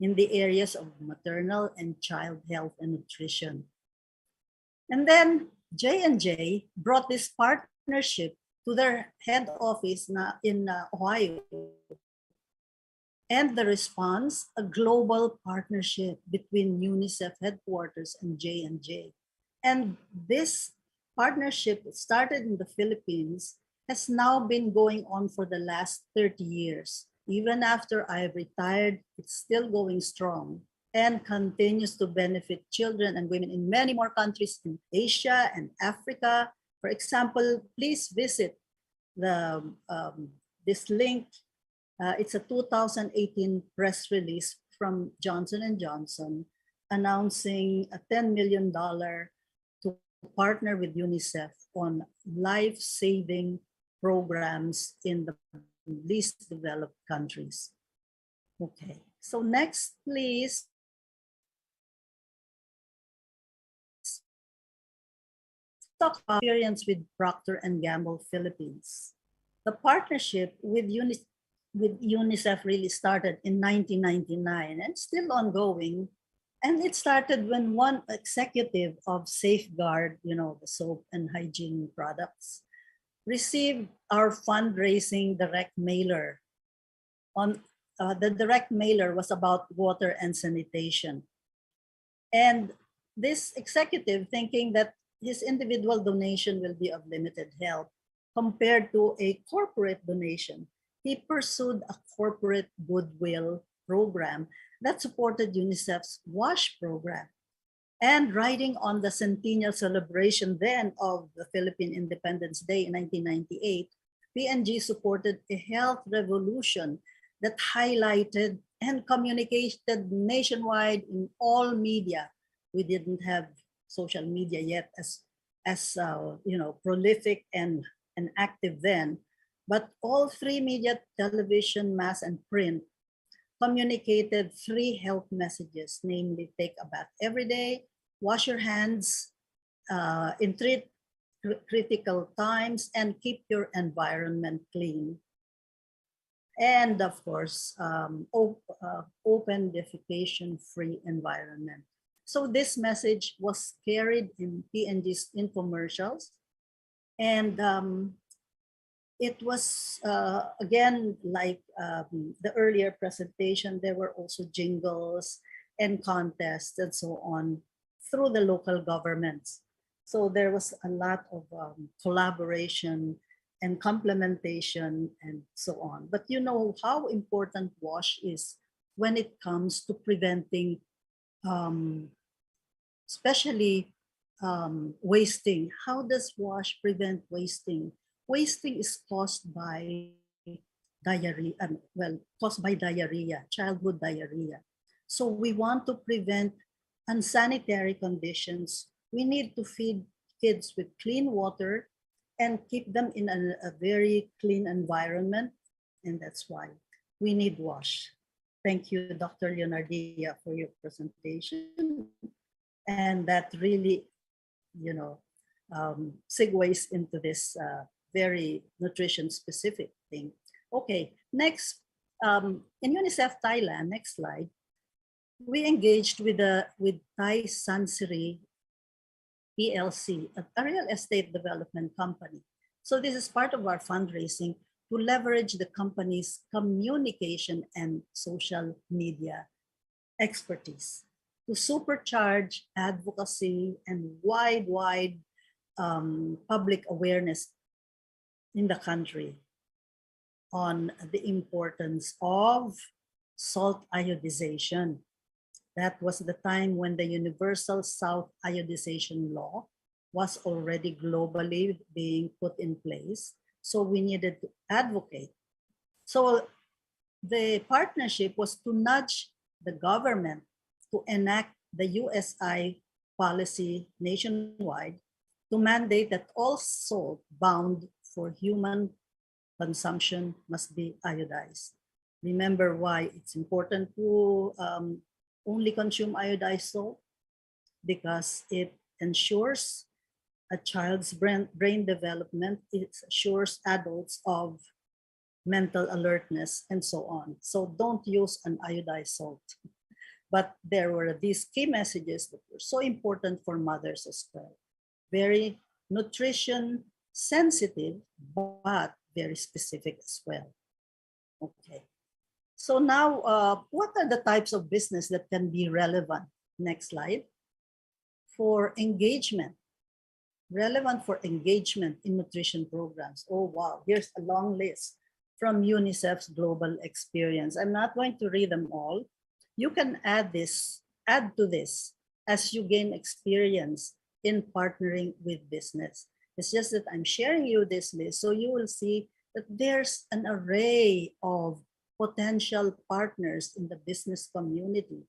in the areas of maternal and child health and nutrition. And then J&J brought this partnership to their head office in Ohio. And the response, a global partnership between UNICEF headquarters and J&J. And this partnership started in the Philippines has now been going on for the last 30 years. Even after I have retired, it's still going strong and continues to benefit children and women in many more countries in Asia and Africa. For example, please visit this link. It's a 2018 press release from Johnson & Johnson announcing a $10 million to partner with UNICEF on life-saving programs in the least developed countries. Okay, so next, please. Talk about experience with Procter & Gamble Philippines. The partnership with UNICEF really started in 1999 and still ongoing. And it started when one executive of Safeguard, the soap and hygiene products, received our fundraising direct mailer. The direct mailer was about water and sanitation. And this executive, thinking that his individual donation will be of limited help compared to a corporate donation, he pursued a corporate goodwill program that supported UNICEF's WASH program. And riding on the centennial celebration then of the Philippine Independence Day in 1998, P&G supported a health revolution that highlighted and communicated nationwide in all media. We didn't have social media yet as prolific and active then, but all 3 media, television, mass, and print, communicated 3 health messages, namely take a bath every day, wash your hands in 3 critical times, and keep your environment clean. And of course, open defecation-free environment. So this message was carried in P&G's infomercials. And it was, again, like the earlier presentation, there were also jingles and contests and so on through the local governments. So there was a lot of collaboration and complementation and so on. But you know how important WASH is when it comes to preventing especially wasting. How does WASH prevent wasting? Wasting is caused by diarrhea, childhood diarrhea. So we want to prevent unsanitary conditions. We need to feed kids with clean water and keep them in a very clean environment. And that's why we need WASH. thank you, Dr. Leonardia, for your presentation. And that really, segues into this very nutrition-specific thing. Okay, next, in UNICEF Thailand, next slide, we engaged with Thai Sanseri PLC, a real estate development company. So this is part of our fundraising to leverage the company's communication and social media expertise to supercharge advocacy and wide public awareness in the country on the importance of salt iodization. That was the time when the Universal Salt Iodization Law was already globally being put in place. So we needed to advocate. So the partnership was to nudge the government to enact the USI policy nationwide to mandate that all salt bound for human consumption must be iodized. Remember why it's important to only consume iodized salt? Because it ensures a child's brain development, it assures adults of mental alertness, and so on. So don't use an iodized salt. But there were these key messages that were so important for mothers as well. Very nutrition sensitive, but very specific as well. Okay. So now, what are the types of business that can be relevant? Next slide. For engagement, relevant for engagement in nutrition programs. Oh, wow, here's a long list from UNICEF's global experience. I'm not going to read them all. You can add to this as you gain experience in partnering with business. It's just that I'm sharing you this list so you will see that there's an array of potential partners in the business community,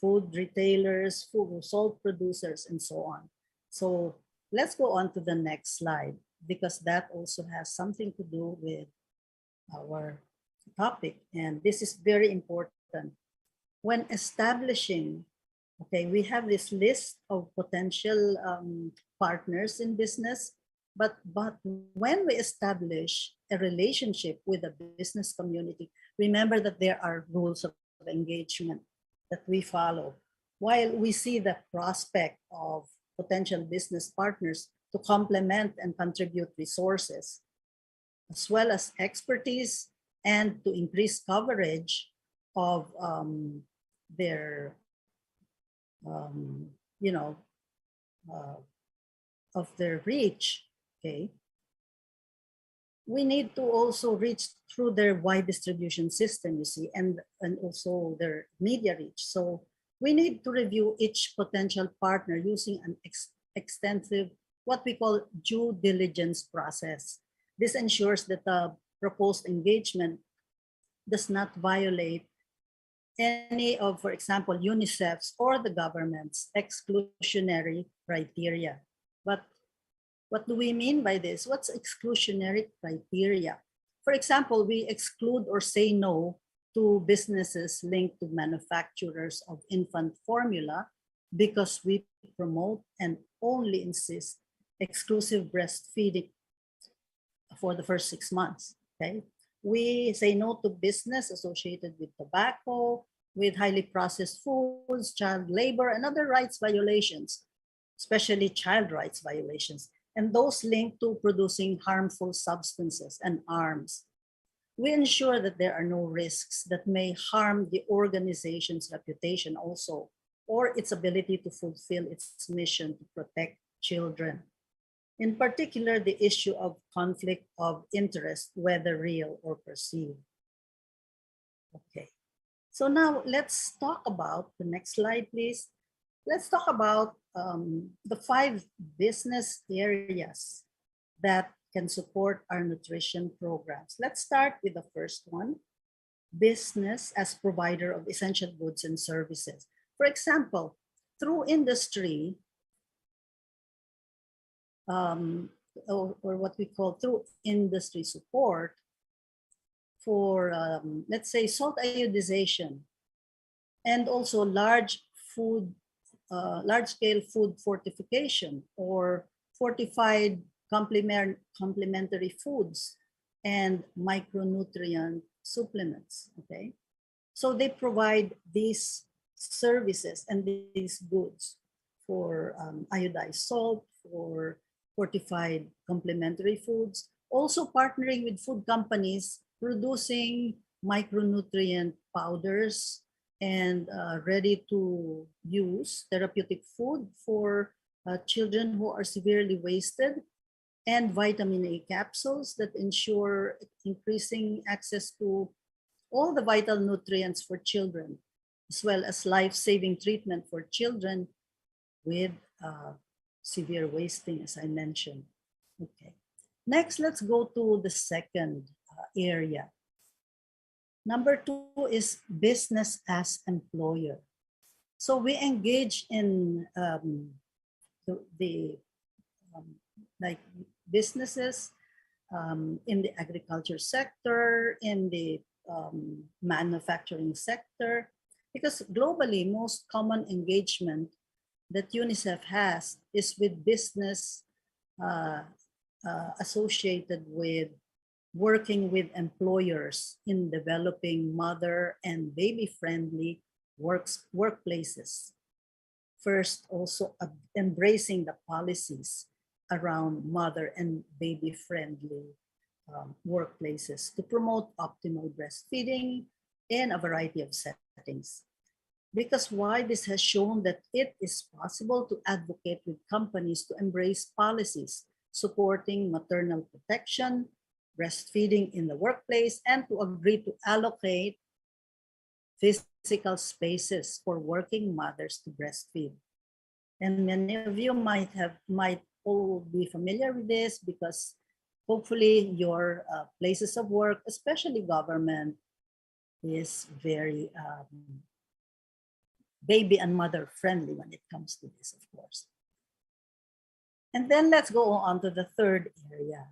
food retailers, food salt producers, and so on. So let's go on to the next slide because that also has something to do with our topic. And this is very important. When establishing, okay, we have this list of potential partners in business, but when we establish a relationship with the business community, remember that there are rules of engagement that we follow. While we see the prospect of potential business partners to complement and contribute resources, as well as expertise, and to increase coverage of their, of their reach, okay? We need to also reach through their wide distribution system, you see, and also their media reach. So we need to review each potential partner using an extensive, what we call due diligence process. This ensures that the proposed engagement does not violate any of, for example, UNICEF's or the government's exclusionary criteria. But what do we mean by this? What's exclusionary criteria? For example, we exclude or say no to businesses linked to manufacturers of infant formula because we promote and only insist exclusive breastfeeding for the first 6 months, okay? We say no to business associated with tobacco, with highly processed foods, child labor, and other rights violations, especially child rights violations, and those linked to producing harmful substances and arms. We ensure that there are no risks that may harm the organization's reputation also, or its ability to fulfill its mission to protect children. In particular, the issue of conflict of interest, whether real or perceived. Okay, so now let's talk about, the next slide, please. Let's talk about the 5 business areas that can support our nutrition programs. Let's start with the first one, business as provider of essential goods and services. For example, through industry, or what we call through industry support for, let's say, salt iodization, and also large-scale food fortification or fortified complementary foods and micronutrient supplements, okay? So they provide these services and these goods for iodized salt, for fortified complementary foods, also partnering with food companies producing micronutrient powders and ready-to-use therapeutic food for children who are severely wasted, and vitamin A capsules that ensure increasing access to all the vital nutrients for children, as well as life-saving treatment for children with severe wasting, as I mentioned. Okay. Next, let's go to the second area. Number 2 is business as employer. So we engage in like businesses in the agriculture sector, in the manufacturing sector, because globally, most common engagement that UNICEF has is with business associated with working with employers in developing mother and baby-friendly workplaces. First, also embracing the policies around mother and baby-friendly workplaces to promote optimal breastfeeding in a variety of settings. Because why this has shown that it is possible to advocate with companies to embrace policies supporting maternal protection, breastfeeding in the workplace, and to agree to allocate physical spaces for working mothers to breastfeed. And many of you might all be familiar with this because hopefully your places of work, especially government, is very baby and mother friendly when it comes to this, of course. And then let's go on to the third area.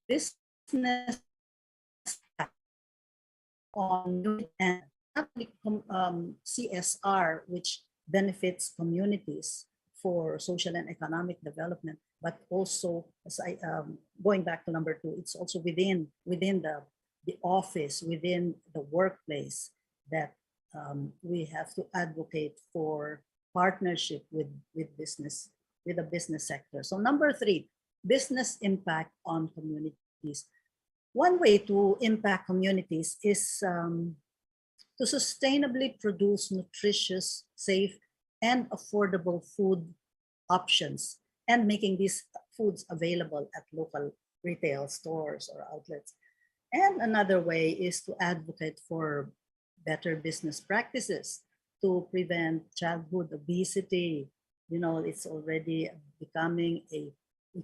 Business on and CSR, which benefits communities for social and economic development, but also, as I going back to number 2, it's also within the office, within the workplace, that we have to advocate for partnership with business, with the business sector. So number 3, business impact on communities. One way to impact communities is to sustainably produce nutritious, safe, and affordable food options and making these foods available at local retail stores or outlets. And another way is to advocate for better business practices to prevent childhood obesity. You know, it's already becoming a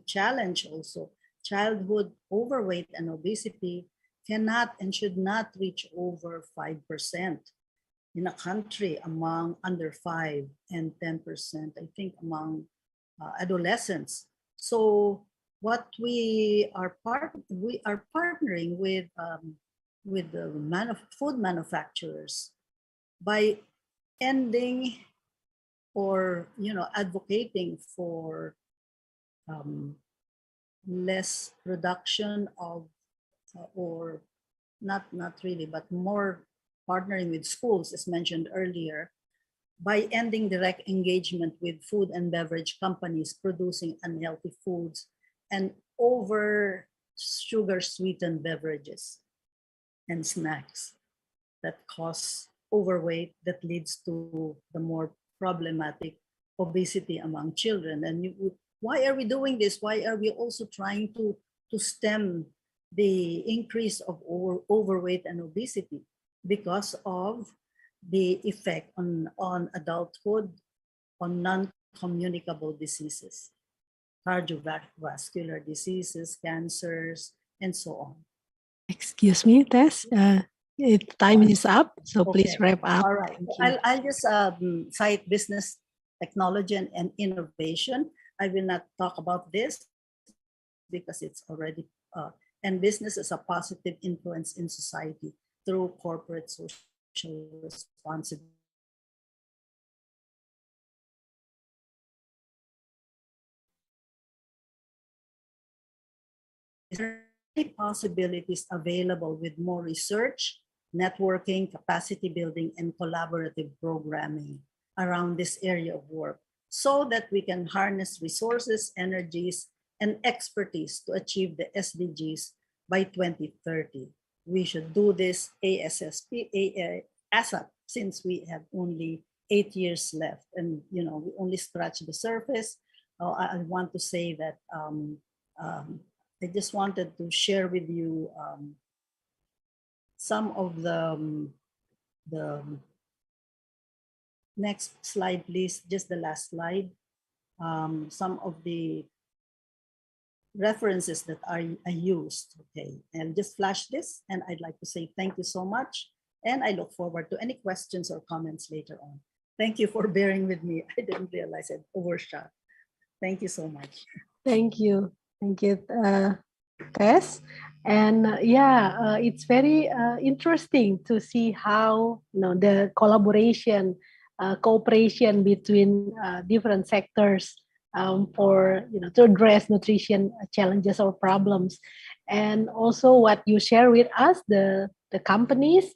challenge also. Childhood overweight and obesity cannot and should not reach over 5% in a country among under 5 and 10%, I think, among adolescents. So what we are partnering with the food manufacturers by ending or advocating for less production of or not really, but more partnering with schools, as mentioned earlier, by ending direct engagement with food and beverage companies producing unhealthy foods and over sugar sweetened beverages and snacks that cause overweight, that leads to the more problematic obesity among children. And why are we doing this? Why are we also trying to stem the increase of overweight and obesity? Because of the effect on adulthood on non-communicable diseases, cardiovascular diseases, cancers, and so on. Excuse me, Tess. Time is up, so please wrap up. All right. I'll just cite business technology and innovation. I will not talk about this because it's already, and business is a positive influence in society through corporate social responsibility. There are possibilities available with more research, networking, capacity building, and collaborative programming around this area of work so that we can harness resources, energies, and expertise to achieve the SDGs by 2030. We should do this ASAP since we have only 8 years left, and we only scratch the surface. I want to say that I just wanted to share with you some of the next slide, please, just the last slide. Some of the references that I used, okay? And just flash this, and I'd like to say thank you so much, and I look forward to any questions or comments later on. Thank you for bearing with me. I didn't realize I overshot. Thank you so much. Thank you. Thank you, Tess. And it's very interesting to see how the collaboration, cooperation between different sectors for to address nutrition challenges or problems, and also what you share with us, the companies.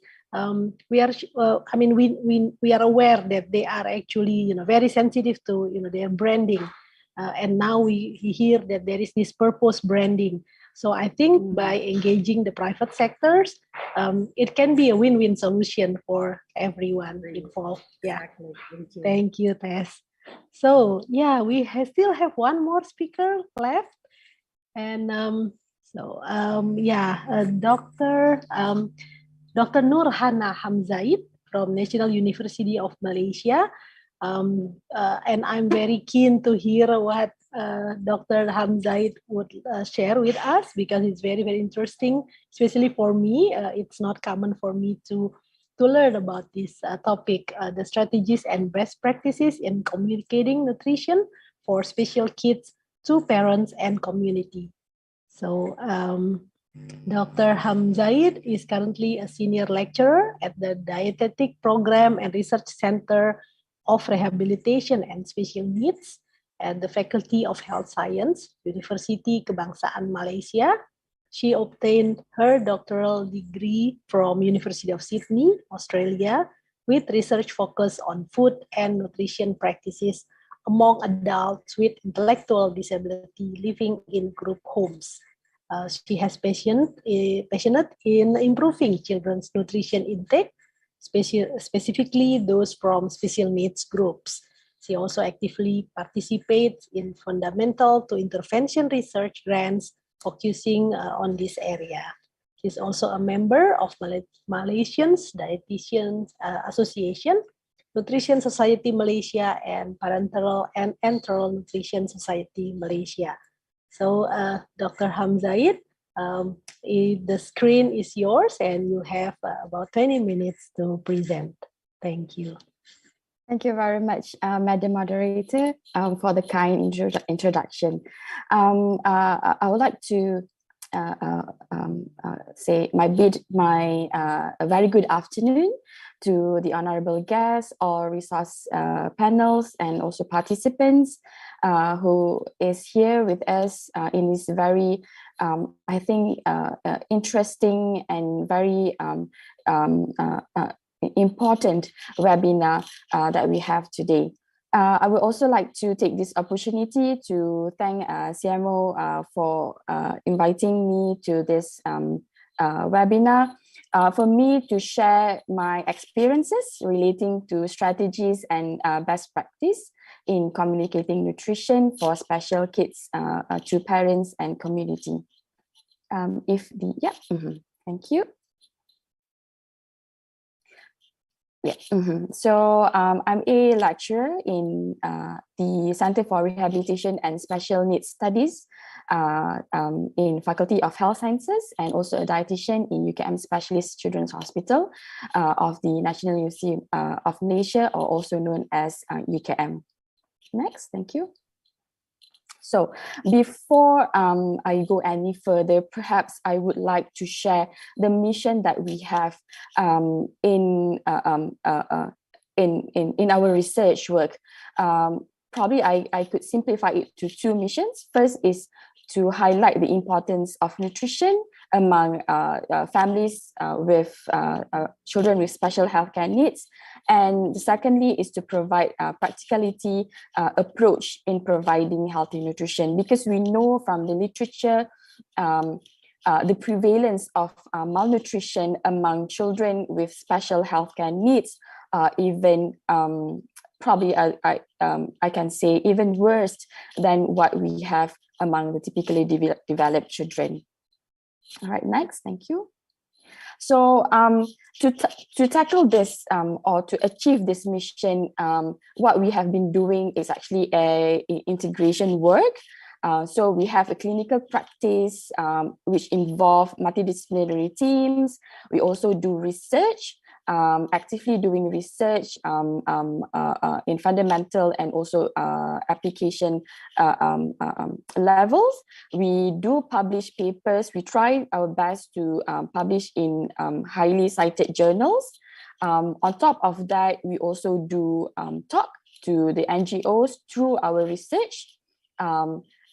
We are, we are aware that they are actually very sensitive to their branding. And now we hear that there is this purpose branding. So I think by engaging the private sectors, it can be a win-win solution for everyone involved. Yeah, exactly. Thank you, Tess. So we still have one more speaker left, and Dr. Nur Hana Hamzaid from National University of Malaysia. And I'm very keen to hear what Dr. Hamzaid would share with us, because it's very, very interesting, especially for me. It's not common for me to learn about this topic, the strategies and best practices in communicating nutrition for special kids to parents and community. So Dr. Hamzaid is currently a senior lecturer at the Dietetic Program and Research Center of Rehabilitation and Special Needs at the Faculty of Health Science, University Kebangsaan Malaysia. She obtained her doctoral degree from University of Sydney, Australia, with research focus on food and nutrition practices among adults with intellectual disability living in group homes. She has passionate in improving children's nutrition intake, specifically those from special needs groups. She also actively participates in fundamental to intervention research grants focusing on this area. She's also a member of Malaysians Dietitians Association, Nutrition Society Malaysia, and Parenteral and Enteral Nutrition Society Malaysia. So Dr. Hamzaid, the screen is yours, and you have about 20 minutes to present. Thank you. Thank you very much, Madam Moderator, for the kind introduction. I would like to say a very good afternoon to the honorable guests, all resource panels, and also participants who is here with us in this very, I think, interesting and very important webinar that we have today. I would also like to take this opportunity to thank SEAMEO for inviting me to this webinar for me to share my experiences relating to strategies and best practice in communicating nutrition for special kids to parents and community. Thank you. So I'm a lecturer in the Center for Rehabilitation and Special Needs Studies in Faculty of Health Sciences, and also a dietitian in UKM Specialist Children's Hospital of the National University of Malaysia, or also known as UKM. Next, thank you. So before I go any further, perhaps I would like to share the mission that we have in our research work. Probably I could simplify it to two missions. First is to highlight the importance of nutrition among families with children with special healthcare needs. And secondly is to provide a practicality approach in providing healthy nutrition, because we know from the literature the prevalence of malnutrition among children with special healthcare needs, even probably I can say even worse than what we have among the typically developed children. All right, next, thank you. So to tackle this or to achieve this mission, what we have been doing is actually a integration work. So we have a clinical practice which involve multidisciplinary teams. We also do research, actively doing research in fundamental and also application levels. We do publish papers. We try our best to publish in highly cited journals. On top of that, we also do talk to the NGOs through our research.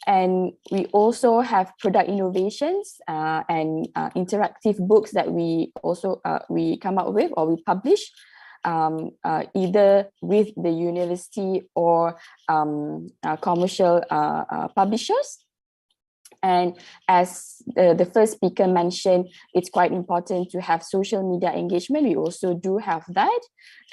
And we also have product innovations and interactive books that we also we come up with or we publish either with the university or commercial publishers. And as the first speaker mentioned, it's quite important to have social media engagement. We also do have that.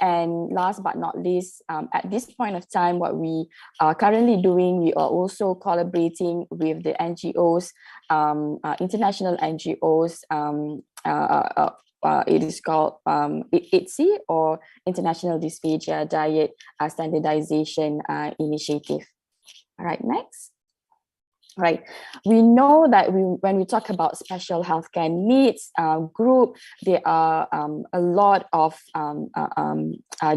And last but not least, at this point of time, what we are currently doing, we are also collaborating with the NGOs, international NGOs. It is called ITSI, or International Dysphagia Diet Standardization Initiative. All right, next. Right, we know that when we talk about special healthcare needs group, there are a lot of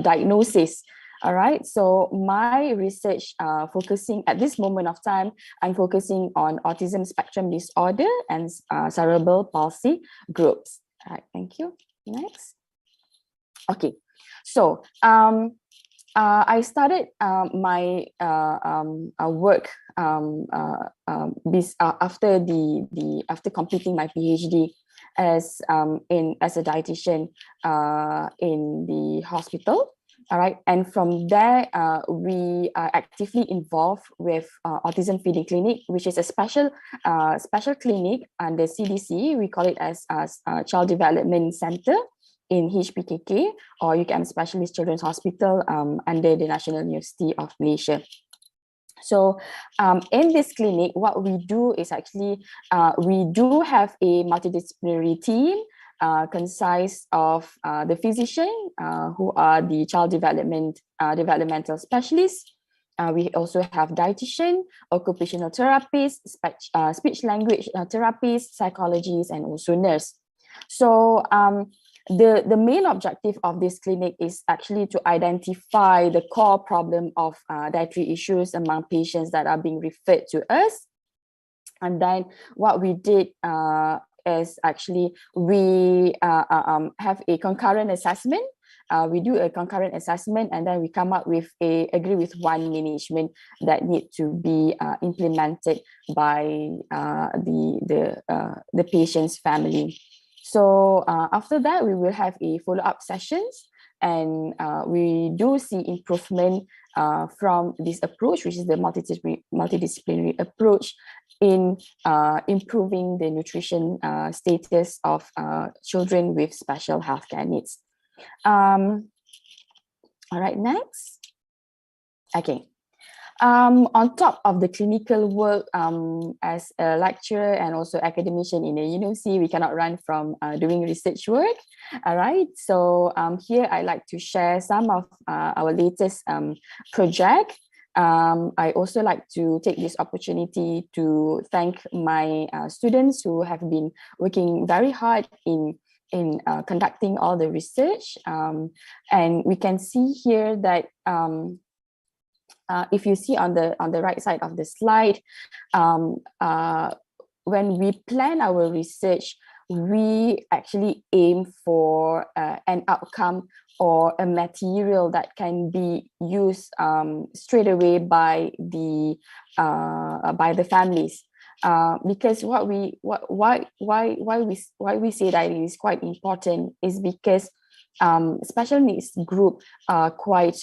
diagnoses. All right, so my research focusing at this moment of time, I'm focusing on autism spectrum disorder and cerebral palsy groups. All right, thank you. Next. Okay, so I started my work after completing my PhD as a dietitian in the hospital. All right, and from there we are actively involved with Autism Feeding Clinic, which is a special clinic under CDC. We call it as Child Development Center in HPKK, or UKM Specialist Children's Hospital under the National University of Malaysia. So in this clinic, what we do is actually, we do have a multidisciplinary team consist of the physician who are the child developmental specialists. We also have dietitian, occupational therapists, speech language therapists, psychologists, and also nurse. So the main objective of this clinic is actually to identify the core problem of dietary issues among patients that are being referred to us. And then what we did is actually we have a concurrent assessment. We do a concurrent assessment, and then we come up with agree with one management that need to be implemented by the patient's family. So after that, we will have a follow-up sessions, and we do see improvement from this approach, which is the multidisciplinary approach, in improving the nutrition status of children with special healthcare needs. All right, next. Okay. On top of the clinical work as a lecturer and also academician in a university, we cannot run from doing research work. All right, so here I like to share some of our latest project. I also like to take this opportunity to thank my students who have been working very hard in conducting all the research. And we can see here that if you see on the right side of the slide, when we plan our research, we actually aim for an outcome or a material that can be used straight away by the families. Because why we say that it is quite important is because special needs group are quite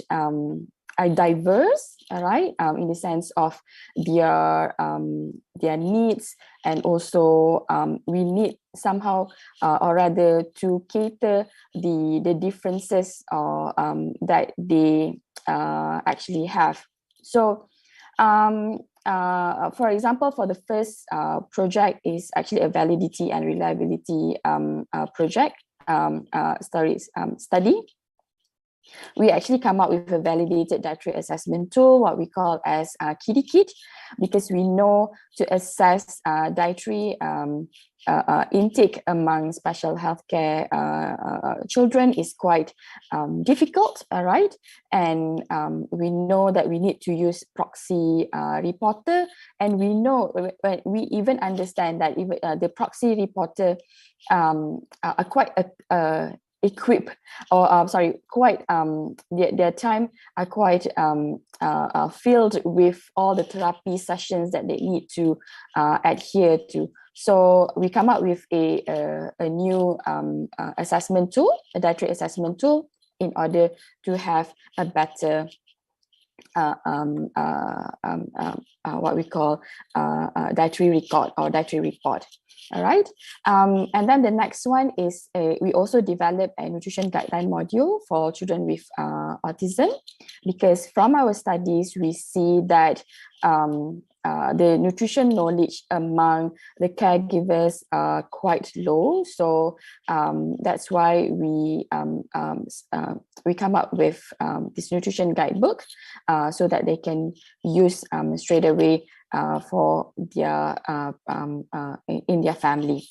are diverse, right? In the sense of their needs, and also we need somehow or rather to cater the differences that they actually have. So for example, for the first project is actually a validity and reliability project study. We actually come up with a validated dietary assessment tool, what we call as Kitty Kit, because we know to assess dietary intake among special healthcare children is quite difficult, right? And we know that we need to use proxy reporter, and we know, we even understand that even the proxy reporter are quite equipped, or quite their time are quite filled with all the therapy sessions that they need to adhere to. So we come up with a new assessment tool, a dietary assessment tool, in order to have a better what we call dietary record or dietary report. All right. And then the next one is we also develop a nutrition guideline module for children with autism, because from our studies, we see that the nutrition knowledge among the caregivers are quite low. So that's why we come up with this nutrition guidebook so that they can use straight away for their in their family.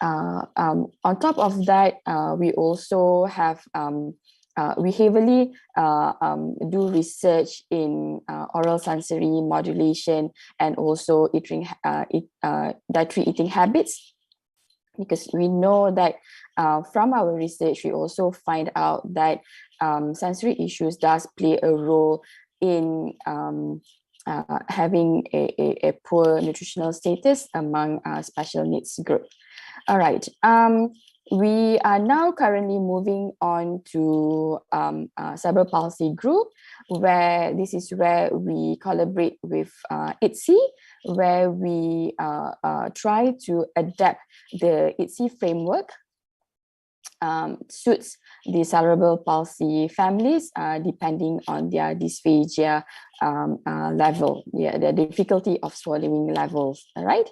On top of that, we also have we heavily do research in oral sensory modulation and also dietary eating habits, because we know that from our research, we also find out that sensory issues does play a role in having a poor nutritional status among special needs group. All right. We are now currently moving on to cerebral palsy group, where this is where we collaborate with ITSE, where we try to adapt the ITSE framework suits the cerebral palsy families depending on their dysphagia level, the difficulty of swallowing levels, all right?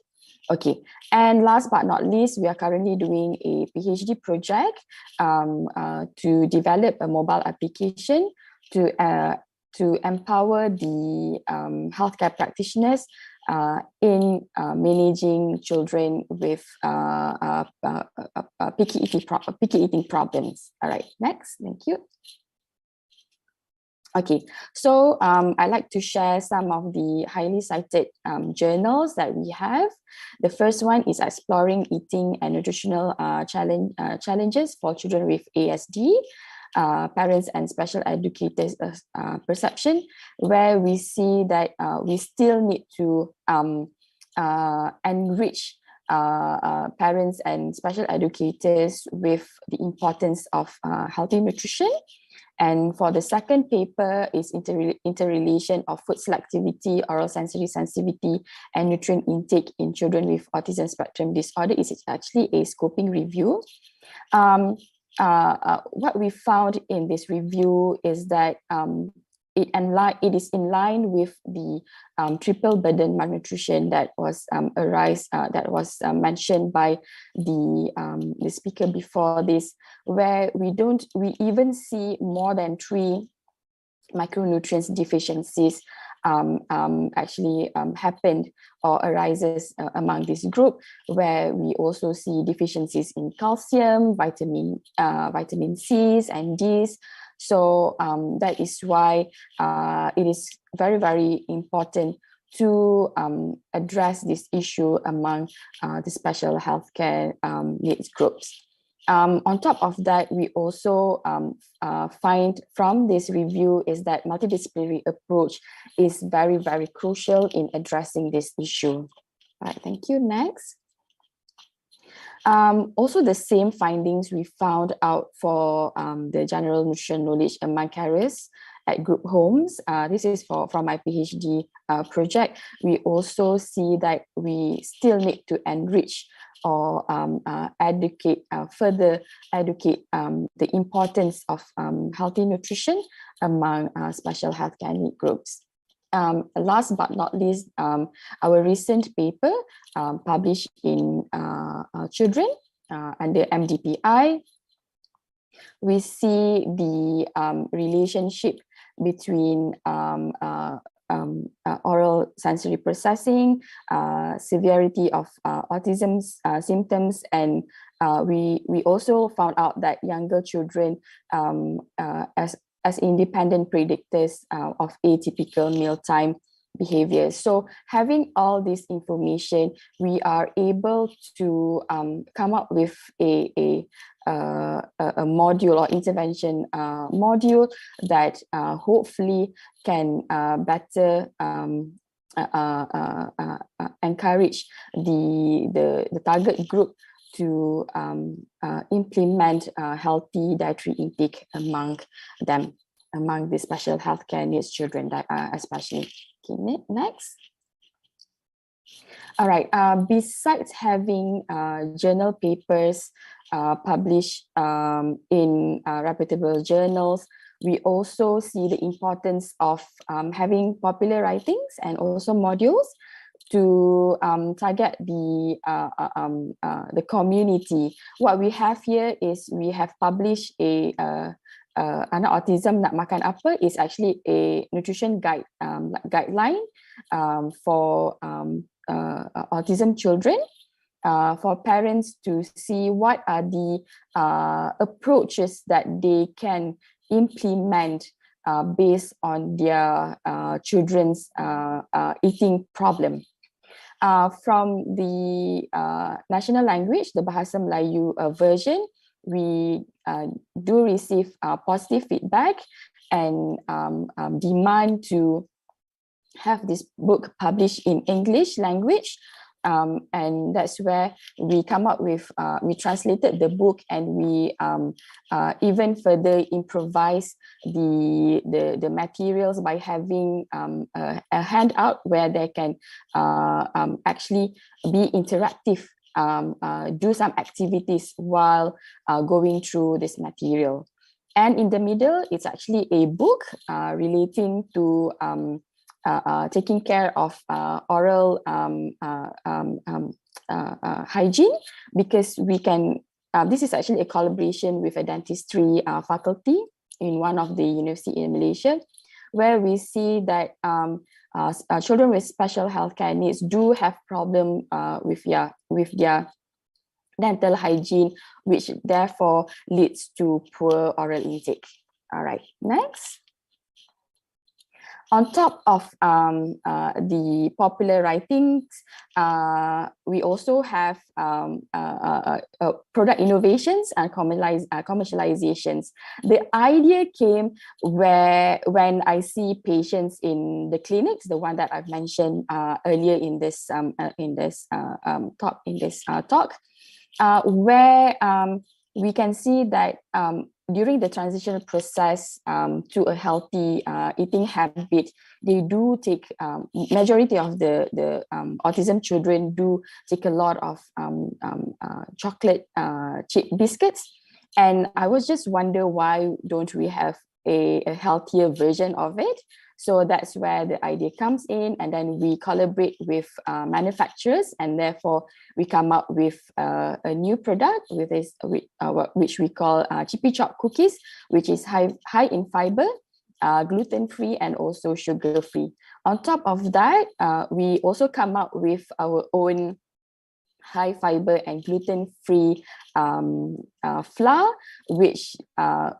Okay, and last but not least, we are currently doing a PhD project to develop a mobile application to empower the healthcare practitioners in managing children with picky eating problems. All right, next, thank you. Okay, so I'd like to share some of the highly cited journals that we have. The first one is Exploring Eating and Nutritional Challenges for Children with ASD, Parents and Special Educators Perception, where we see that we still need to enrich parents and special educators with the importance of healthy nutrition. And for the second paper is interrelation of food selectivity, oral sensory sensitivity, and nutrient intake in children with autism spectrum disorder. Is actually a scoping review. What we found in this review is that it is in line with the triple burden malnutrition that was mentioned by the speaker before this, where we even see more than 3 micronutrients deficiencies actually happened or arises among this group, where we also see deficiencies in calcium, vitamin C's and D's. So that is why it is very, very important to address this issue among the special healthcare needs groups. On top of that, we also find from this review is that multidisciplinary approach is very, very crucial in addressing this issue. All right, thank you. Next. Also, the same findings we found out for the general nutrition knowledge among carers at group homes. This is from my PhD project. We also see that we still need to enrich or further educate the importance of healthy nutrition among special healthcare need groups. Last but not least, our recent paper published in Children under MDPI, we see the relationship between oral sensory processing, severity of autism symptoms, and we also found out that younger children as independent predictors of atypical mealtime behaviors. So having all this information, we are able to come up with a module or intervention module that hopefully can better encourage the target group to implement healthy dietary intake among them, among the special healthcare needs children that are especially. Okay, next. All right, besides having journal papers published in reputable journals, we also see the importance of having popular writings and also modules to target the community. What we have here is we have published anak autism nak makan apa is actually a nutrition guideline for autism children, for parents to see what are the approaches that they can implement based on their children's eating problem. From the national language, the Bahasa Melayu version, we do receive positive feedback and demand to have this book published in English language. And that's where we come up with, we translated the book and we even further improvise the materials by having a handout where they can actually be interactive, do some activities while going through this material. And in the middle, it's actually a book relating to taking care of oral hygiene, because we can, this is actually a collaboration with a dentistry faculty in one of the university in Malaysia, where we see that children with special healthcare needs do have problem with their dental hygiene, which therefore leads to poor oral intake. All right, next. On top of the popular writings, we also have product innovations and commercializations. The idea came when I see patients in the clinics, the one that I've mentioned earlier in this talk, where we can see that during the transition process to a healthy eating habit, they do take, majority of the autism children do take a lot of chocolate chip biscuits. And I was just wonder why don't we have a healthier version of it? So that's where the idea comes in, and then we collaborate with manufacturers, and therefore we come up with a new product with this, which we call Chippy Chop cookies, which is high in fiber, gluten-free, and also sugar-free. On top of that, we also come up with our own high fiber and gluten-free flour, which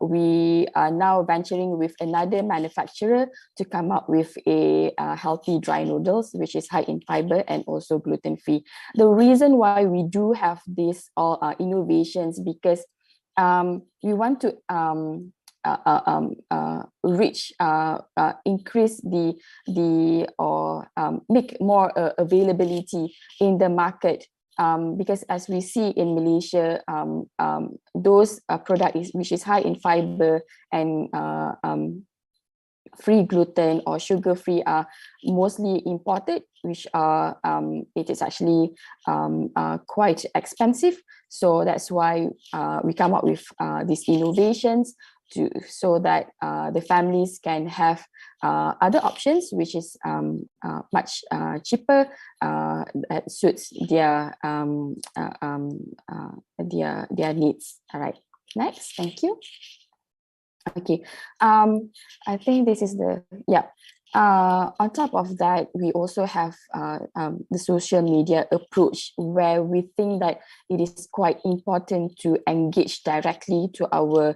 we are now venturing with another manufacturer to come up with a healthy dry noodles, which is high in fiber and also gluten-free. The reason why we do have these all innovations, because we want to increase or make more availability in the market. Because as we see in Malaysia, those products which is high in fiber and free gluten or sugar-free are mostly imported, which are it is actually quite expensive. So that's why we come up with these innovations so that the families can have other options, which is much cheaper, that suits their needs. All right, next, thank you. Okay, I think this is the, on top of that, we also have the social media approach, where we think that it is quite important to engage directly to our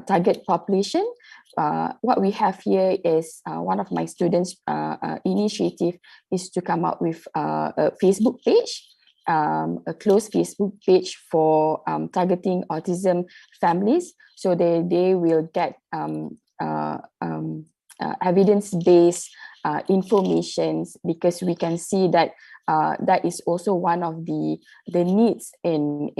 target population. What we have here is one of my students' initiative is to come up with a Facebook page, a closed Facebook page for targeting autism families, so they will get evidence-based informations, because we can see that that is also one of the needs in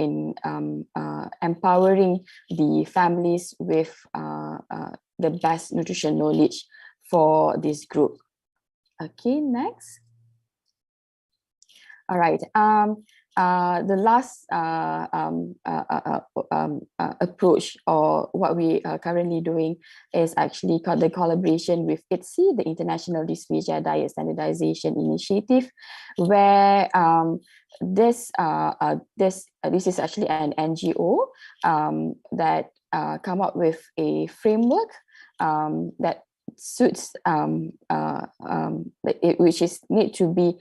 empowering the families with the best nutrition knowledge for this group. Okay, next. All right. The last approach, or what we are currently doing, is actually called the collaboration with ITSI, the International Dysphagia Diet Standardization Initiative, where this is actually an NGO that come up with a framework that suits which is need to be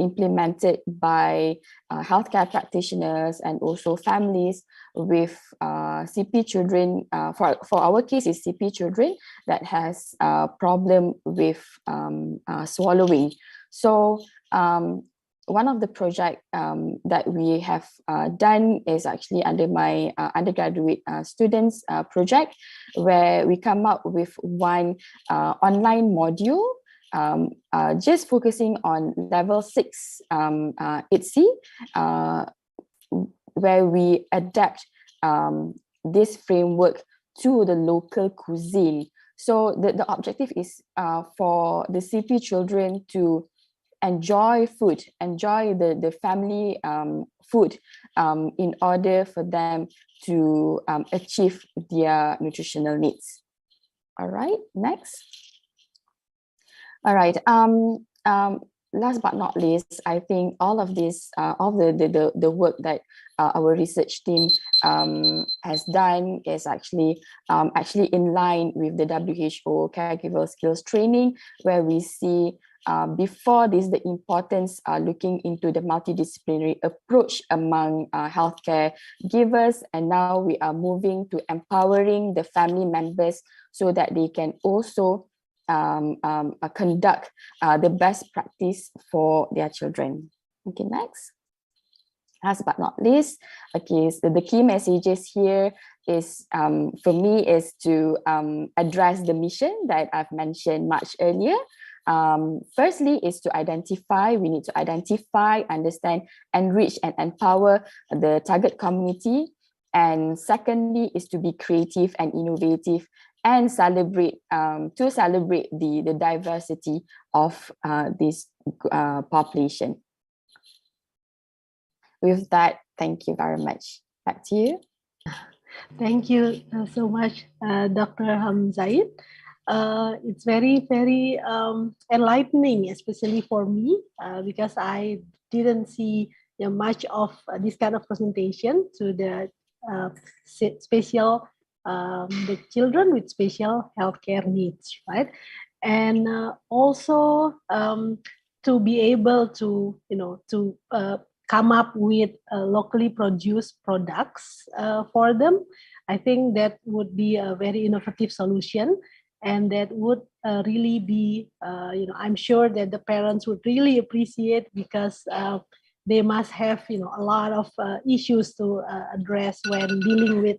implemented by healthcare practitioners and also families with CP children. For our case, is CP children that has a problem with swallowing. So one of the project that we have done is actually under my undergraduate students project, where we come up with one online module just focusing on level 6 ITSI, where we adapt this framework to the local cuisine. So the objective is for the CP children to enjoy food, enjoy the family food, in order for them to achieve their nutritional needs. All right, next. All right, last but not least, I think all of this, all the work that our research team has done is actually in line with the WHO caregiver skills training, where we see before this the importance looking into the multidisciplinary approach among healthcare givers, and now we are moving to empowering the family members so that they can also conduct the best practice for their children. Okay, next. Last but not least, okay, so the key messages here is for me is to address the mission that I've mentioned much earlier. Firstly is to identify, we need to identify, understand, enrich and empower the target community. And secondly is to be creative and innovative and celebrate, to celebrate the diversity of this population. With that, thank you very much. Back to you. Thank you so much, Dr. Hamzaid. It's very, very enlightening, especially for me, because I didn't see much of this kind of presentation to the special, the children with special healthcare needs, right? And also to be able to, come up with locally produced products for them. I think that would be a very innovative solution, and that would really be, I'm sure that the parents would really appreciate, because they must have, a lot of issues to address when dealing with,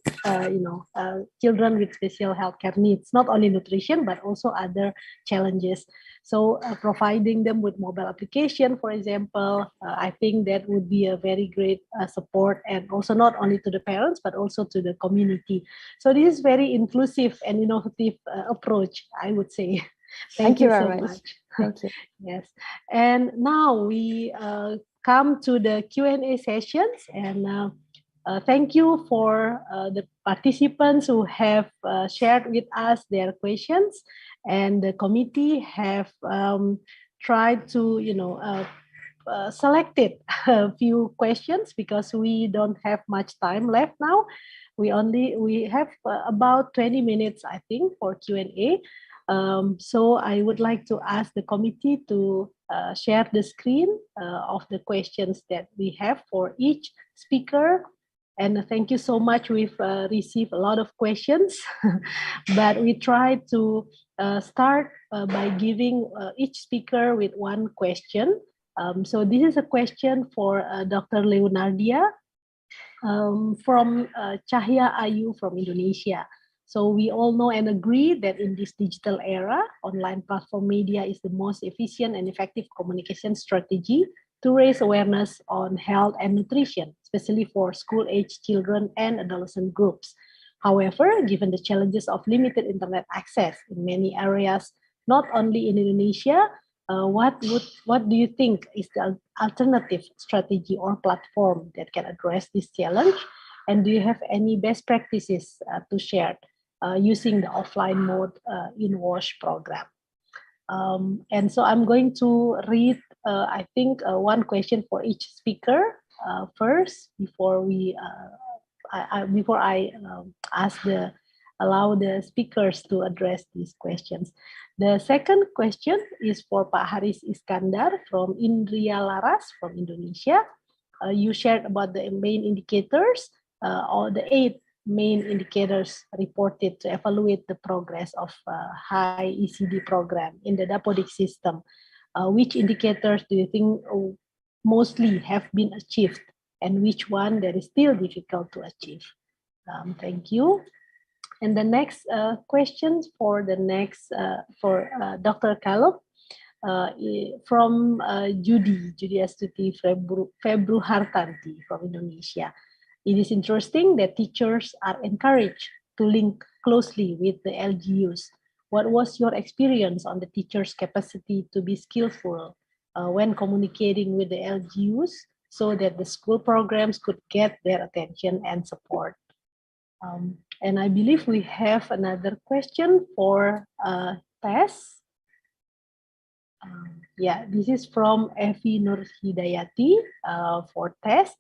children with special healthcare needs, not only nutrition, but also other challenges. So providing them with mobile application, for example, I think that would be a very great support, and also not only to the parents, but also to the community. So this is very inclusive and innovative approach, I would say. Thank you very so much. much. Thank you. Yes. And now we come to the Q&A sessions, and thank you for the participants who have shared with us their questions, and the committee have tried to, selected a few questions, because we don't have much time left now. We have about 20 minutes, I think, for Q&A. So I would like to ask the committee to share the screen of the questions that we have for each speaker. And thank you so much. We've received a lot of questions, but we try to start by giving each speaker with one question. So this is a question for Dr. Leonardia from Cahya Ayu from Indonesia. So we all know and agree that in this digital era, online platform media is the most efficient and effective communication strategy to raise awareness on health and nutrition, especially for school-age children and adolescent groups. However, given the challenges of limited internet access in many areas, not only in Indonesia, what do you think is the alternative strategy or platform that can address this challenge? And do you have any best practices to share using the offline mode in WASH program? And so I'm going to read, I think, one question for each speaker first, before I allow the speakers to address these questions. The second question is for Pak Haris Iskandar from Indria Laras from Indonesia. You shared about the main indicators, or the 8 main indicators reported to evaluate the progress of high ECD program in the Dapodik system. Which indicators do you think mostly have been achieved, and which one that is still difficult to achieve? Thank you. And the next question for Dr. Calub from Judy Astuti Febru Hartanti from Indonesia. It is interesting that teachers are encouraged to link closely with the LGUs. What was your experience on the teachers' capacity to be skillful when communicating with the LGUs, so that the school programs could get their attention and support? And I believe we have another question for Tess. Yeah, this is from Evi Nur Hidayati for Tess.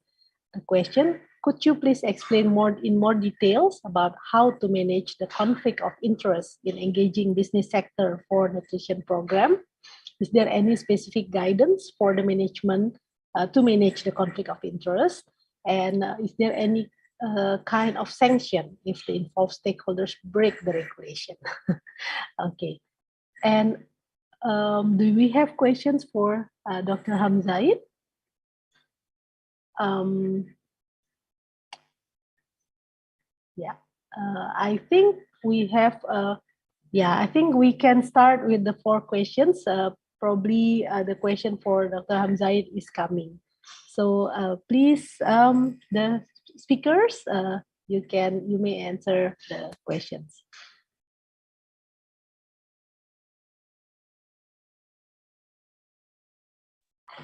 The question: could you please explain in more details about how to manage the conflict of interest in engaging business sector for nutrition program? Is there any specific guidance for the management to manage the conflict of interest? And is there any kind of sanction if the involved stakeholders break the regulation? Okay. And do we have questions for Dr. Hamzaid? Yeah, I think we have, I think we can start with the 4 questions. Probably the question for Dr. Hamzaid is coming. So please, the speakers, you may answer the questions.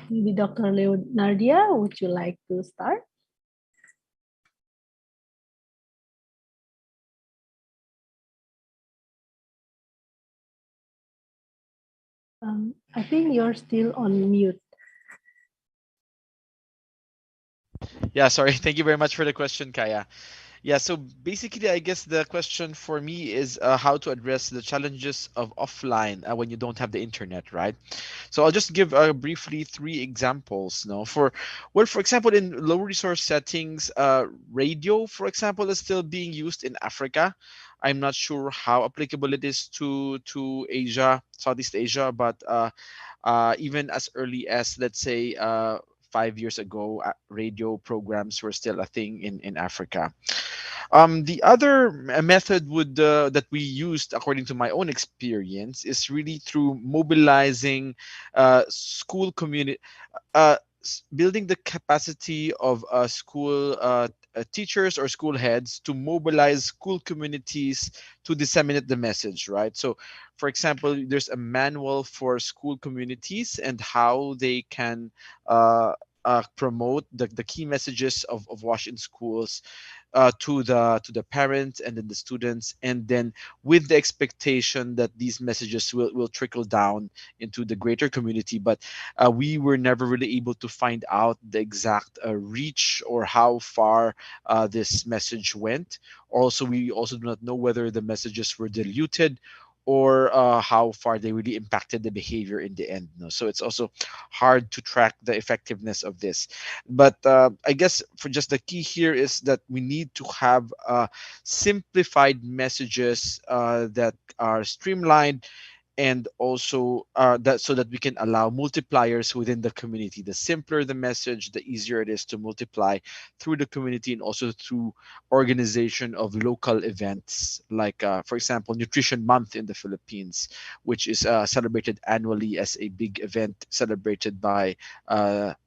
Maybe Dr. Leonardia, would you like to start? I think you're still on mute. Yeah, sorry. Thank you very much for the question, Kaya. Yeah, so basically, I guess the question for me is how to address the challenges of offline when you don't have the internet, right? So I'll just give briefly three examples. No, for example, in low resource settings, radio, for example, is still being used in Africa. I'm not sure how applicable it is to Asia, Southeast Asia, but even as early as, let's say, 5 years ago, radio programs were still a thing in Africa. The other method that we used, according to my own experience, is really through mobilizing school community, building the capacity of school teachers or school heads to mobilize school communities to disseminate the message, right? So, for example, there's a manual for school communities and how they can promote the key messages of WASH in schools to the parents and then the students, and then with the expectation that these messages will trickle down into the greater community. But we were never really able to find out the exact reach or how far this message went. Also, we also do not know whether the messages were diluted or how far they really impacted the behavior in the end. No? So it's also hard to track the effectiveness of this. But I guess for just the key here is that we need to have simplified messages that are streamlined, and also that so that we can allow multipliers within the community. The simpler the message, the easier it is to multiply through the community, and also through organization of local events, like for example, Nutrition Month in the Philippines, which is celebrated annually as a big event celebrated by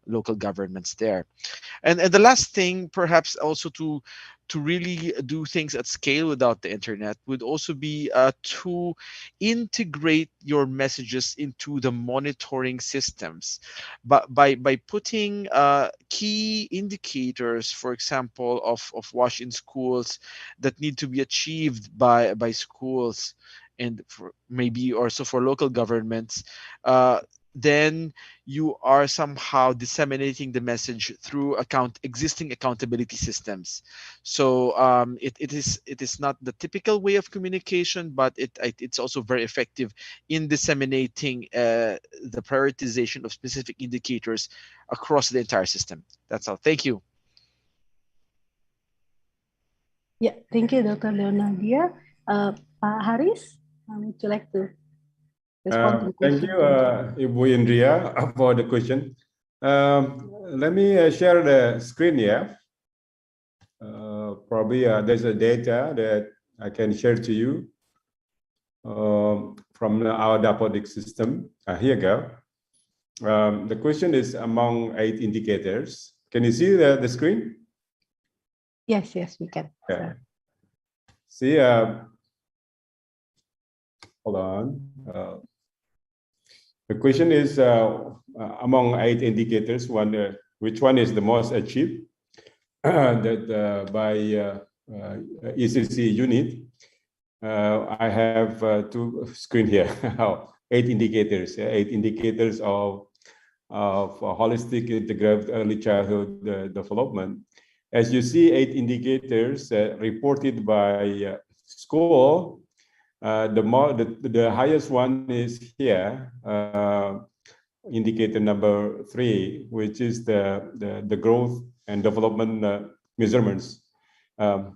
local governments there. And the last thing, perhaps also to really do things at scale without the internet, would also be to integrate your messages into the monitoring systems, but by putting key indicators, for example, of WASH in schools that need to be achieved by schools, and for maybe also for local governments, then you are somehow disseminating the message through existing accountability systems. So it is not the typical way of communication, but it's also very effective in disseminating the prioritization of specific indicators across the entire system. That's all. Thank you. Yeah, thank you, Dr. Leonardia. Pak Haris, would you like to respond to the Thank question? you, Ibu Indria, for the question. Let me share the screen here. Probably there's a data that I can share to you from our Dapodik system. Here you go. The question is among 8 indicators. Can you see the screen? Yes, we can. Yeah. See, hold on. The question is among 8 indicators, which one is the most achieved that by ECC unit? I have 2 screen here. 8 indicators. 8 indicators of holistic integrated early childhood development. As you see, 8 indicators reported by school. The highest one is here, indicator number 3, which is the growth and development measurements. This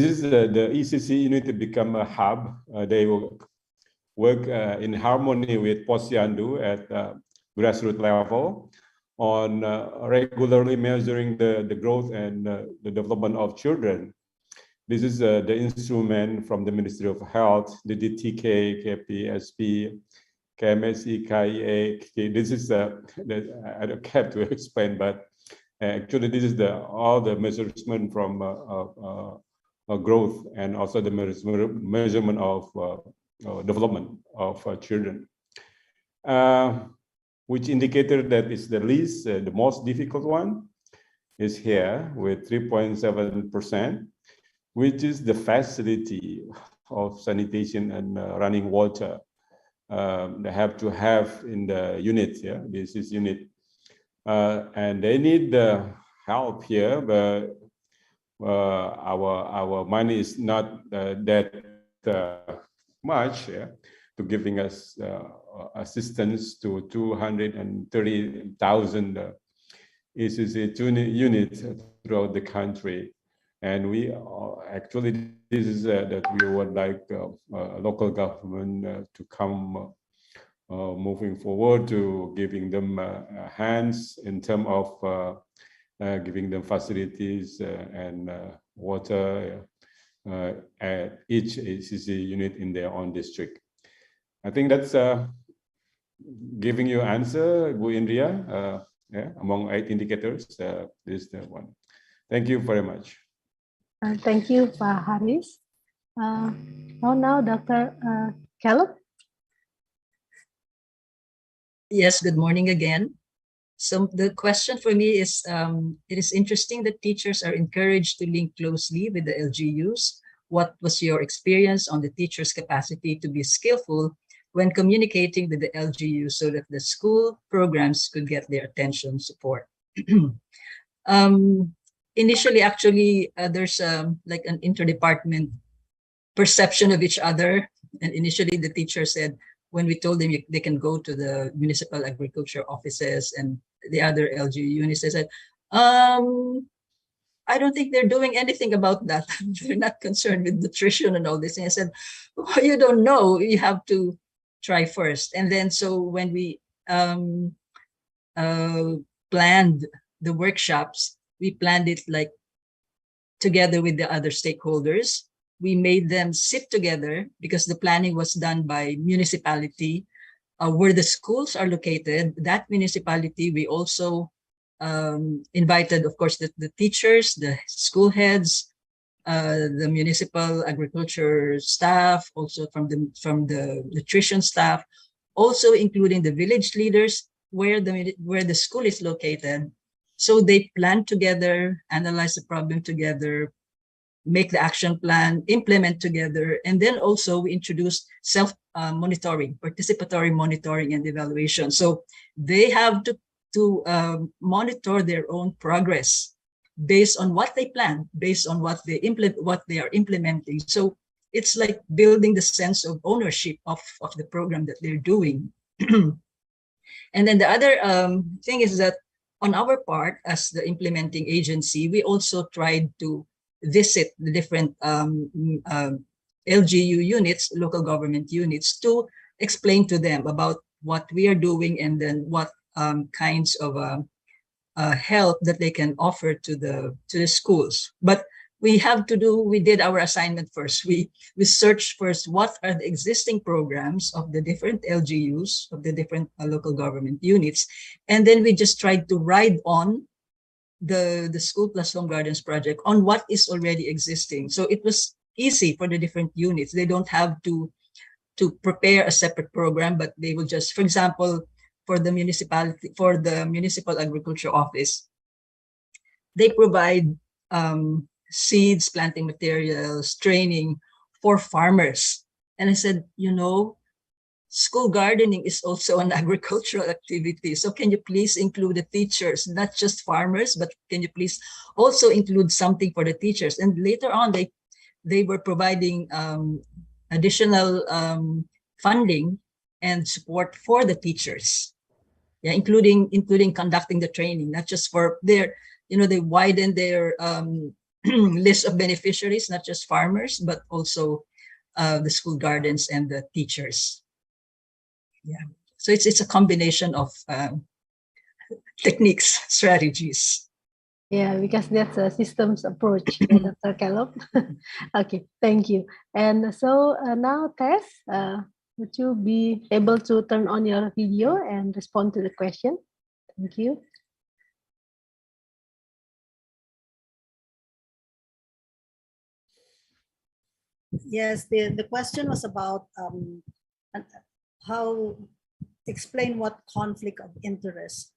is the ECC unit to become a hub. They will work in harmony with Posyandu at grassroots level on regularly measuring the growth and the development of children. This is the instrument from the Ministry of Health, the DTK, KPSP, KMSC, KIA. This is I don't have to explain, but actually this is all the measurement from growth, and also the measurement of development of children. Which indicator that is the least, the most difficult one is here with 3.7%, which is the facility of sanitation and running water. They have to have in the unit. Yeah, this is unit, and they need the help here. But our money is not that much, to giving us assistance to 230,000 ECC units throughout the country. And we actually, this is that we would like local government to come moving forward to giving them hands in terms of giving them facilities and water at each ACC unit in their own district. I think that's giving you answer, Bu Indria. Among 8 indicators, this is the one. Thank you very much. Thank you, Pak Haris. Now, Dr. Calub. Yes, good morning again. So the question for me is, it is interesting that teachers are encouraged to link closely with the LGUs. What was your experience on the teacher's capacity to be skillful when communicating with the LGU so that the school programs could get their attention support? Initially, actually, there's like an interdepartment perception of each other. And initially, the teacher said, when we told them they can go to the municipal agriculture offices and the other LGU units, they said, I don't think they're doing anything about that. They're not concerned with nutrition and all this. And I said, well, you don't know, you have to try first. And then, so when we planned the workshops, we planned it like together with the other stakeholders. We made them sit together because the planning was done by municipality. Where the schools are located, that municipality, we also invited, of course, the teachers, the school heads, the municipal agriculture staff, also from the nutrition staff, also including the village leaders where the school is located. So they plan together, analyze the problem together, make the action plan, implement together, and then also we introduced self-monitoring, participatory monitoring and evaluation. So they have to monitor their own progress based on what they plan, based on what they are implementing. So it's like building the sense of ownership of the program that they're doing. And then the other thing is that on our part, as the implementing agency, we also tried to visit the different LGU units, local government units, to explain to them about what we are doing and then what kinds of help that they can offer to the schools. But we did our assignment first. We searched first what are the existing programs of the different LGUs, of the different local government units, and then we just tried to ride on the School Plus Home Gardens project on what is already existing. So it was easy for the different units. They don't have to prepare a separate program, but they will just, for example, for the municipality, for the municipal agriculture office, they provide seeds, planting materials, training for farmers. And I said, school gardening is also an agricultural activity. So can you please include the teachers, not just farmers, but can you please also include something for the teachers? And later on, they were providing additional funding and support for the teachers, including conducting the training, not just for their, they widened their list of beneficiaries, not just farmers, but also the school gardens and the teachers. Yeah, so it's a combination of techniques, strategies. Yeah, because that's a systems approach, Dr. Calub. Okay, thank you. And so now, Tess, would you be able to turn on your video and respond to the question? Thank you. Yes, the question was about how explain what conflict of interest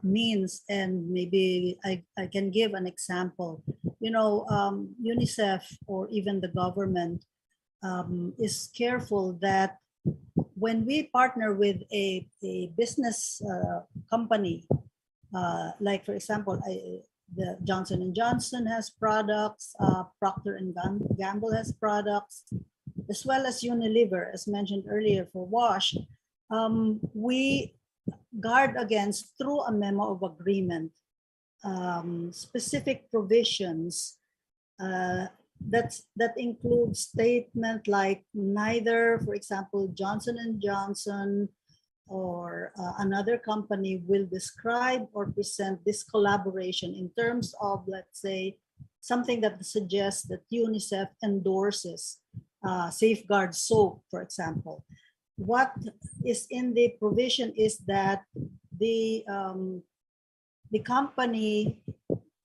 means, and maybe I can give an example. UNICEF or even the government is careful that when we partner with a business company, like for example, the Johnson & Johnson has products, Procter & Gamble has products, as well as Unilever, as mentioned earlier for wash. We guard against, through a memo of agreement, specific provisions that include statement like neither, for example, Johnson & Johnson or another company will describe or present this collaboration in terms of, let's say, something that suggests that UNICEF endorses safeguard soap, for example. What is in the provision is that the company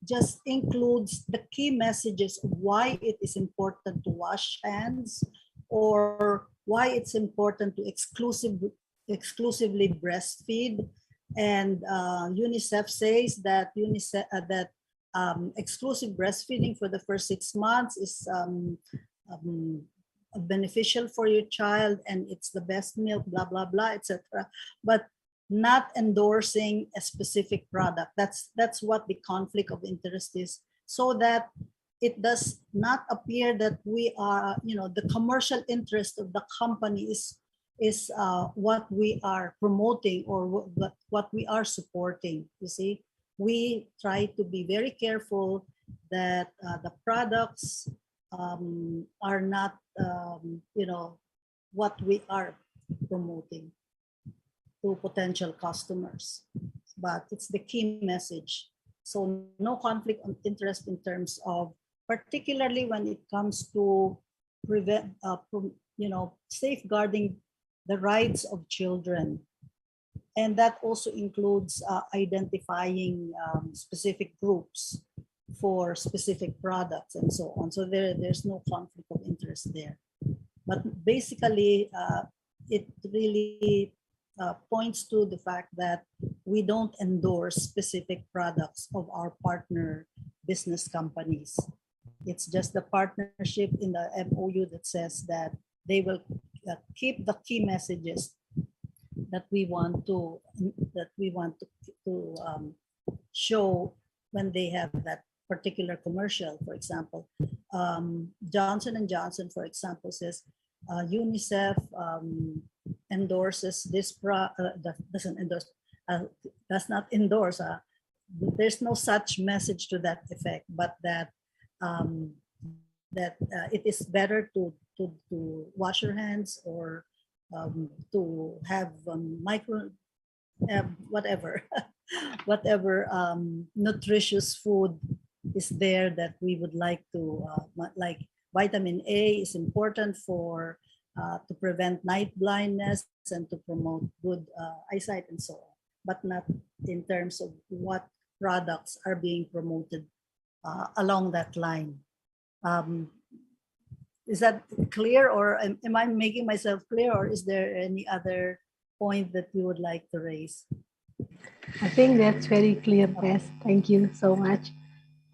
just includes the key messages of why it is important to wash hands, or why it's important to exclusively breastfeed. And UNICEF says that exclusive breastfeeding for the first 6 months is beneficial for your child, and it's the best milk, blah blah blah, etc. But not endorsing a specific product. That's what the conflict of interest is, so that it does not appear that we are, the commercial interest of the company is what we are promoting or what we are supporting. You see, we try to be very careful that the products are not, what we are promoting to potential customers, but it's the key message. So no conflict of interest in terms of, particularly when it comes to safeguarding the rights of children. And that also includes identifying specific groups for specific products and so on. So there's no conflict of interest there. But basically, it really points to the fact that we don't endorse specific products of our partner business companies. It's just the partnership in the MOU that says that they will keep the key messages that we want to show when they have that particular commercial. For example, Johnson & Johnson, for example, says UNICEF endorses this doesn't endorse, does not endorse. There's no such message to that effect, but that it is better to wash your hands, or to have whatever nutritious food is there that we would like to, like vitamin A is important for to prevent night blindness and to promote good eyesight and so on, but not in terms of what products are being promoted along that line. Is that clear, or am I making myself clear, or is there any other point that you would like to raise? I think that's very clear, Tess. Thank you so much.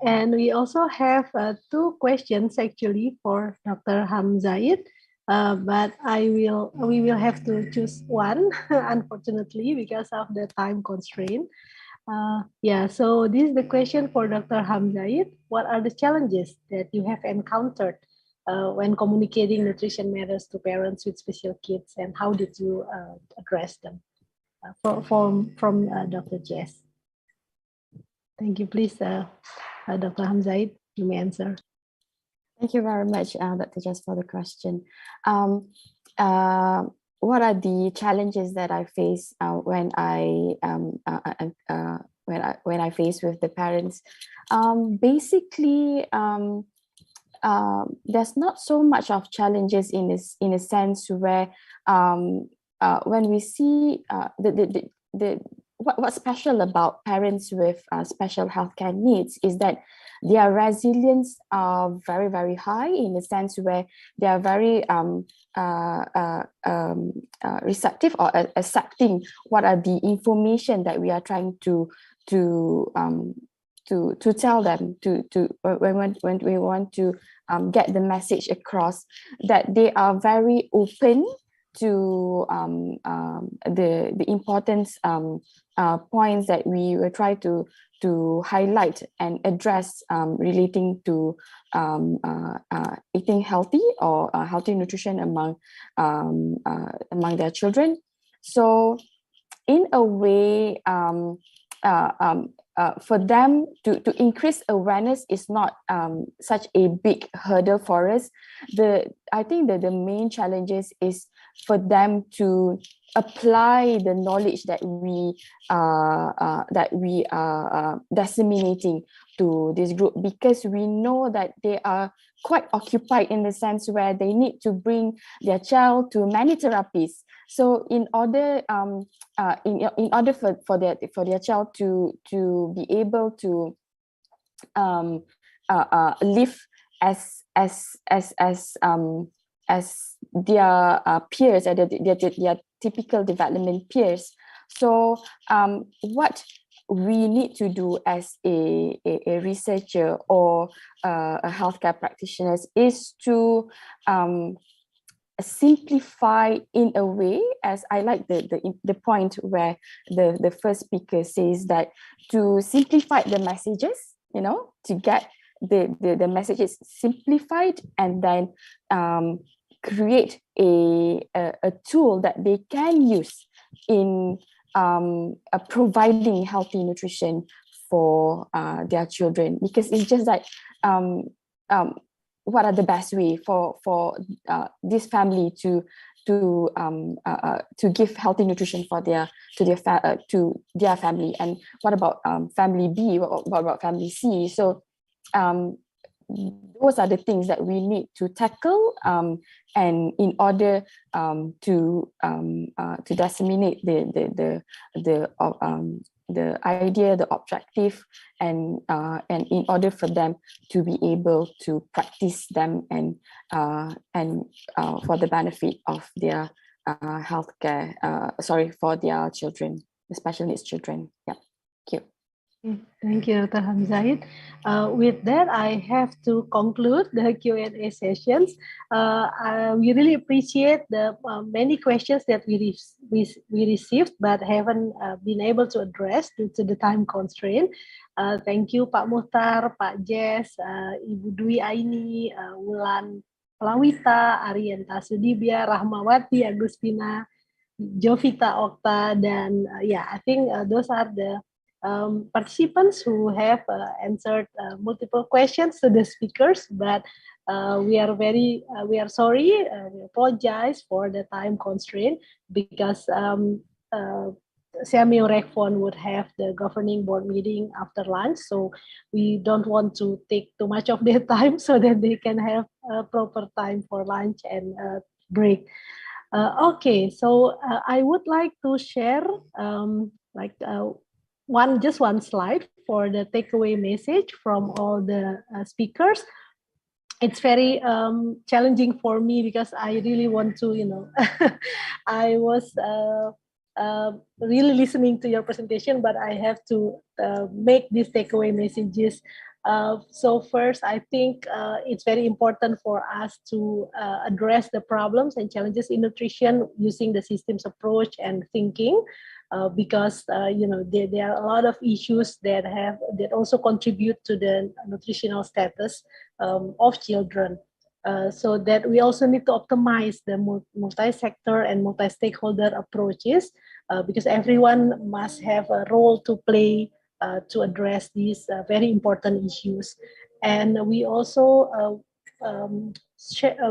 And we also have 2 questions actually for Dr. Hamzaid, but we will have to choose one, unfortunately, because of the time constraint. So this is the question for Dr. Hamzaid. What are the challenges that you have encountered when communicating nutrition matters to parents with special kids, and how did you address them? From Dr. Jess. Thank you. Please, Dr. Hamzaid, you may answer. Thank you very much, Dr. Jess, for the question. What are the challenges that I face when I face with the parents? Basically, there's not so much of challenges in a sense where when we see what's special about parents with special healthcare needs is that their resilience are very, very high, in the sense where they are very receptive or accepting what are the information that we are trying to tell them, when we want to get the message across, that they are very open to the importance points that we will try to highlight and address relating to eating healthy or healthy nutrition among their children. So in a way, for them to increase awareness is not such a big hurdle for us. I think that the main challenges is for them to apply the knowledge that we are disseminating to this group, because we know that they are quite occupied in the sense where they need to bring their child to many therapies. So in order in order for their child to be able to live as their peers, their typical development peers. So what we need to do as a researcher or a healthcare practitioner is to simplify in a way, as I like the point where the first speaker says that to simplify the messages, to get the messages simplified, and then create a tool that they can use in providing healthy nutrition for their children. Because it's just like what are the best way for this family to give healthy nutrition for their family, and what about family B, what about family C? So those are the things that we need to tackle, and in order to disseminate the idea, the objective, and in order for them to be able to practice them and for the benefit of their healthcare, for their children, the special needs children. Yeah, thank you. Thank you, Dr. Hamzaid. With that, I have to conclude the Q&A sessions. We really appreciate the many questions that we received but haven't been able to address due to the time constraint. Thank you, Pak Muhtar, Pak Jess, Ibu Dwi Aini, Wulan Plawita, Arienta Sudibya, Rahmawati, Agustina, Jovita Okta, dan I think those are the participants who have answered multiple questions to the speakers, but we are sorry, we apologize for the time constraint, because SEAMEO RECFON would have the governing board meeting after lunch, so we don't want to take too much of their time so that they can have a proper time for lunch and break. Okay, so I would like to share just one slide for the takeaway message from all the speakers. It's very challenging for me because I really want to, I was really listening to your presentation, but I have to make these takeaway messages. So first, I think it's very important for us to address the problems and challenges in nutrition using the systems approach and thinking. Because there are a lot of issues that also contribute to the nutritional status of children. So that we also need to optimize the multi-sector and multi-stakeholder approaches, because everyone must have a role to play to address these very important issues. And we also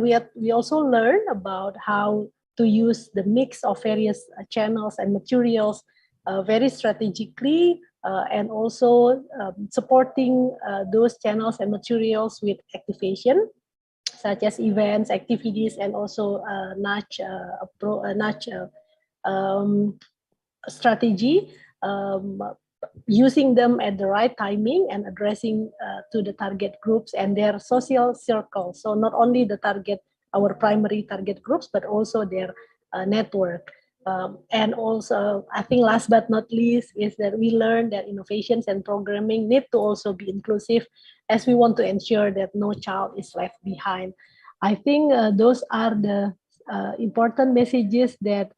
we also learn about how to use the mix of various channels and materials very strategically, and also supporting those channels and materials with activation, such as events, activities, and also nudge strategy, using them at the right timing and addressing to the target groups and their social circles. So not only the our primary target groups, but also their network. And also, I think last but not least is that we learn that innovations and programming need to also be inclusive, as we want to ensure that no child is left behind. I think those are the important messages that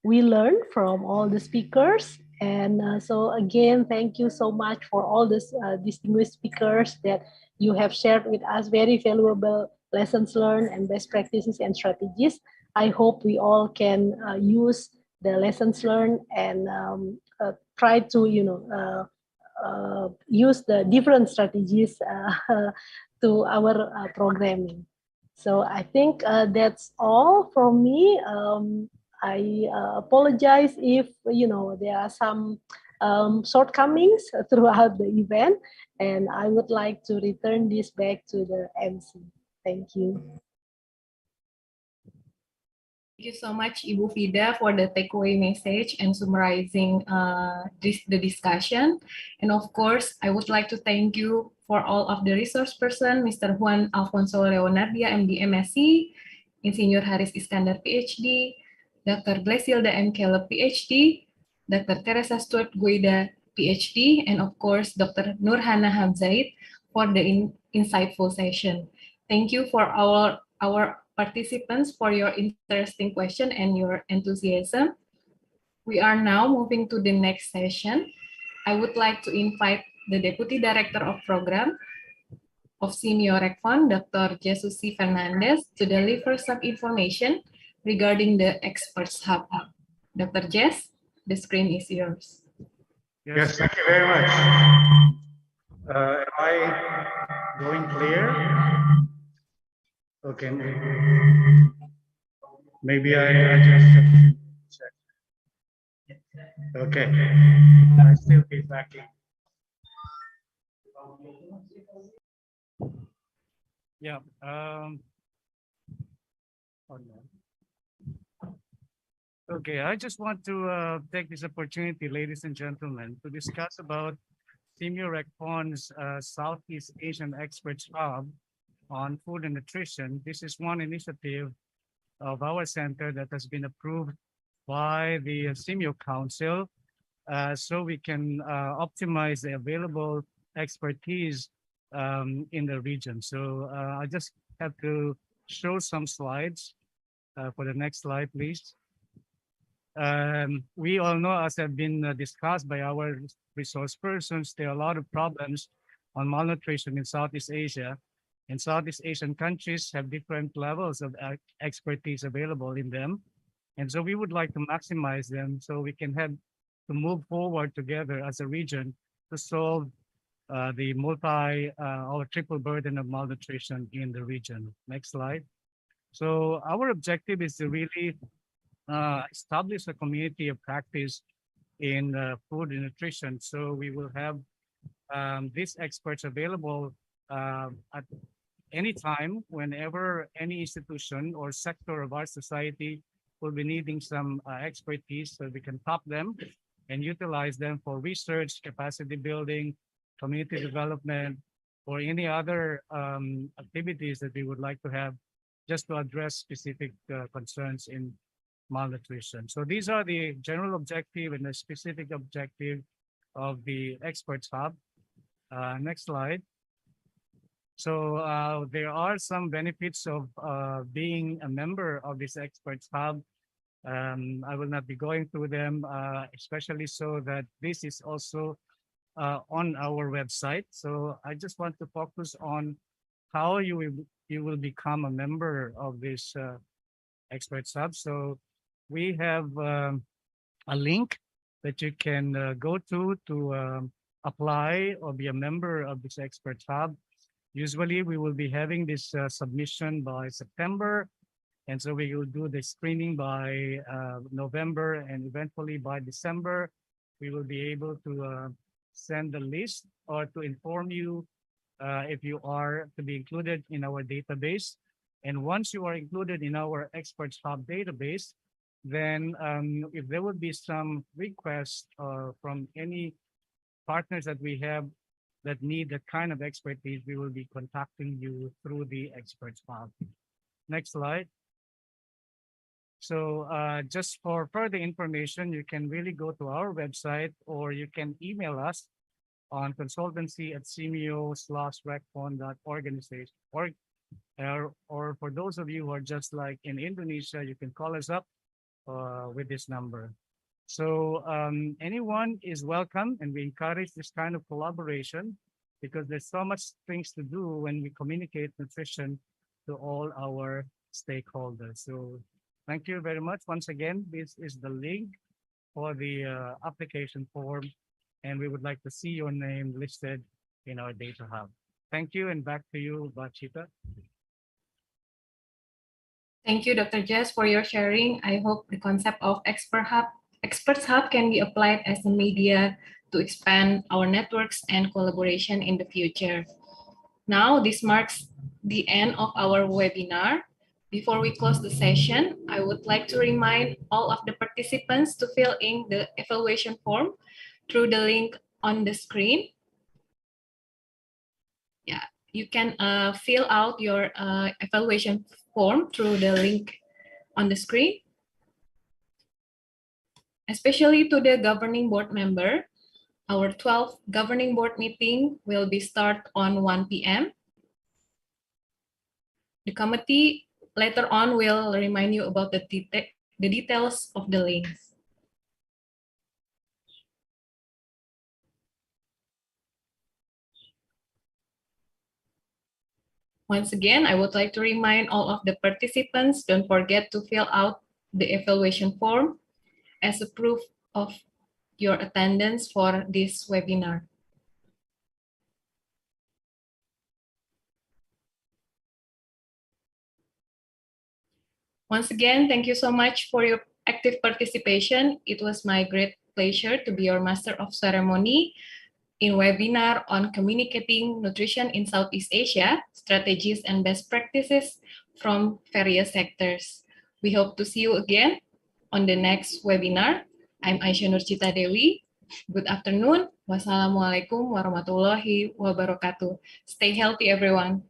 we learned from all the speakers. And so again, thank you so much for all these distinguished speakers that you have shared with us very valuable lessons learned and best practices and strategies. I hope we all can use the lessons learned and try to, use the different strategies to our programming. So I think that's all from me. I apologize if there are some shortcomings throughout the event, and I would like to return this back to the MC. Thank you. Thank you so much, Ibu Fida, for the takeaway message and summarizing the discussion. And of course, I would like to thank you for all of the resource person, Mr. Juan Alfonso Leonardia, MD, M.Sc, Insinyur Haris Iskandar, PhD, Dr. Blesilda M. Calub, PhD, Dr. Teresa Stuart, Guida, PhD, and of course, Dr. Hana Hamzaid for the insightful session. Thank you for our participants for your interesting question and your enthusiasm. We are now moving to the next session. I would like to invite the Deputy Director of Program of SEAMEO RECFON, Dr. Jesus C. Fernandez, to deliver some information regarding the Experts Hub. Dr. Jess, the screen is yours. Yes, thank you very much. Am I going clear? Okay. Maybe I just check. Okay. I still be backing. Yeah. Okay, I just want to take this opportunity, ladies and gentlemen, to discuss about SEAMEO RECFON's Southeast Asian Experts Hub on food and nutrition. This is one initiative of our center that has been approved by the SEAMEO Council, so we can optimize the available expertise in the region. So I just have to show some slides. For the next slide, please. We all know, as have been discussed by our resource persons, there are a lot of problems on malnutrition in Southeast Asia. And Southeast Asian countries have different levels of expertise available in them. And so we would like to maximize them so we can have to move forward together as a region to solve the or triple burden of malnutrition in the region. Next slide. So our objective is to really establish a community of practice in food and nutrition. So we will have these experts available at any time, whenever any institution or sector of our society will be needing some expertise, so we can tap them and utilize them for research, capacity building, community development, or any other activities that we would like to have just to address specific concerns in malnutrition. So these are the general objective and the specific objective of the Experts Hub. Next slide. So there are some benefits of being a member of this Experts Hub. I will not be going through them, especially so that this is also on our website. So I just want to focus on how you will become a member of this Experts Hub. So we have a link that you can go to apply or be a member of this Experts Hub. Usually we will be having this submission by September. And so we will do the screening by November, and eventually by December, we will be able to send the list or to inform you if you are to be included in our database. And once you are included in our Experts Hub database, then if there would be some requests from any partners that we have that need that kind of expertise, we will be contacting you through the Experts Hub. Next slide. So just for further information, you can really go to our website, or you can email us on consultancy@seameo/recfon.organization or for those of you who are just like in Indonesia, you can call us up with this number. So anyone is welcome, and we encourage this kind of collaboration because there's so much things to do when we communicate nutrition to all our stakeholders. So thank you very much. Once again, this is the link for the application form, and we would like to see your name listed in our data hub. Thank you, and back to you, Bachita. Thank you, Dr. Jess, for your sharing. I hope the concept of Experts Hub can be applied as a media to expand our networks and collaboration in the future. Now, this marks the end of our webinar. Before we close the session, I would like to remind all of the participants to fill in the evaluation form through the link on the screen. Yeah, you can fill out your evaluation form through the link on the screen. Especially to the governing board member, our 12th governing board meeting will be start on 1 p.m. The committee later on will remind you about the details of the links. Once again, I would like to remind all of the participants, don't forget to fill out the evaluation form as a proof of your attendance for this webinar. Once again, thank you so much for your active participation. It was my great pleasure to be your master of ceremony in webinar on communicating nutrition in Southeast Asia, strategies and best practices from various sectors. We hope to see you again on the next webinar. I'm Aisyah Nurcita Dewi. Good afternoon. Wassalamualaikum warahmatullahi wabarakatuh. Stay healthy, everyone.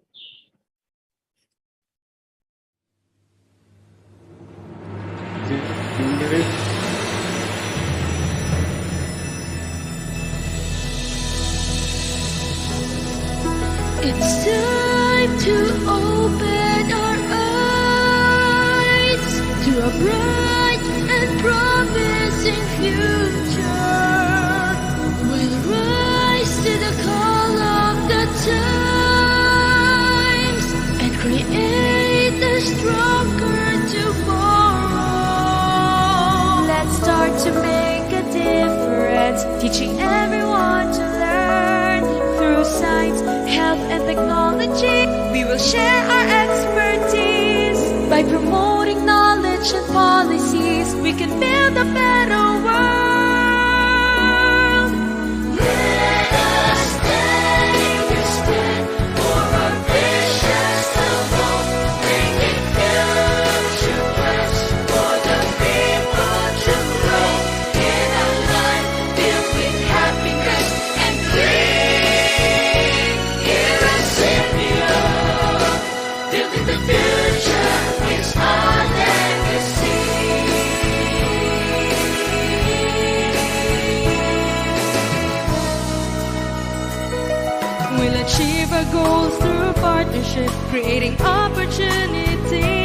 It's time to open our eyes to a bright and promising future. We'll rise to the call of the times and create a stronger tomorrow. Let's start to make a difference, teaching everyone to learn through science, health and technology. We will share our expertise. By promoting knowledge and policies, we can build a better world. Let us take a stand for our visions alone, bringing future plans for the people to grow in a life filled with happiness and green. Here at SEAMEO, building the future is our legacy. We'll achieve our goals through partnership, creating opportunity.